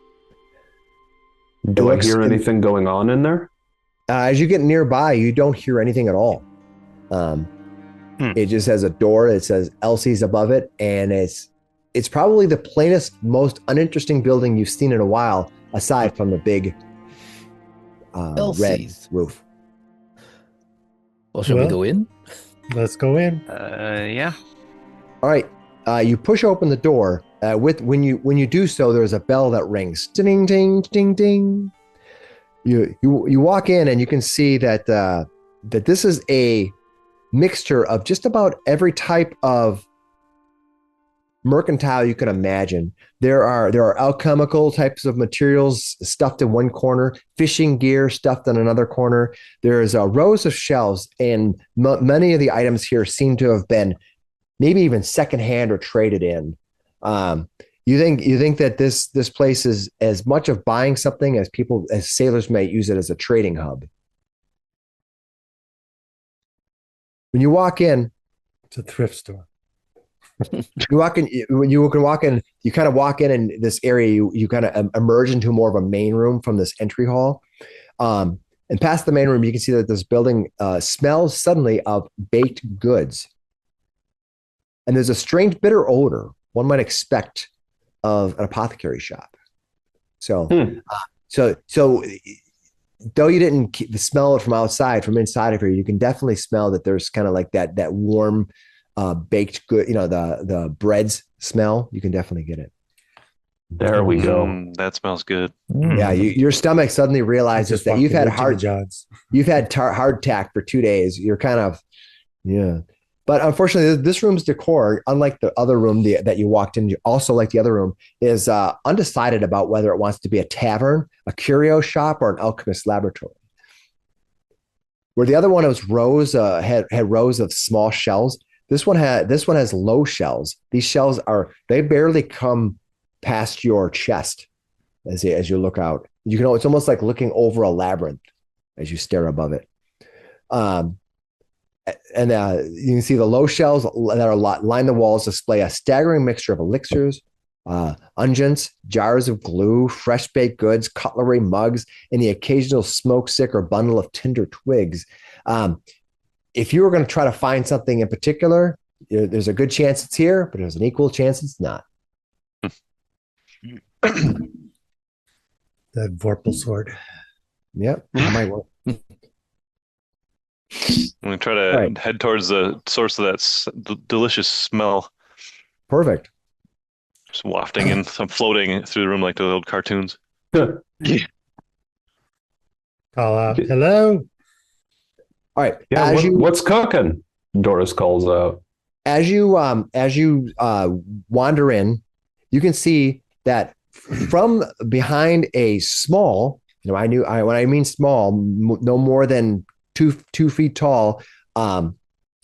Do I hear anything going on in there? As you get nearby, you don't hear anything at all. It just has a door that says Elsie's above it, and it's probably the plainest, most uninteresting building you've seen in a while, aside from the big red roof. Well, shall we go in? Let's go in. Yeah. All right. You push open the door. When you do so, there's a bell that rings. Ding, ding, ding, ding. You walk in and you can see that this is a mixture of just about every type of mercantile you can imagine. There are alchemical types of materials stuffed in one corner, fishing gear stuffed in another corner. There's rows of shelves, and many of the items here seem to have been maybe even secondhand or traded in. You think that this place is as much of buying something as sailors might use it as a trading hub. When you walk in, it's a thrift store. You walk in. When you can walk in, you kind of walk in this area. You kind of emerge into more of a main room from this entry hall, and past the main room, you can see that this building smells suddenly of baked goods, and there's a strange bitter odor one might expect of an apothecary shop. So though you didn't smell it from outside, from inside of here, you can definitely smell that there's kind of like that warm. Baked good, the breads smell. You can definitely get it. There we go. That smells good. Yeah, your stomach suddenly realizes that you've had hardtack for 2 days. You're kind of, But unfortunately, this room's decor, unlike the other room that you walked in, also like the other room, is undecided about whether it wants to be a tavern, a curio shop, or an alchemist laboratory. Where the other one was had rows of small shelves. This one has low shelves. These shelves they barely come past your chest as you look out. It's almost like looking over a labyrinth as you stare above it. And you can see the low shelves that are line the walls display a staggering mixture of elixirs, unguents, jars of glue, fresh baked goods, cutlery, mugs, and the occasional smoke stick or bundle of tinder twigs. If you were going to try to find something in particular, there's a good chance it's here, but there's an equal chance it's not. That Vorpal sword. Yep, might work. I'm gonna try to head towards the source of that delicious smell. Perfect. Just wafting in, I'm floating through the room like the old cartoons. Call out, hello. All right. Yeah, what's cooking? Doris calls out. As you wander in, you can see that from behind a small, when I mean small, no more than 2 feet tall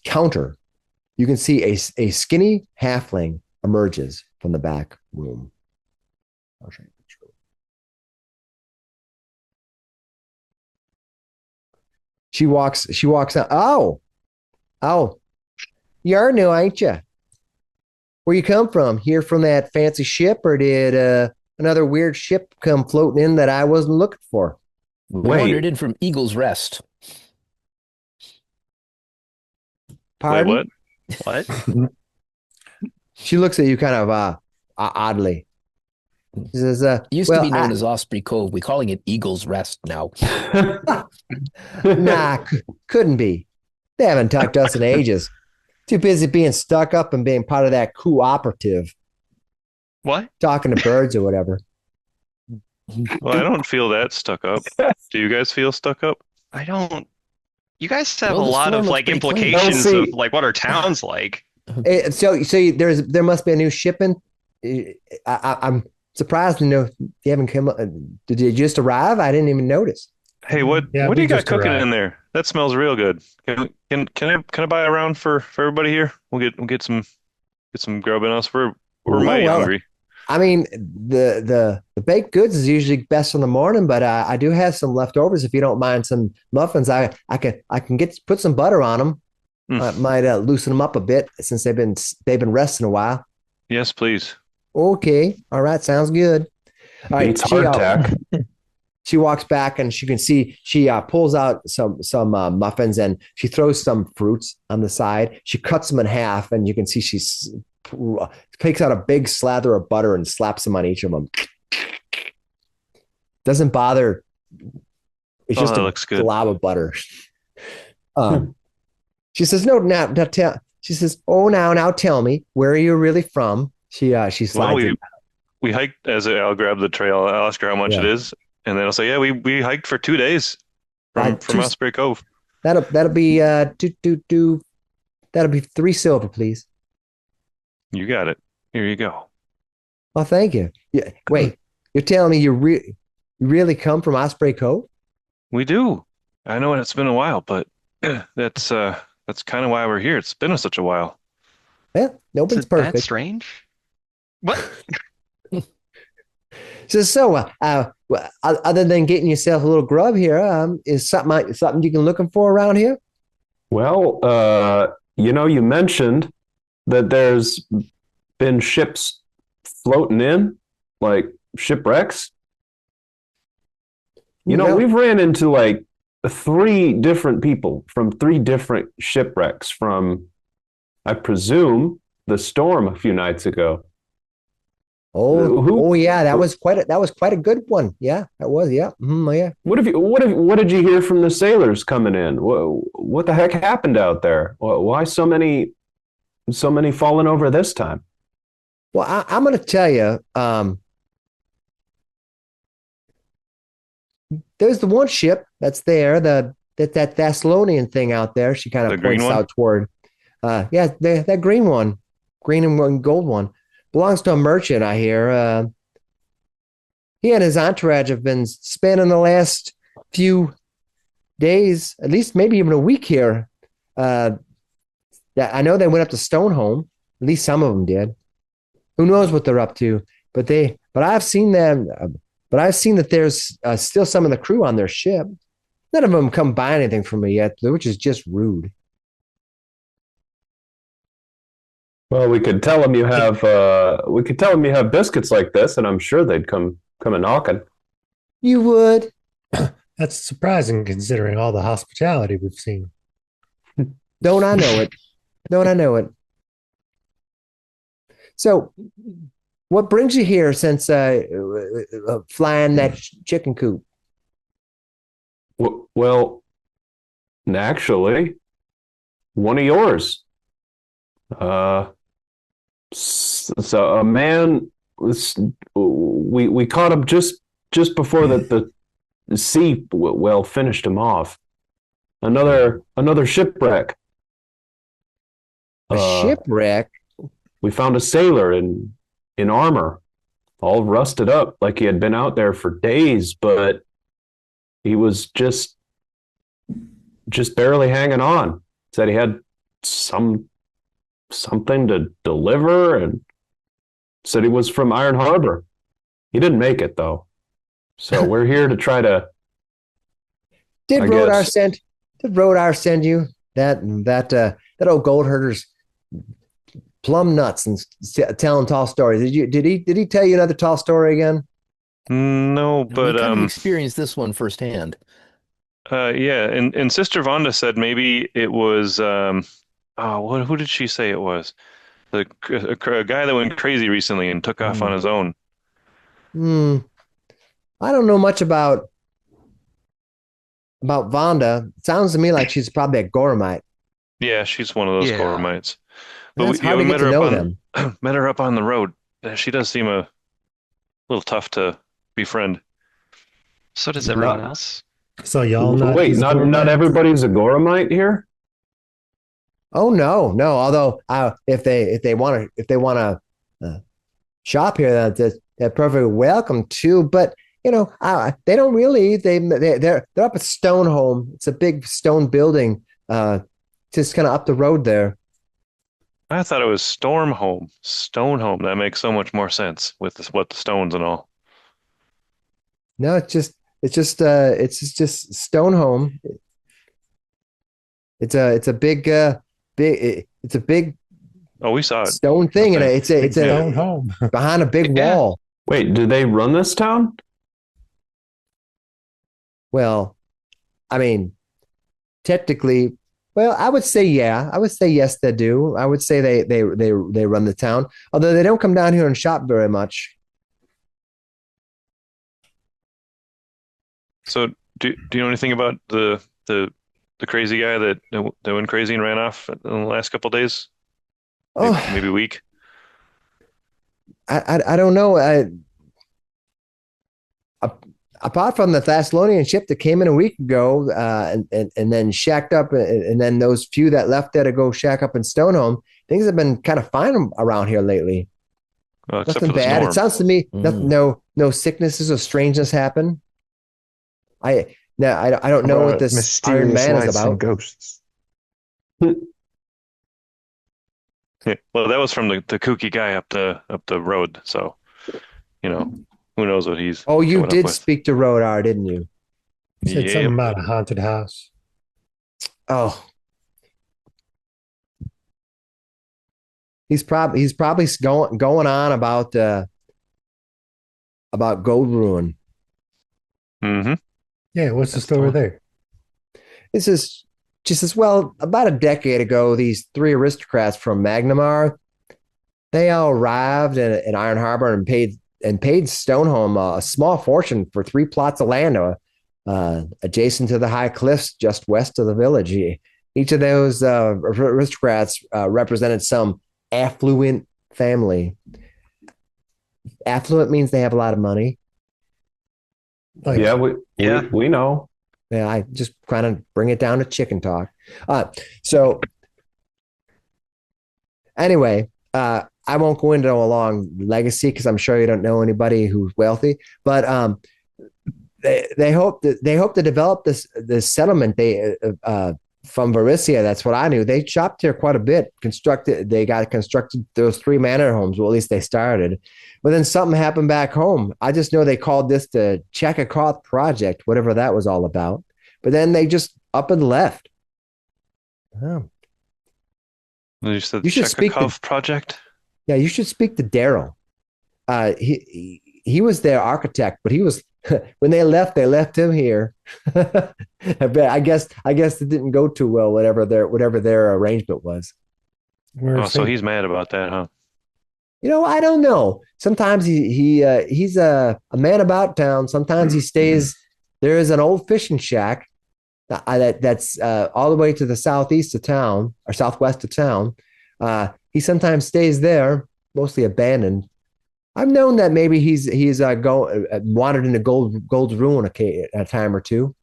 counter, you can see a skinny halfling emerges from the back room. She walks out. Oh, you're new, ain't you? Where you come from? Here from that fancy ship, or did another weird ship come floating in that I wasn't looking for? Wandered in from Eagle's Rest. Pardon? Wait, what? She looks at you kind of oddly. She says, Used to be known as Osprey Cove. We're calling it Eagle's Rest now. Nah, couldn't be. They haven't talked to us in ages. Too busy being stuck up and being part of that cooperative. What? Talking to birds or whatever. Well, I don't feel that stuck up. Do you guys feel stuck up? I don't. You guys have Well, a the lot storm of looks like pretty clean. implications Elsie. of like what our town's like. So there must be a new shipment. I'm surprised to know you haven't come. Did you just arrive? I didn't even notice. Hey, what Yeah, do we you got just cooking arrived. in there? That smells real good. Can I buy a round for everybody here? We'll get some grub in us. We're mighty well, hungry. I mean, the baked goods is usually best in the morning, but I do have some leftovers. If you don't mind some muffins, I can put some butter on them. Might loosen them up a bit since they've been resting a while. Yes, please. Okay, all right, sounds good. All right, Beats hardtack. she walks back and she can see she pulls out some muffins and she throws some fruits on the side. She cuts them in half and you can see she takes out a big slather of butter and slaps them on each of them. Doesn't bother. It's just that a looks good. glob of butter. She says, "No, now tell." She says, "Oh, now tell me, where are you really from?" She slides Well, in. we hiked. I'll grab the trail. I'll ask her how much Yeah. it is, and then I'll say, yeah, we hiked for 2 days from Osprey Cove. That'll be that'll be 3 silver, please. You got it. Here you go. Oh, thank you. Yeah, wait, you're telling me you really come from Osprey Cove? We do. I know it's been a while, but that's kind of why we're here. It's been such a while. Yeah, nobody's Is it that perfect. strange? What? So, other than getting yourself a little grub here, is something you can looking for around here? Well, you mentioned that there's been ships floating in, like shipwrecks. Yeah. We've ran into like 3 different people from 3 different shipwrecks from, I presume, the storm a few nights ago. Oh yeah, that was quite a good one. Yeah, that was. Yeah. Yeah. What did you hear from the sailors coming in? What the heck happened out there? Why so many falling over this time? Well, I'm going to tell you, there's the one ship that's there, that Thessalonian thing out there. She kind The of green points one? out toward, that green one, green and gold one, belongs to a merchant, I hear. He and his entourage have been spending the last few days, at least maybe even a week here. I know they went up to Stoneholm. At least some of them did. Who knows what they're up to? But I've seen them. But I've seen that there's still some of the crew on their ship. None of them come buy anything from me yet, which is just rude. Well, we could tell them you have biscuits like this, and I'm sure they'd come a knocking. You would. That's surprising considering all the hospitality we've seen. Don't I know it? Don't I know it? So, what brings you here since flying that chicken coop? Well, actually, one of yours. So a man was we caught him just before the sea finished him off. Another shipwreck. A shipwreck? We found a sailor in armor, all rusted up, like he had been out there for days, but he was just barely hanging on. Said he had something to deliver, and said he was from Iron Harbor. He didn't make it though, so we're here to try to. Did Rodar send you that old gold herder's plumb nuts and telling tall stories? Did he tell you another tall story again? No, but we kind of experienced this one firsthand. Yeah, and Sister Vonda said maybe it was who did she say it was? A guy that went crazy recently and took off on his own. I don't know much about Vonda. It sounds to me like she's probably a Gorumite. Yeah, she's one of those Gorumites. But It's hard to get to know them. Met her up on the road. She does seem a little tough to befriend. So does everyone else. So y'all not wait, not everybody's a Gorumite here? Oh no. Although if they want to shop here, they're perfectly welcome to. But they don't really. They're up at Stonehome. It's a big stone building, just kind of up the road there. I thought it was Stonehome. That makes so much more sense with what the stones and all. No, it's just Stonehome. It's a big. It's a big. Oh, we saw it. Stone thing, and it's a stone home behind a big wall. Wait, do they run this town? Well, I mean, technically, I would say yeah. I would say yes, they do. I would say they run the town, although they don't come down here and shop very much. So, do you know anything about the crazy guy that went crazy and ran off in the last couple of days? Maybe a week. I don't know. Apart from the Thessalonian ship that came in a week ago, and then shacked up, and then those few that left there to go shack up in Stonehome, things have been kind of fine around here lately. Well, nothing bad. It sounds to me no sicknesses or strangeness happen. I don't know what this mysterious Iron Man is lights about. and ghosts. Yeah, well, that was from the kooky guy up the road. So, who knows what he's. Oh, you did speak to Rodar, didn't you? You said something about a haunted house. Oh, he's probably going on about Gold Ruin. Mm-hmm. Yeah, what's the story there? This is just as well. About a decade ago, these three aristocrats from Magnamar, they all arrived in Iron Harbor and paid Stonehome a small fortune for 3 plots of land adjacent to the high cliffs just west of the village. Each of those aristocrats represented some affluent family. Affluent means they have a lot of money. We know. Yeah, I just kind of bring it down to chicken talk. So anyway, I won't go into a long legacy because I'm sure you don't know anybody who's wealthy. But they hope to develop this settlement. From Varisia, that's what I knew. They shopped here quite a bit. They got constructed those 3 manor homes. Well, at least they started. But then something happened back home. I just know they called this the Chekakoth Project, whatever that was all about. But then they just up and left. Oh. You said You should speak to- Chekhov project? Yeah, you should speak to Daryl. He was their architect, but he was when they left him here. I guess it didn't go too well, whatever their arrangement was. We're So safe. he's mad about that, huh? I don't know. Sometimes he's a man about town. Sometimes he stays. There is an old fishing shack that's all the way to the southeast of town or southwest of town. He sometimes stays there, mostly abandoned. I've known that maybe he's wandered into Gold's Ruin a time or two.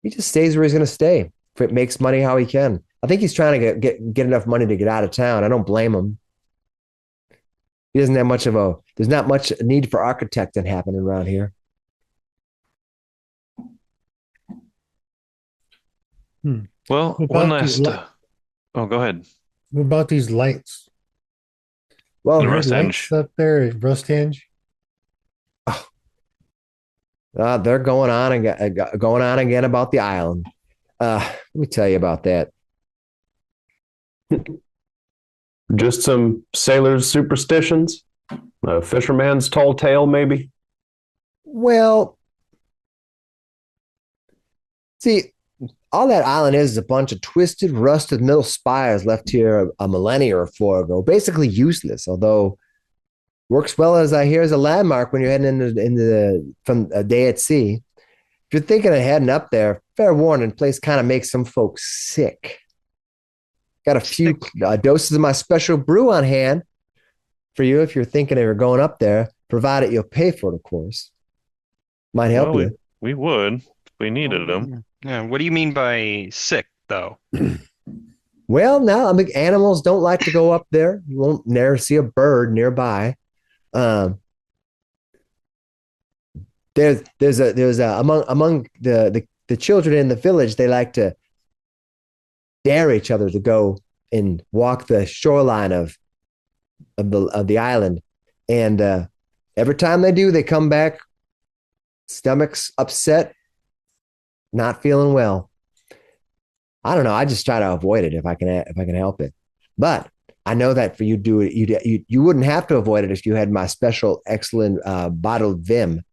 He just stays where he's going to stay. If it makes money how he can. I think he's trying to get enough money to get out of town. I don't blame him. He doesn't have much there's not much need for architecting happening around here. Well, What one about these last. Oh, go ahead. What about these lights? Well, The Red Rusthenge. lights up there at Rusthenge? they're going on again about the island. Let me tell you about that. Just some sailors' superstitions. A fisherman's tall tale, maybe. Well, see, all that island is a bunch of twisted, rusted middle spires left here a millennia or four ago. Basically useless, although works well as I hear as a landmark when you're heading from a day at sea. If you're thinking of heading up there, fair warning, place kind of makes some folks sick. Got a few doses of my special brew on hand for you if you're thinking of going up there, provided you'll pay for it, of course. Might help Well, you. we would if we needed them. Yeah, what do you mean by sick, though? Well, now animals don't like to go up there. You won't never see a bird nearby. There's among the children in the village, they like to dare each other to go and walk the shoreline of the island, and every time they do, they come back stomachs upset, not feeling well. I don't know. I just try to avoid it if I can help it. But I know that for you you wouldn't have to avoid it if you had my special excellent bottled vim.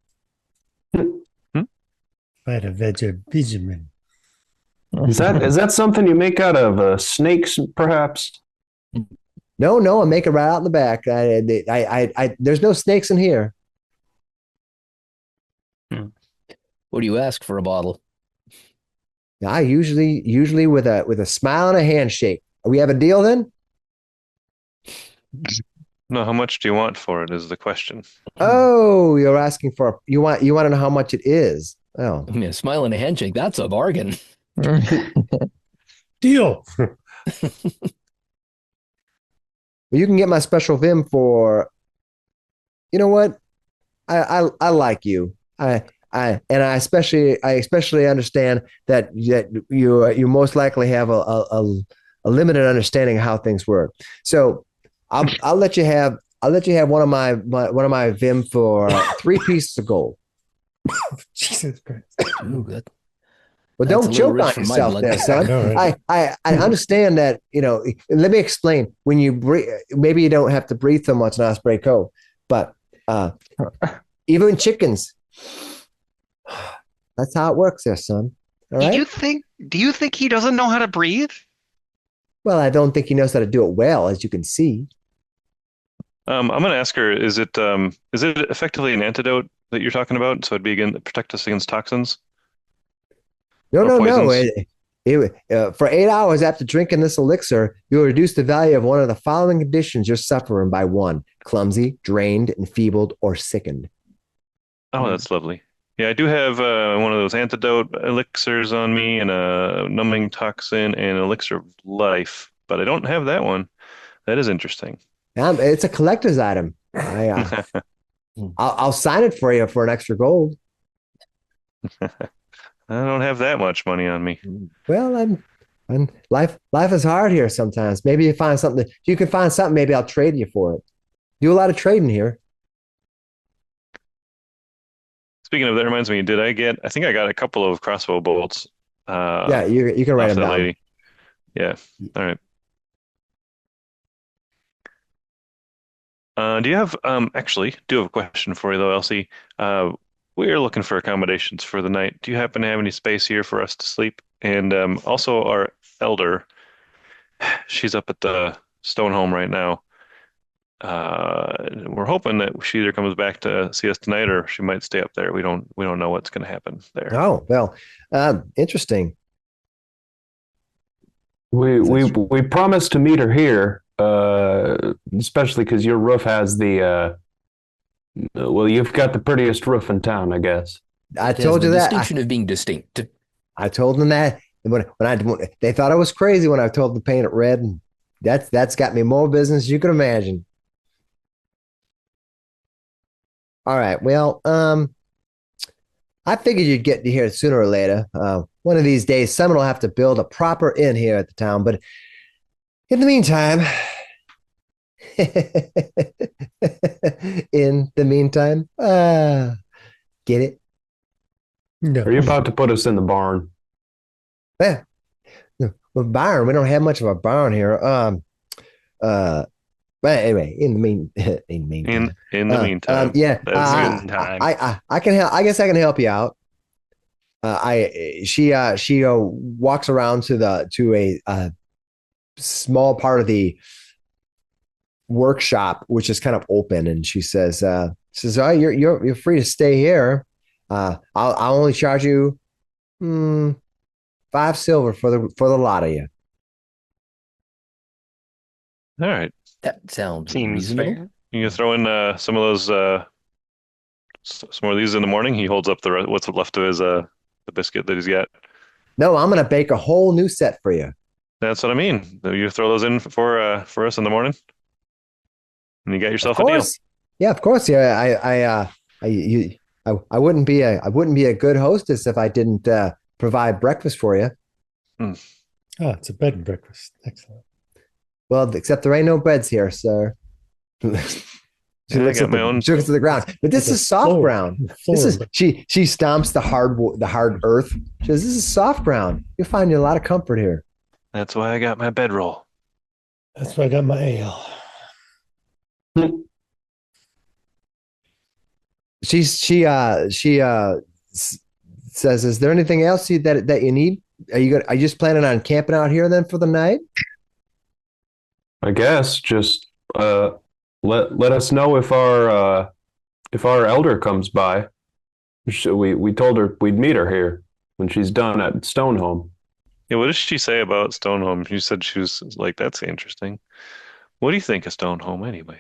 By the vitamin. Is that something you make out of snakes, perhaps? No, I make it right out in the back. There's no snakes in here. What do you ask for a bottle? I usually with a smile and a handshake. We have a deal then? No, how much do you want for it is the question. Oh, you're asking for you want to know how much it is. Oh. I mean, a smile and a handshake, that's a bargain. Deal. Well, you can get my special vim for, you know what? I like you. I especially understand that you most likely have a limited understanding of how things work. So I'll let you have one of my vim for 3 pieces of gold. Jesus Christ. Ooh, good. Well, That's don't a little choke rich on for my yourself blood. there, son. No, right. I understand that, let me explain. When you breathe, maybe you don't have to breathe so much in Osprey Cove, but even chickens, that's how it works there, son. All right? Do you think he doesn't know how to breathe? Well, I don't think he knows how to do it well, as you can see. I'm going to ask her: is it effectively an antidote that you're talking about? So it'd be protect us against toxins. No. poisons? For 8 hours after drinking this elixir, you'll reduce the value of one of the following conditions you're suffering by 1: clumsy, drained, enfeebled, or sickened. Oh, that's lovely. Yeah, I do have one of those antidote elixirs on me, and a numbing toxin, and an elixir of life, but I don't have that one. That is interesting. It's a collector's item. I'll sign it for you for an extra gold. I don't have that much money on me. Well, I'm life is hard here sometimes. Maybe you find something. If you can find something, maybe I'll trade you for it. Do a lot of trading here. Speaking of that, reminds me, I think I got a couple of crossbow bolts. Yeah, you can write off them that down. lady. Yeah. All right. Do you have actually do have a question for you though, Elsie? We are looking for accommodations for the night. Do you happen to have any space here for us to sleep? And also our elder, she's up at the stone home right now. We're hoping that she either comes back to see us tonight or she might stay up there. We don't know what's going to happen there. Oh, well, interesting. We promised to meet her here, especially because your roof has the well, you've got the prettiest roof in town, I guess. I It has told the you that. distinction of being distinct. I told them that when they thought I was crazy when I told them to paint it red, and that's got me more business you can imagine. All right, well, I figured you'd get to here sooner or later. One of these days, someone will have to build a proper inn here at the town. But in the meantime, get it? No. Are you about to put us in the barn? Yeah. Well, barn, we don't have much of a barn here. But anyway, in the meantime, In the meantime, yeah, that's good time. I can help. I guess I can help you out. She walks around to a small part of the workshop, which is kind of open, and she says, "Oh, you're free to stay here. I'll only charge you 5 silver for the lot of you." all right. That sounds Seems reasonable. fair. You can throw in some of those some more of these in the morning. He holds up what's left of his the biscuit that he's got. No, I'm gonna bake a whole new set for you. That's what I mean. You throw those in for us in the morning, and you got Of yourself a deal. course, yeah, of course. Yeah, I wouldn't be a good hostess if I didn't provide breakfast for you. Oh, it's a bed and breakfast. Excellent. Well, except there ain't no beds here, sir. She I looks got at my own. she looks at the ground, but this It's a is soft floor. ground. Floor, This is but she stomps the hard earth. She says, "This is soft ground. You'll find you a lot of comfort here." That's why I got my bedroll. that's why I got my ale. She says, "Is there anything else that you need? Are you just planning on camping out here then for the night?" I guess just let us know if our elder comes by. We told her we'd meet her here when she's done at Stonehome. Yeah, what did she say about Stonehome? She said she was like, "That's interesting." What do you think of Stonehome, anyways?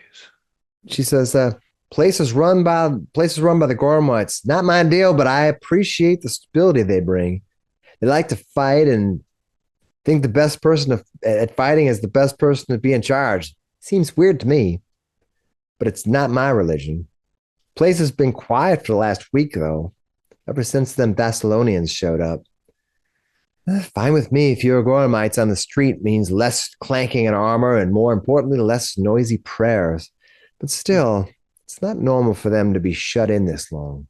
She says, places run by the Gorumites. Not my deal, but I appreciate the stability they bring. They like to fight and think the best person at fighting is the best person to be in charge. Seems weird to me, but it's not my religion. Place has been quiet for the last week, though, ever since them Thessalonians showed up. Fine with me if your Gorumites on the street means less clanking in armor and, more importantly, less noisy prayers. But still, it's not normal for them to be shut in this long.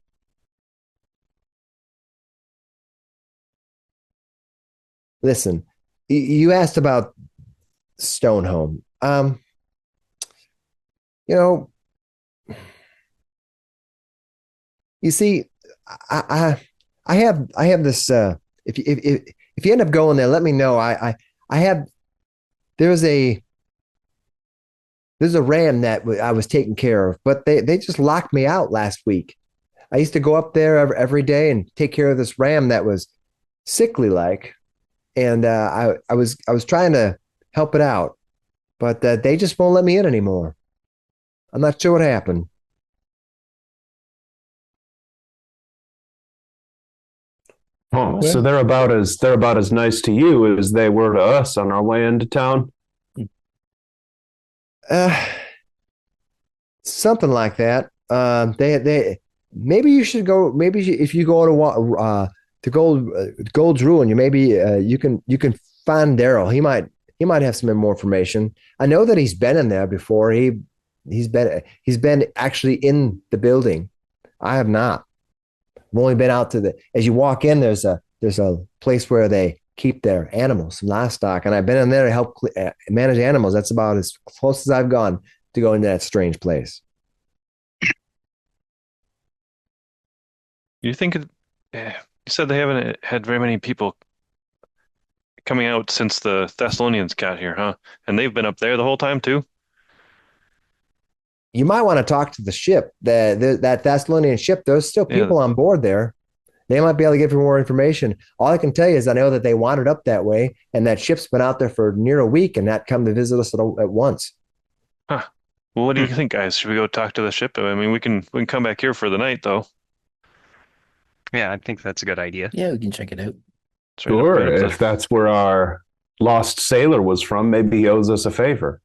Listen, you asked about Stonehome. You know, you see, I have this. If you end up going there, let me know. I have. There's a ram that I was taking care of, but they just locked me out last week. I used to go up there every day and take care of this ram that was sickly like, and I was trying to help it out, but they just won't let me in anymore. I'm not sure what happened. Oh, so they're about as nice to you as they were to us on our way into town. Something like that. They maybe you should go. Maybe if you go to Gold's Ruin, you can find Daryl. He might have some more information. I know that he's been in there before. He's been actually in the building. I have not. I've only been out to as you walk in, there's a place where they keep their animals, some livestock, and I've been in there to help manage animals. That's about as close as I've gone to go into that strange place. You think you said they haven't had very many people coming out since the Thessalonians got here, huh? And they've been up there the whole time too? You might want to talk to the ship, that Thessalonian ship. There's still people on board there. They might be able to give you more information. All I can tell you is I know that they wandered up that way, and that ship's been out there for near a week and not come to visit us at once. Huh. Well, what do you think, guys? Should we go talk to the ship? I mean, we can come back here for the night, though. Yeah, I think that's a good idea. Yeah, we can check it out. Sure, if that's where our lost sailor was from, maybe he owes us a favor.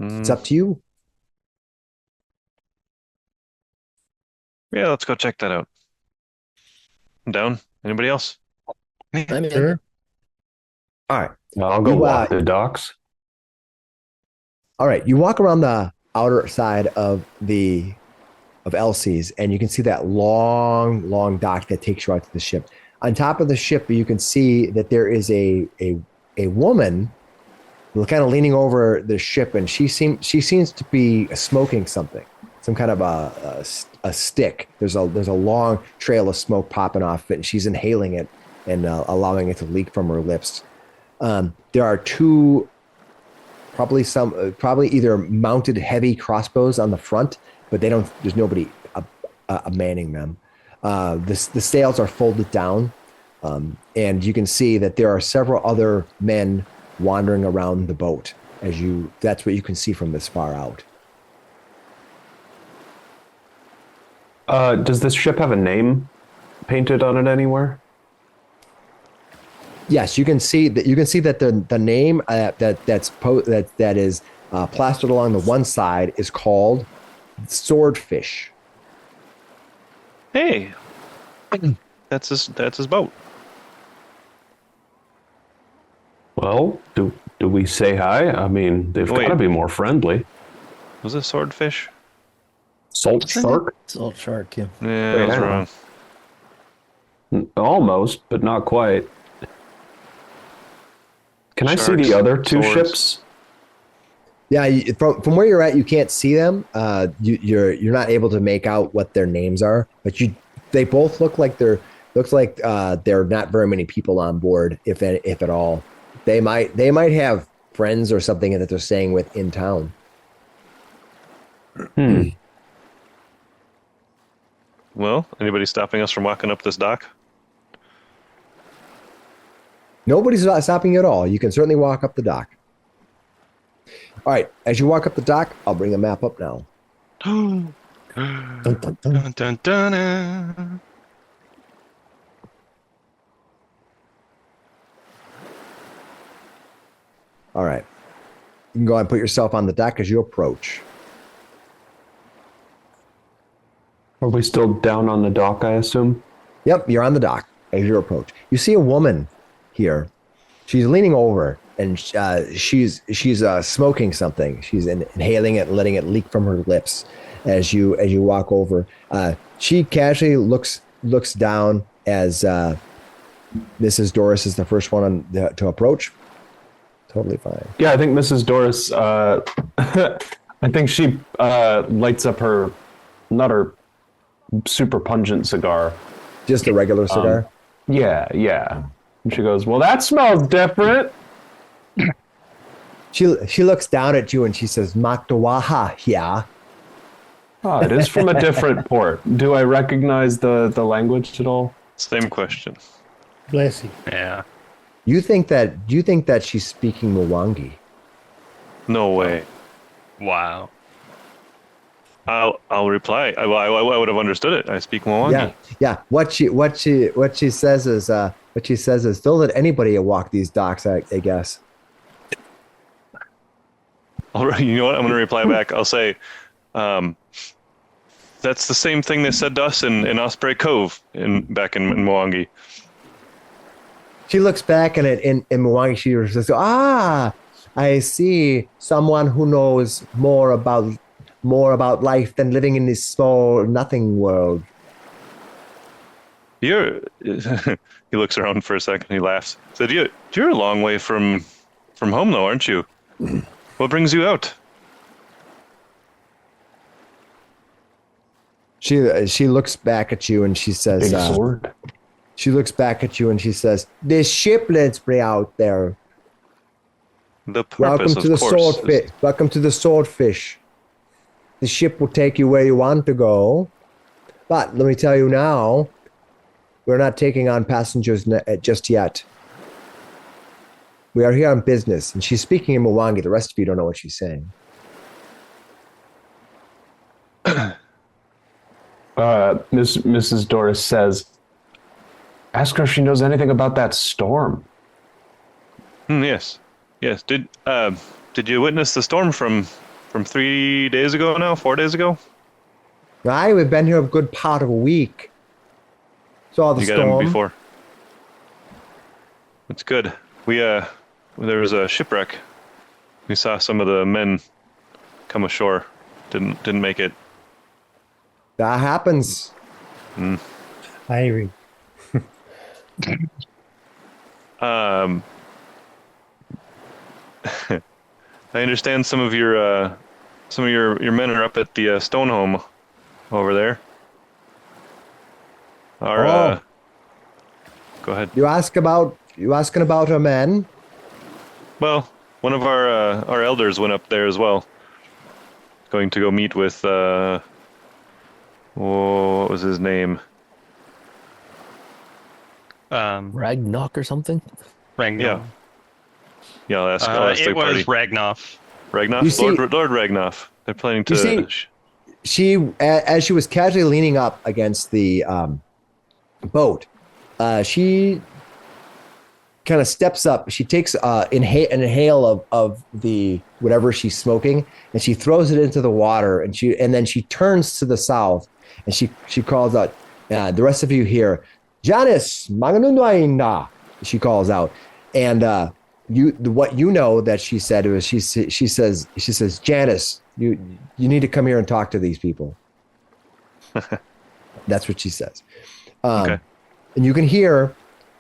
It's up to you. Yeah, let's go check that out. I'm down. Anybody else? I'm in. Sure. All right. I'll go walk the docks. All right. You walk around the outer side of Elsie's, and you can see that long dock that takes you out to the ship. On top of the ship, you can see that there is a woman kind of leaning over the ship, and she seems to be smoking something, some kind of a stick. There's a long trail of smoke popping off it, and she's inhaling it and allowing it to leak from her lips. There are two, probably either mounted heavy crossbows on the front, but there's nobody manning them. The sails are folded down, and you can see that there are several other men wandering around the boat. That's what you can see from this far out. Does this ship have a name painted on it anywhere? Yes, you can see that. You can see that the name that is plastered along the one side is called Swordfish. Hey, that's his boat. Well, do we say hi? I mean, they've got to be more friendly. Was it Swordfish? Salt shark? Salt shark, yeah. Yeah, I was wrong. Almost, but not quite. Can I see the other two ships? Yeah, from where you're at, you can't see them. You're not able to make out what their names are, but they both look like there are not very many people on board, if at all. They might have friends or something that they're staying with in town. Well, anybody stopping us from walking up this dock? Nobody's stopping you at all. You can certainly walk up the dock. All right, as you walk up the dock, I'll bring the map up now. Dun, dun, dun. Dun, dun, dun. All right. You can go ahead and put yourself on the dock as you approach. Are we still down on the dock, I assume? Yep, you're on the dock as you approach. You see a woman here. She's leaning over, and she's smoking something. She's inhaling it, letting it leak from her lips as you walk over. She casually looks down as Mrs. Doris is the first one to approach. Totally fine. Yeah, I think Mrs. Doris, I think she lights up her, not her super pungent cigar. Just a regular cigar? Yeah. And she goes, well, that smells different. She looks down at you and she says, Maktawaha, yeah. Oh, it is from a different port. Do I recognize the language at all? Same question. Bless you. Yeah. Do you think that she's speaking Mwangi? No way. Wow. I'll reply. I would have understood it. I speak Mwangi. Yeah. What she says is don't let anybody walk these docks, I guess. All right. You know what? I'm going to reply back. I'll say, that's the same thing they said to us in Osprey Cove back in Mwangi. She looks back and in Mwangi she says, I see someone who knows more about life than living in this small nothing world. He looks around for a second. He laughs. Said, "You're a long way from home, though, aren't you?" What brings you out? She looks back at you and she says, Big sword. she looks back at you and she says, "This ship lets me out there. The Welcome purpose, to the of course. swordfish. Welcome to the swordfish. The ship will take you where you want to go. But let me tell you now, we're not taking on passengers just yet. We are here on business." And she's speaking in Mwangi. The rest of you don't know what she's saying. Mrs. Doris says, "Ask her if she knows anything about that storm." Yes. Yes. Did you witness the storm from 3 days ago now? 4 days ago? Aye, we've been here a good part of a week. Saw the You got storm. him before. That's good. There was a shipwreck. We saw some of the men come ashore. Didn't make it. That happens. Irie. I understand some of your men are up at the stone home over there. Go ahead. You asking about our men? Well, one of our elders went up there as well. Going to go meet with what was his name? Ragnarok or something? Ragnar. Yeah, I'll ask it their was party. Ragnoff. Ragnoff? You see- Lord Ragnoff. They're planning to. You see- She, as she was casually leaning up against the boat, she kind of steps up. She takes an inhale of the whatever she's smoking, and she throws it into the water. And then she turns to the south, and she calls out. The rest of you hear, "Janice, maganunaina." She calls out, and what you know that she said was she says, "Janice, you need to come here and talk to these people." That's what she says. Okay. And you can hear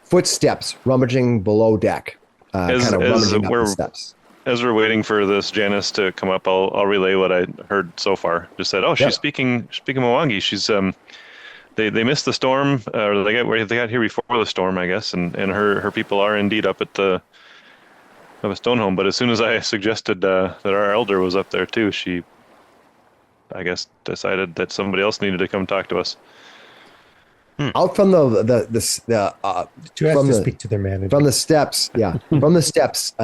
footsteps rummaging below deck, kind of rummaging up the steps. As we're waiting for this Janice to come up, I'll relay what I heard so far. Just said, "Oh, she's speaking Mwangi. She's they missed the storm, or they got here before the storm, I guess, and her people are indeed up at the stone home. But as soon as I suggested that our elder was up there too, she, I guess, decided that somebody else needed to come talk to us." Out from the You have from to the- speak to their manager. from the steps, from the steps,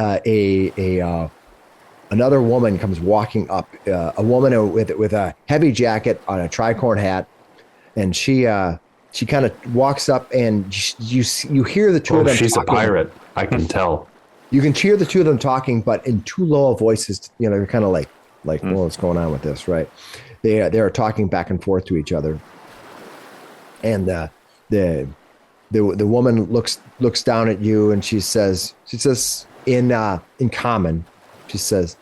another woman comes walking up. A woman with a heavy jacket on a tricorn hat, and she kind of walks up, and you hear the two of them. She's talking. a pirate. I can tell. You can hear the two of them talking, but in too low of voices. They're kind of like, well, what's going on with this, right? They are talking back and forth to each other, and the woman looks down at you, and she says in common, she says,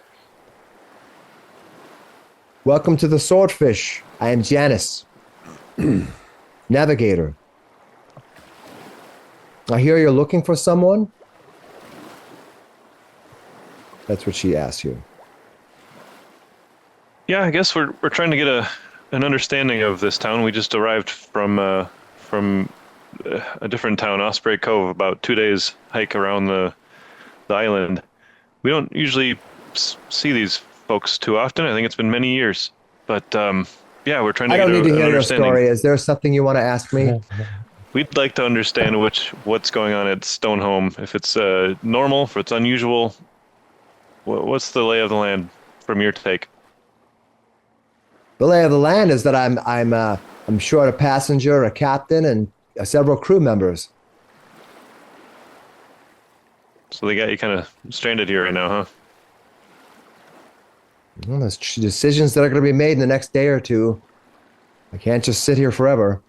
"Welcome to the Swordfish. I am Janice, navigator. I hear you're looking for someone." That's what she asked you. Yeah, I guess we're trying to get an understanding of this town. We just arrived from a different town, Osprey Cove, about 2 days hike around the island. We don't usually see these folks too often. I think it's been many years, but yeah, we're trying to I don't get need to an hear your understanding. story. Is there something you want to ask me? We'd like to understand what's going on at Stonehome. If it's normal, if it's unusual, what's the lay of the land from your take? The lay of the land is that I'm short a passenger, a captain, and several crew members. So they got you kind of stranded here right now, huh? Well, there's decisions that are going to be made in the next day or two. I can't just sit here forever.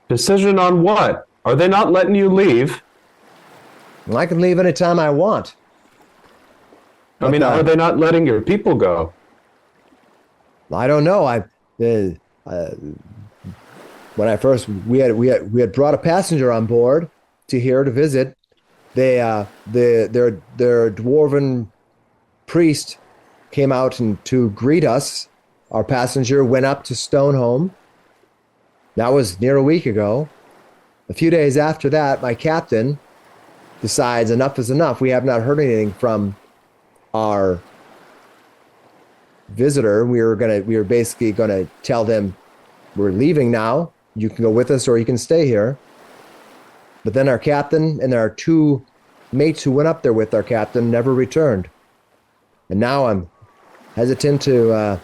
Decision on what? Are they not letting you leave? Well, I can leave anytime I want. I mean, are they not letting your people go? I don't know. When I first we had brought a passenger on board to here to visit. their dwarven priest came out and to greet us. Our passenger went up to Stoneholm. That was near a week ago. A few days after that, my captain decides enough is enough. We have not heard anything from our visitor. We were basically gonna tell them we're leaving now. You can go with us or you can stay here. But then our captain and our two mates who went up there with our captain never returned. And now I'm hesitant to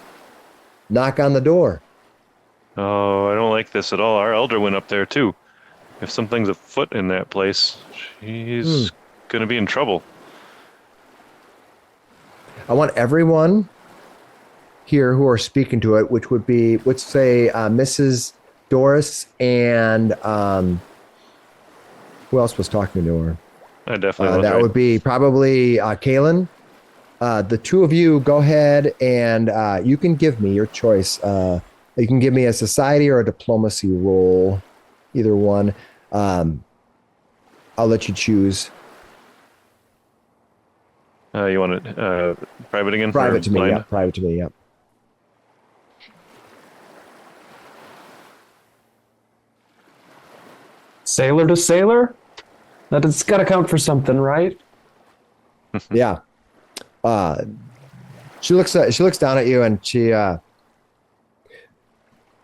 knock on the door. Oh, I don't like this at all. Our elder went up there too. If something's afoot in that place, she's gonna be in trouble. I want everyone here who are speaking to it, which would be, let's say, Mrs. Doris and who else was talking to her? I definitely was that right. would be probably Kaylin. The two of you go ahead and you can give me your choice. You can give me a society or a diplomacy roll, either one. I'll let you choose. You want it private again? Private to me, blind? yeah. Private to me, yeah. Sailor to sailor? That's got to count for something, right? Yeah. She looks down at you and she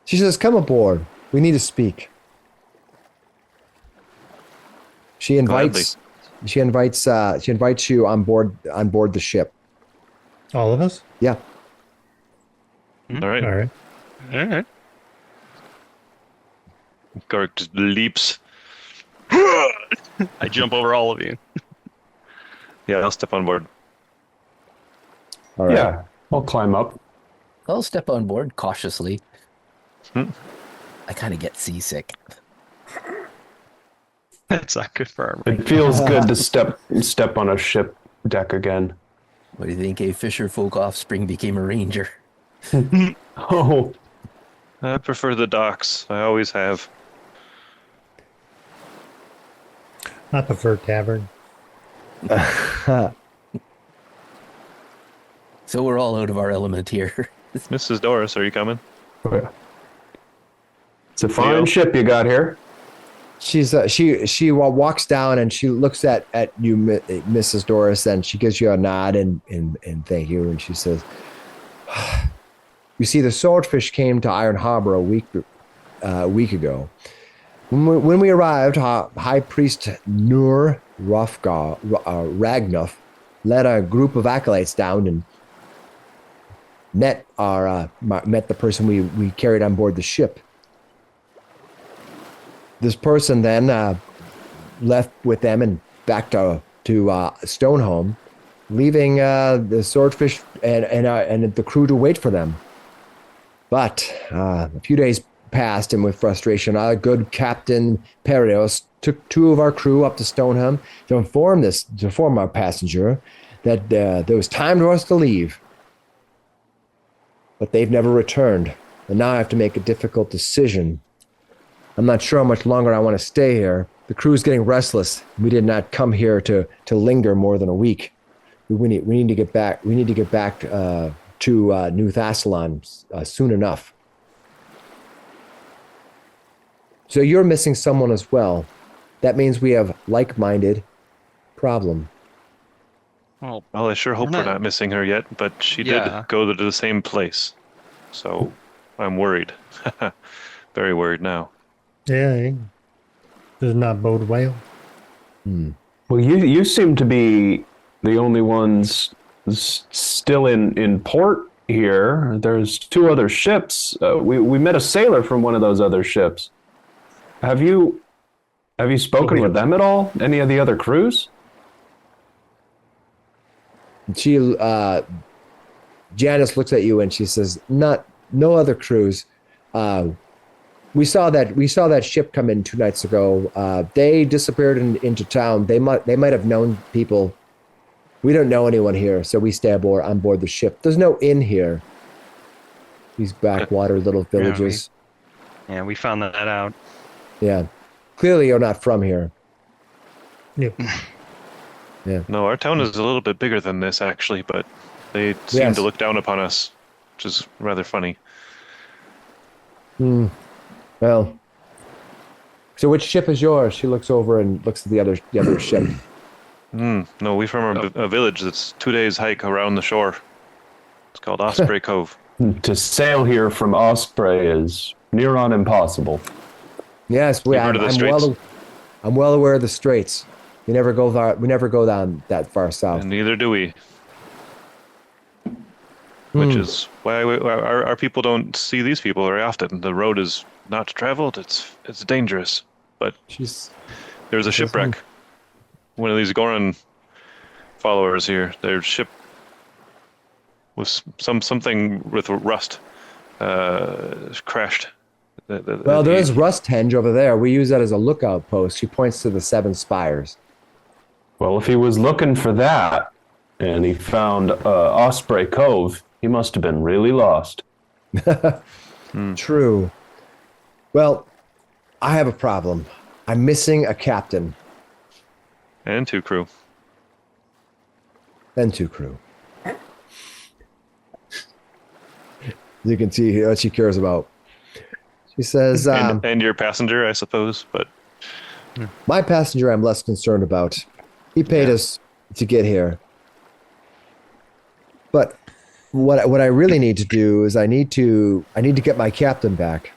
says, "Come aboard. We need to speak." She invites you on board the ship. All of us? Yeah. All right. All right. All right. Garg just leaps. I jump over all of you. Yeah, I'll step on board. All right. Yeah, I'll climb up. I'll step on board cautiously. Hmm. I kind of get seasick. That's not good for our It feels good to step on a ship deck again. What do you think? A fisher folk offspring became a ranger. Oh, I prefer the docks. I always have. I prefer tavern. So we're all out of our element here. Mrs. Doris, are you coming? it's a fine Leo? ship you got here. She's she walks down and she looks at you, Mrs. Doris, and she gives you a nod and thank you, and she says, "You see, the swordfish came to Iron Harbor a week ago. When we arrived, High Priest Nur Ragnuf led a group of acolytes down and met the person we carried on board the ship. This person then left with them and back to Stoneholm, leaving the swordfish and the crew to wait for them. But a few days passed, and with frustration, our good Captain Perios took two of our crew up to Stoneholm to inform our passenger that there was time for us to leave. But they've never returned, and now I have to make a difficult decision. I'm not sure how much longer I want to stay here. The crew's getting restless. We did not come here to linger more than a week. We need to get back. We need to get back to New Thassalon soon enough. So you're missing someone as well. That means we have like-minded problem. Well, Well, I sure hope we're not missing her yet, but she Yeah. did go to the same place. So I'm worried. Very worried now. Yeah, it does not bode well. Well, you seem to be the only ones still in port here. There's two other ships. We met a sailor from one of those other ships. Have you spoken with them at all? Any of the other crews? She, Janice looks at you and she says, "No other crews. We saw that ship come in 2 nights ago. They disappeared into town. They might have known people. We don't know anyone here, so we stay on board the ship. There's no inn here. These backwater little villages. yeah, we found that out. Yeah. Clearly you're not from here. Yep. No, our town is a little bit bigger than this, actually, but they seem to look down upon us, which is rather funny. Well, so which ship is yours? She looks over and looks at the other ship. No, we're from a village that's 2 days hike around the shore. It's called Osprey Cove. To sail here from Osprey is near on impossible. Yes, I'm well aware of the straits. We never go down that far south. And neither do we. Which is why our people don't see these people very often. The road is not traveled. It's dangerous. But there's a shipwreck. One of these Gorum followers here, their ship was something with rust crashed. Well, there is Rusthenge over there. We use that as a lookout post. She points to the 7 spires. Well, if he was looking for that and he found Osprey Cove, he must have been really lost. True. Well, I have a problem. I'm missing a captain. And 2 crew. You can see what she cares about. She says... and your passenger, I suppose, but... My passenger I'm less concerned about. He paid us to get here. But what I really need to do is I need to get my captain back.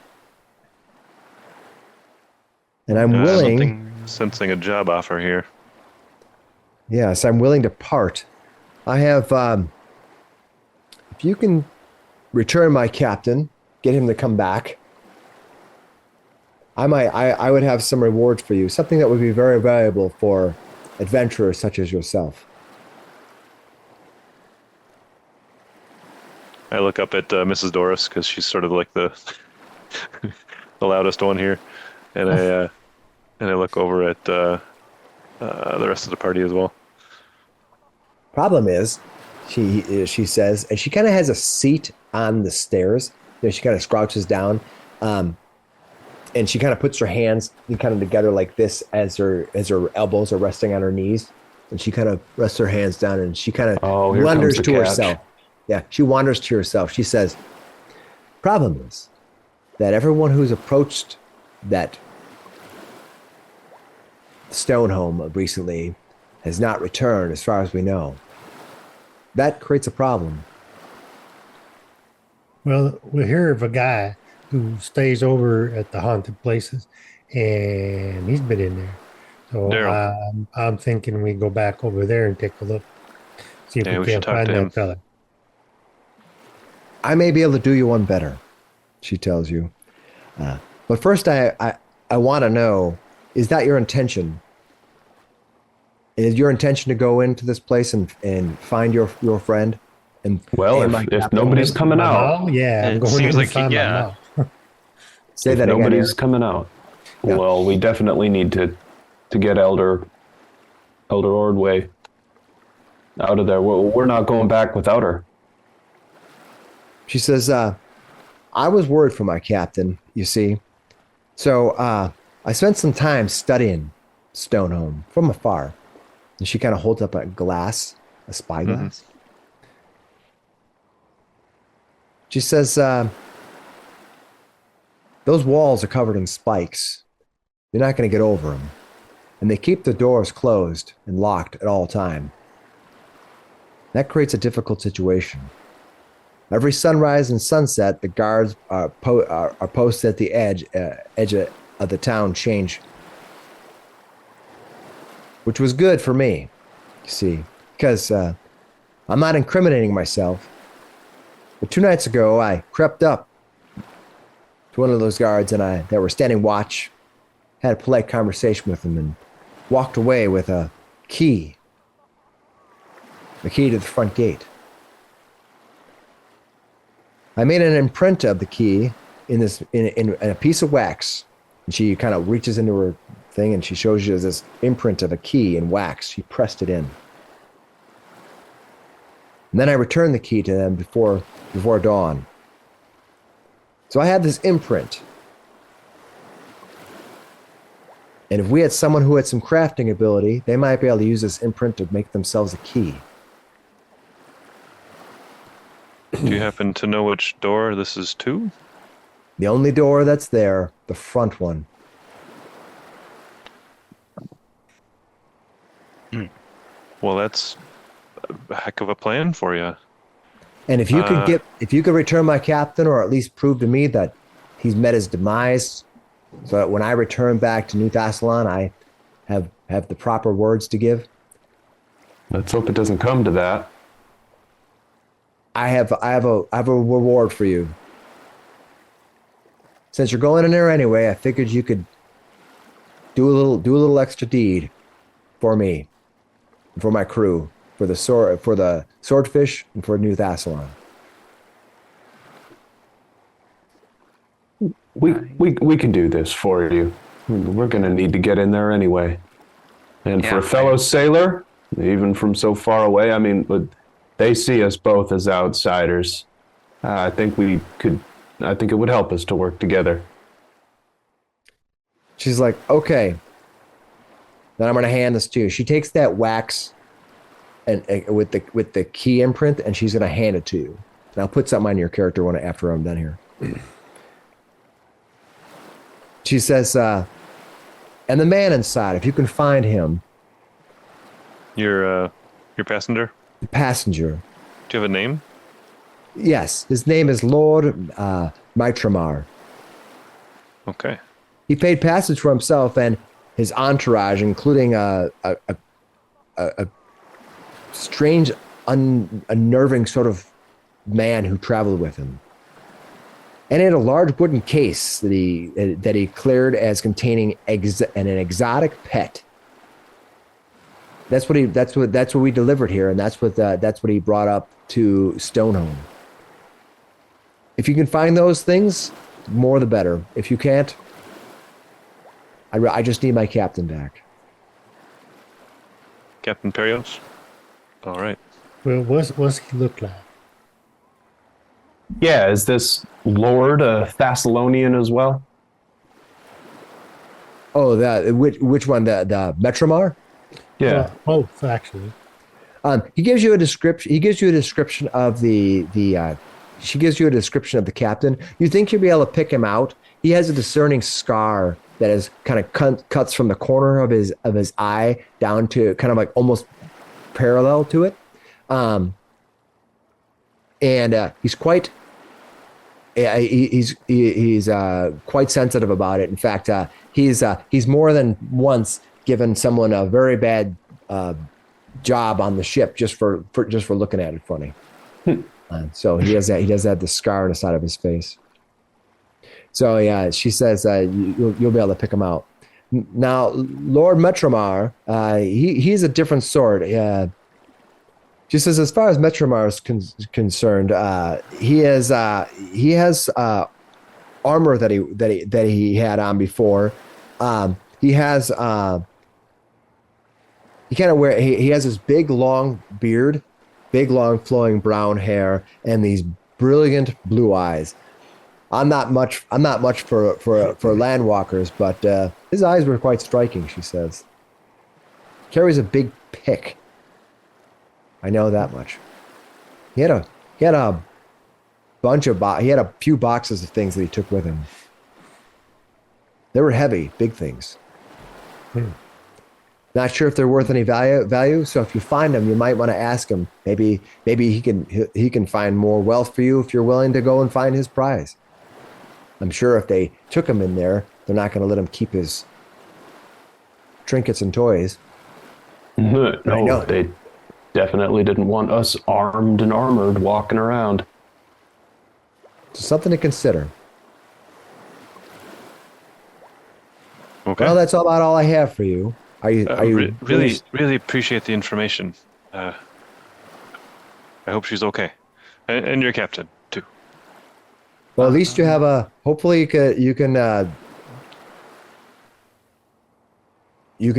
And I'm willing... Sensing a job offer here. Yes, I'm willing to part. I have... if you can return my captain, get him to come back, I would have some rewards for you. Something that would be very valuable for adventurers such as yourself. I look up at Mrs. Doris because she's sort of like the the loudest one here, and I look over at the rest of the party as well. Problem is, she says, and she kind of has a seat on the stairs. You know, she kind of crouches down, and she kind of puts her hands kind of together like this as her elbows are resting on her knees, and she kind of rests her hands down, and she kind of wanders to herself. Yeah, she wanders to herself. She says, problem is that everyone who's approached that stone home recently has not returned as far as we know. That creates a problem. Well, we hear of a guy who stays over at the haunted places, and he's been in there. So I'm thinking we go back over there and take a look, see if we can find that fella. I may be able to do you one better, she tells you. But first, I want to know, is that your intention? Is your intention to go into this place and find your friend? And if nobody's coming out, I'm going seems to find my mom. Say that nobody's again. coming out. Yeah. Well, we definitely need to get Elder Ordway out of there. We're not going back without her. She says, I was worried for my captain, you see. So I spent some time studying Stonehome from afar. And she kind of holds up a spyglass. Mm-hmm. She says, those walls are covered in spikes. You're not going to get over them. And they keep the doors closed and locked at all time. That creates a difficult situation. Every sunrise and sunset, the guards are posted at the edge of the town change, which was good for me, you see, because I'm not incriminating myself. But 2 nights ago, I crept up to one of those guards that were standing watch, had a polite conversation with them, and walked away with a key to the front gate. I made an imprint of the key in a piece of wax, and she kind of reaches into her thing and she shows you this imprint of a key in wax. She pressed it in. And then I returned the key to them before dawn. So I had this imprint. And if we had someone who had some crafting ability, they might be able to use this imprint to make themselves a key. Do you happen to know which door this is to? The only door that's there, the front one. Well, that's a heck of a plan for you. And if you could return my captain, or at least prove to me that he's met his demise, so that when I return back to New Thassalon, I have the proper words to give. Let's hope it doesn't come to that. I have a reward for you. Since you're going in there anyway, I figured you could do a little extra deed for me, for my crew, for the swordfish, and for New Thassalon. We can do this for you. We're gonna need to get in there anyway. And for a fellow sailor, even from so far away, I mean, they see us both as outsiders. I think it would help us to work together. She's like, okay. Then I'm gonna hand this to you. She takes that wax and with the key imprint, and she's gonna hand it to you. And I'll put something on your character after I'm done here. She says, and the man inside, if you can find him. Your passenger? The passenger. Do you have a name? Yes, his name is Lord Mitramar. Okay. He paid passage for himself and his entourage, including a strange, unnerving sort of man who traveled with him. And he had a large wooden case that he cleared as containing an exotic pet. That's what we delivered here, and that's what he brought up to Stonehome. If you can find those things, more the better. If you can't, I just need my captain back. Captain Perios? All right. Well, what's he look like? Yeah, is this Lord a Thessalonian as well? Oh, which one? The Metramar? Yeah. Both, actually. He gives you a description. He gives you a description of she gives you a description of the captain. You think you'll be able to pick him out. He has a discerning scar that is kind of cuts from the corner of his eye down to kind of like almost parallel to it. And he's quite quite sensitive about it. In fact, he's more than once given someone a very bad job on the ship just for looking at it funny. So he does have the scar on the side of his face. So yeah, she says you'll be able to pick him out. Now, Lord Metramar, he's a different sort. She says, as far as Metramar is concerned, he has armor that he had on before. He has he has this big long beard, big long flowing brown hair, and these brilliant blue eyes. I'm not much for land walkers, but his eyes were quite striking. She says, carries a big pick. I know that much. He had a few boxes of things that he took with him. They were heavy, big things. Not sure if they're worth any value. So if you find them, you might want to ask him. Maybe he can find more wealth for you if you're willing to go and find his prize. I'm sure if they took him in there, they're not going to let him keep his trinkets and toys. No, they definitely didn't want us armed and armored walking around. It's something to consider. Okay. Well, that's about all I have for you. Are you really appreciate the information. I hope she's okay, and your captain too. Well, at least you have hopefully you can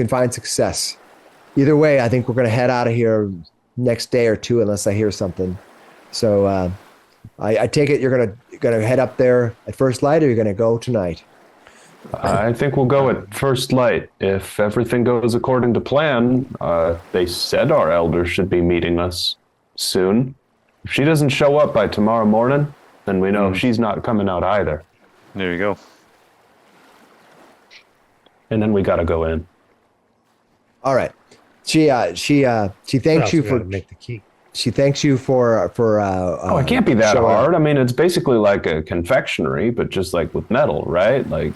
find success. Either way, I think we're going to head out of here next day or two, unless I hear something. So I take it you're going to head up there at first light, or you're going to go tonight? I think we'll go at first light. If everything goes according to plan, they said our elder should be meeting us soon. If she doesn't show up by tomorrow morning, then we know she's not coming out either. There you go. And then we gotta go in. All right. She thanks you for make the key. She thanks you for Oh, it can't be that hard. I mean, it's basically like a confectionery, but just like with metal, right? Like,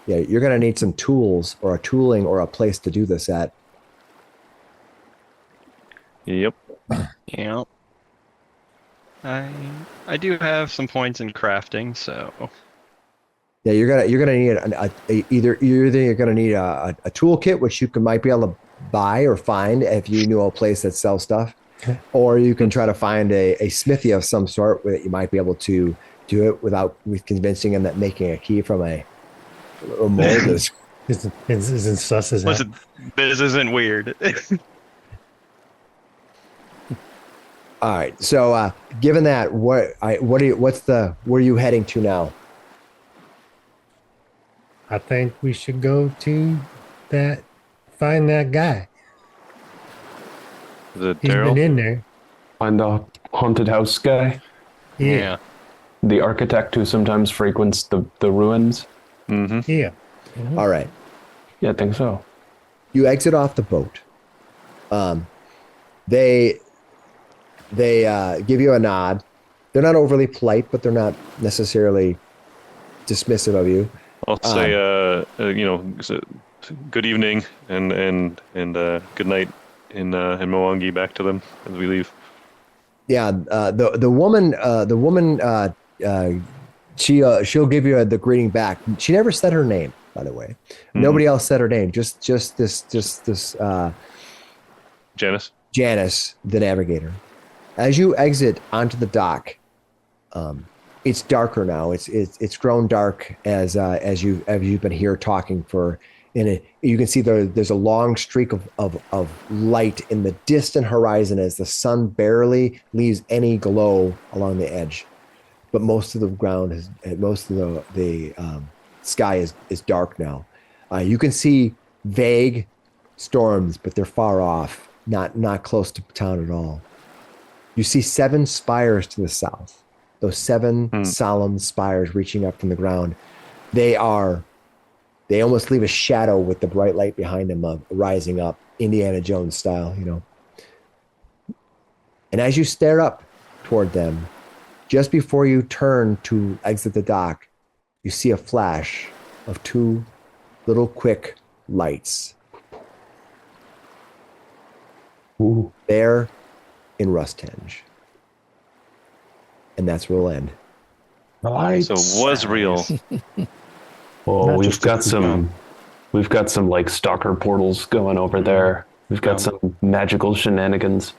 yeah, you're gonna need some tools or a tooling or a place to do this at. Yep. Yeah. I do have some points in crafting, so Yeah, you're gonna need either you're gonna need a toolkit, which you might be able to buy or find if you know a place that sells stuff, or you can try to find a smithy of some sort where you might be able to do it with convincing them that making a key from a mold is Isn't sus as hell. listen, this isn't weird. all right. So, given that, where are you heading to now? I think we should go to find that guy. Is it He's been Daryl? in there. find the haunted house guy, Yeah. the architect who sometimes frequents the ruins. Mm-hmm. Yeah. All right. Yeah, I think so. You exit off the boat. They give you a nod. They're not overly polite, but they're not necessarily dismissive of you. I'll say, good evening and good night in Mwangi back to them as we leave. Yeah, the woman she'll give you the greeting back. She never said her name, by the way. Nobody else said her name. Just this Janice? Janice, the navigator. As you exit onto the dock, it's darker now. It's grown dark as you've been here talking for. You can see there's a long streak of light in the distant horizon as the sun barely leaves any glow along the edge, but most of the ground most of the sky is dark now. You can see vague storms, but they're far off, not close to town at all. You see 7 spires to the south. Those 7 solemn spires reaching up from the ground. They almost leave a shadow with the bright light behind them rising up, Indiana Jones style, you know. And as you stare up toward them, just before you turn to exit the dock, you see a flash of 2 little quick lights. Ooh. There in Rusthenge. And that's where we'll end. Lights. So it was real. Oh, Not we've just got a some like stalker portals going over there. We've got some magical shenanigans.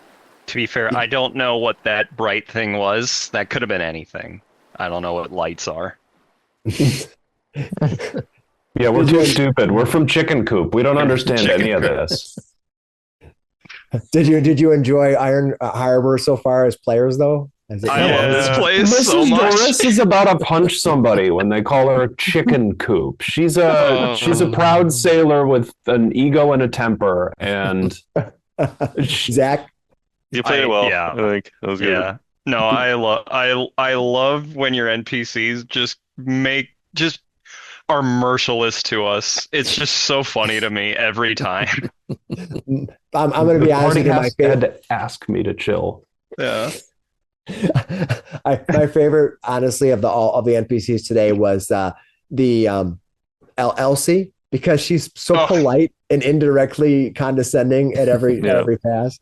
To be fair, I don't know what that bright thing was. That could have been anything. I don't know what lights are. Yeah, we're too stupid. We're from Chicken Coop. We don't understand any of this. Did you enjoy Iron Harbor so far as players though? I love this place so Mrs. much. Doris is about to punch somebody when they call her Chicken Coop. She's a proud sailor with an ego and a temper, and Zach, You played it well. Yeah. I think that was good. Yeah. No, I love when your NPCs just are merciless to us. It's just so funny to me every time. I'm going to be honest with you. My had favorite, to ask me to chill. Yeah. my favorite, honestly, of all of the NPCs today was Elsie, because she's so polite and indirectly condescending at every pass.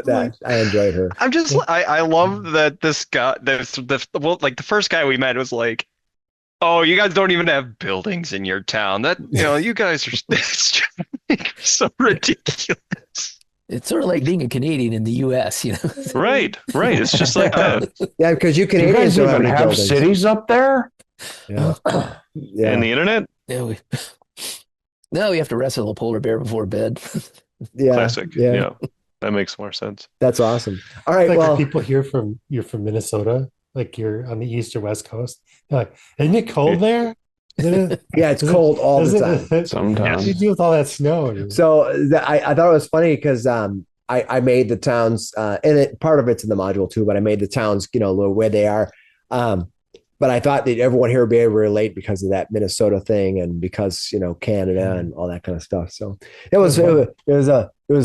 That I enjoyed her. I love that this guy, the first guy we met was like, "Oh, you guys don't even have buildings in your town. That you guys are it's so ridiculous." It's sort of like being a Canadian in the U.S., Right. It's just like that. Yeah, because you Do you Canadians guys don't have even any have buildings. cities up there? Yeah. Yeah. And the internet? Yeah, we have to wrestle a polar bear before bed. Yeah. Classic. Yeah. Yeah. That makes more sense. That's awesome. All right. Like Well, when people hear you're from Minnesota, like you're on the east or west coast. They're like, isn't it cold there? Yeah, it's cold all the time. What Sometimes. do you do with all that snow? Dude? So I thought it was funny because I made the towns, and part of it's in the module too, but I made the towns, where they are. But I thought that everyone here would be able to relate because of that Minnesota thing and because, Canada and all that kind of stuff. So it was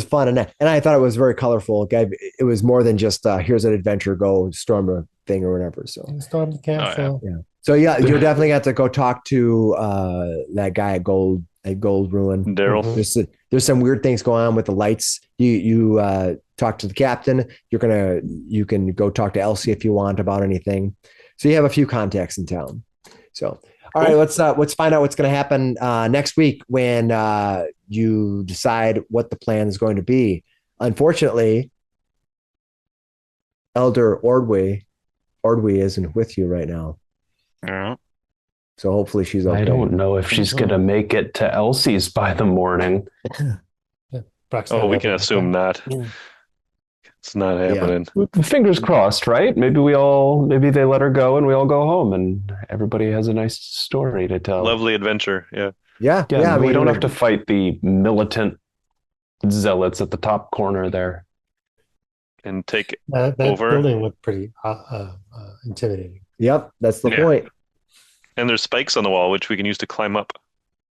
fun. And I thought it was very colorful. It was more than just, here's an adventure, go storm a thing or whatever. So Storm the castle. yeah. So yeah, you're definitely got to go talk to that guy at Gold Ruin. Daryl. There's some weird things going on with the lights. You talk to the captain. You can go talk to Elsie if you want about anything. So you have a few contacts in town. So all right, let's find out what's going to happen next week when you decide what the plan is going to be. Unfortunately, Elder Ordway isn't with you right now. Yeah. So hopefully she's okay. I don't know if she's going to make it to Elsie's by the morning. Oh, we can assume not. It's not happening. Fingers crossed, right? Maybe they let her go and we all go home and everybody has a nice story to tell. Lovely adventure. Yeah. Yeah. I mean, we don't have to fight the militant zealots at the top corner there. And take that over. building looked pretty intimidating. Yep, that's the point. And there's spikes on the wall, which we can use to climb up.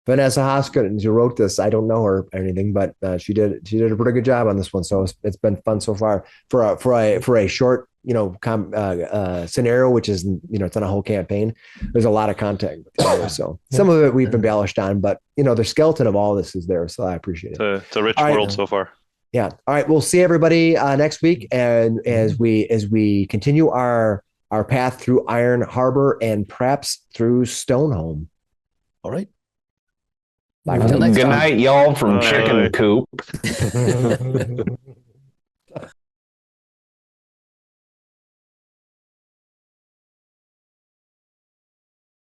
Vanessa Hoskins, who wrote this, I don't know her or anything, but she did a pretty good job on this one. So it's been fun so far for a short, scenario, which is, it's not a whole campaign. There's a lot of content there. So some of it we've embellished on, but the skeleton of all this is there. So I appreciate it. It's a rich world so far. Yeah. All right. We'll see everybody next week. And as we continue our path through Iron Harbor and perhaps through Stoneholm. All right. Good night, y'all, from Chicken Coop.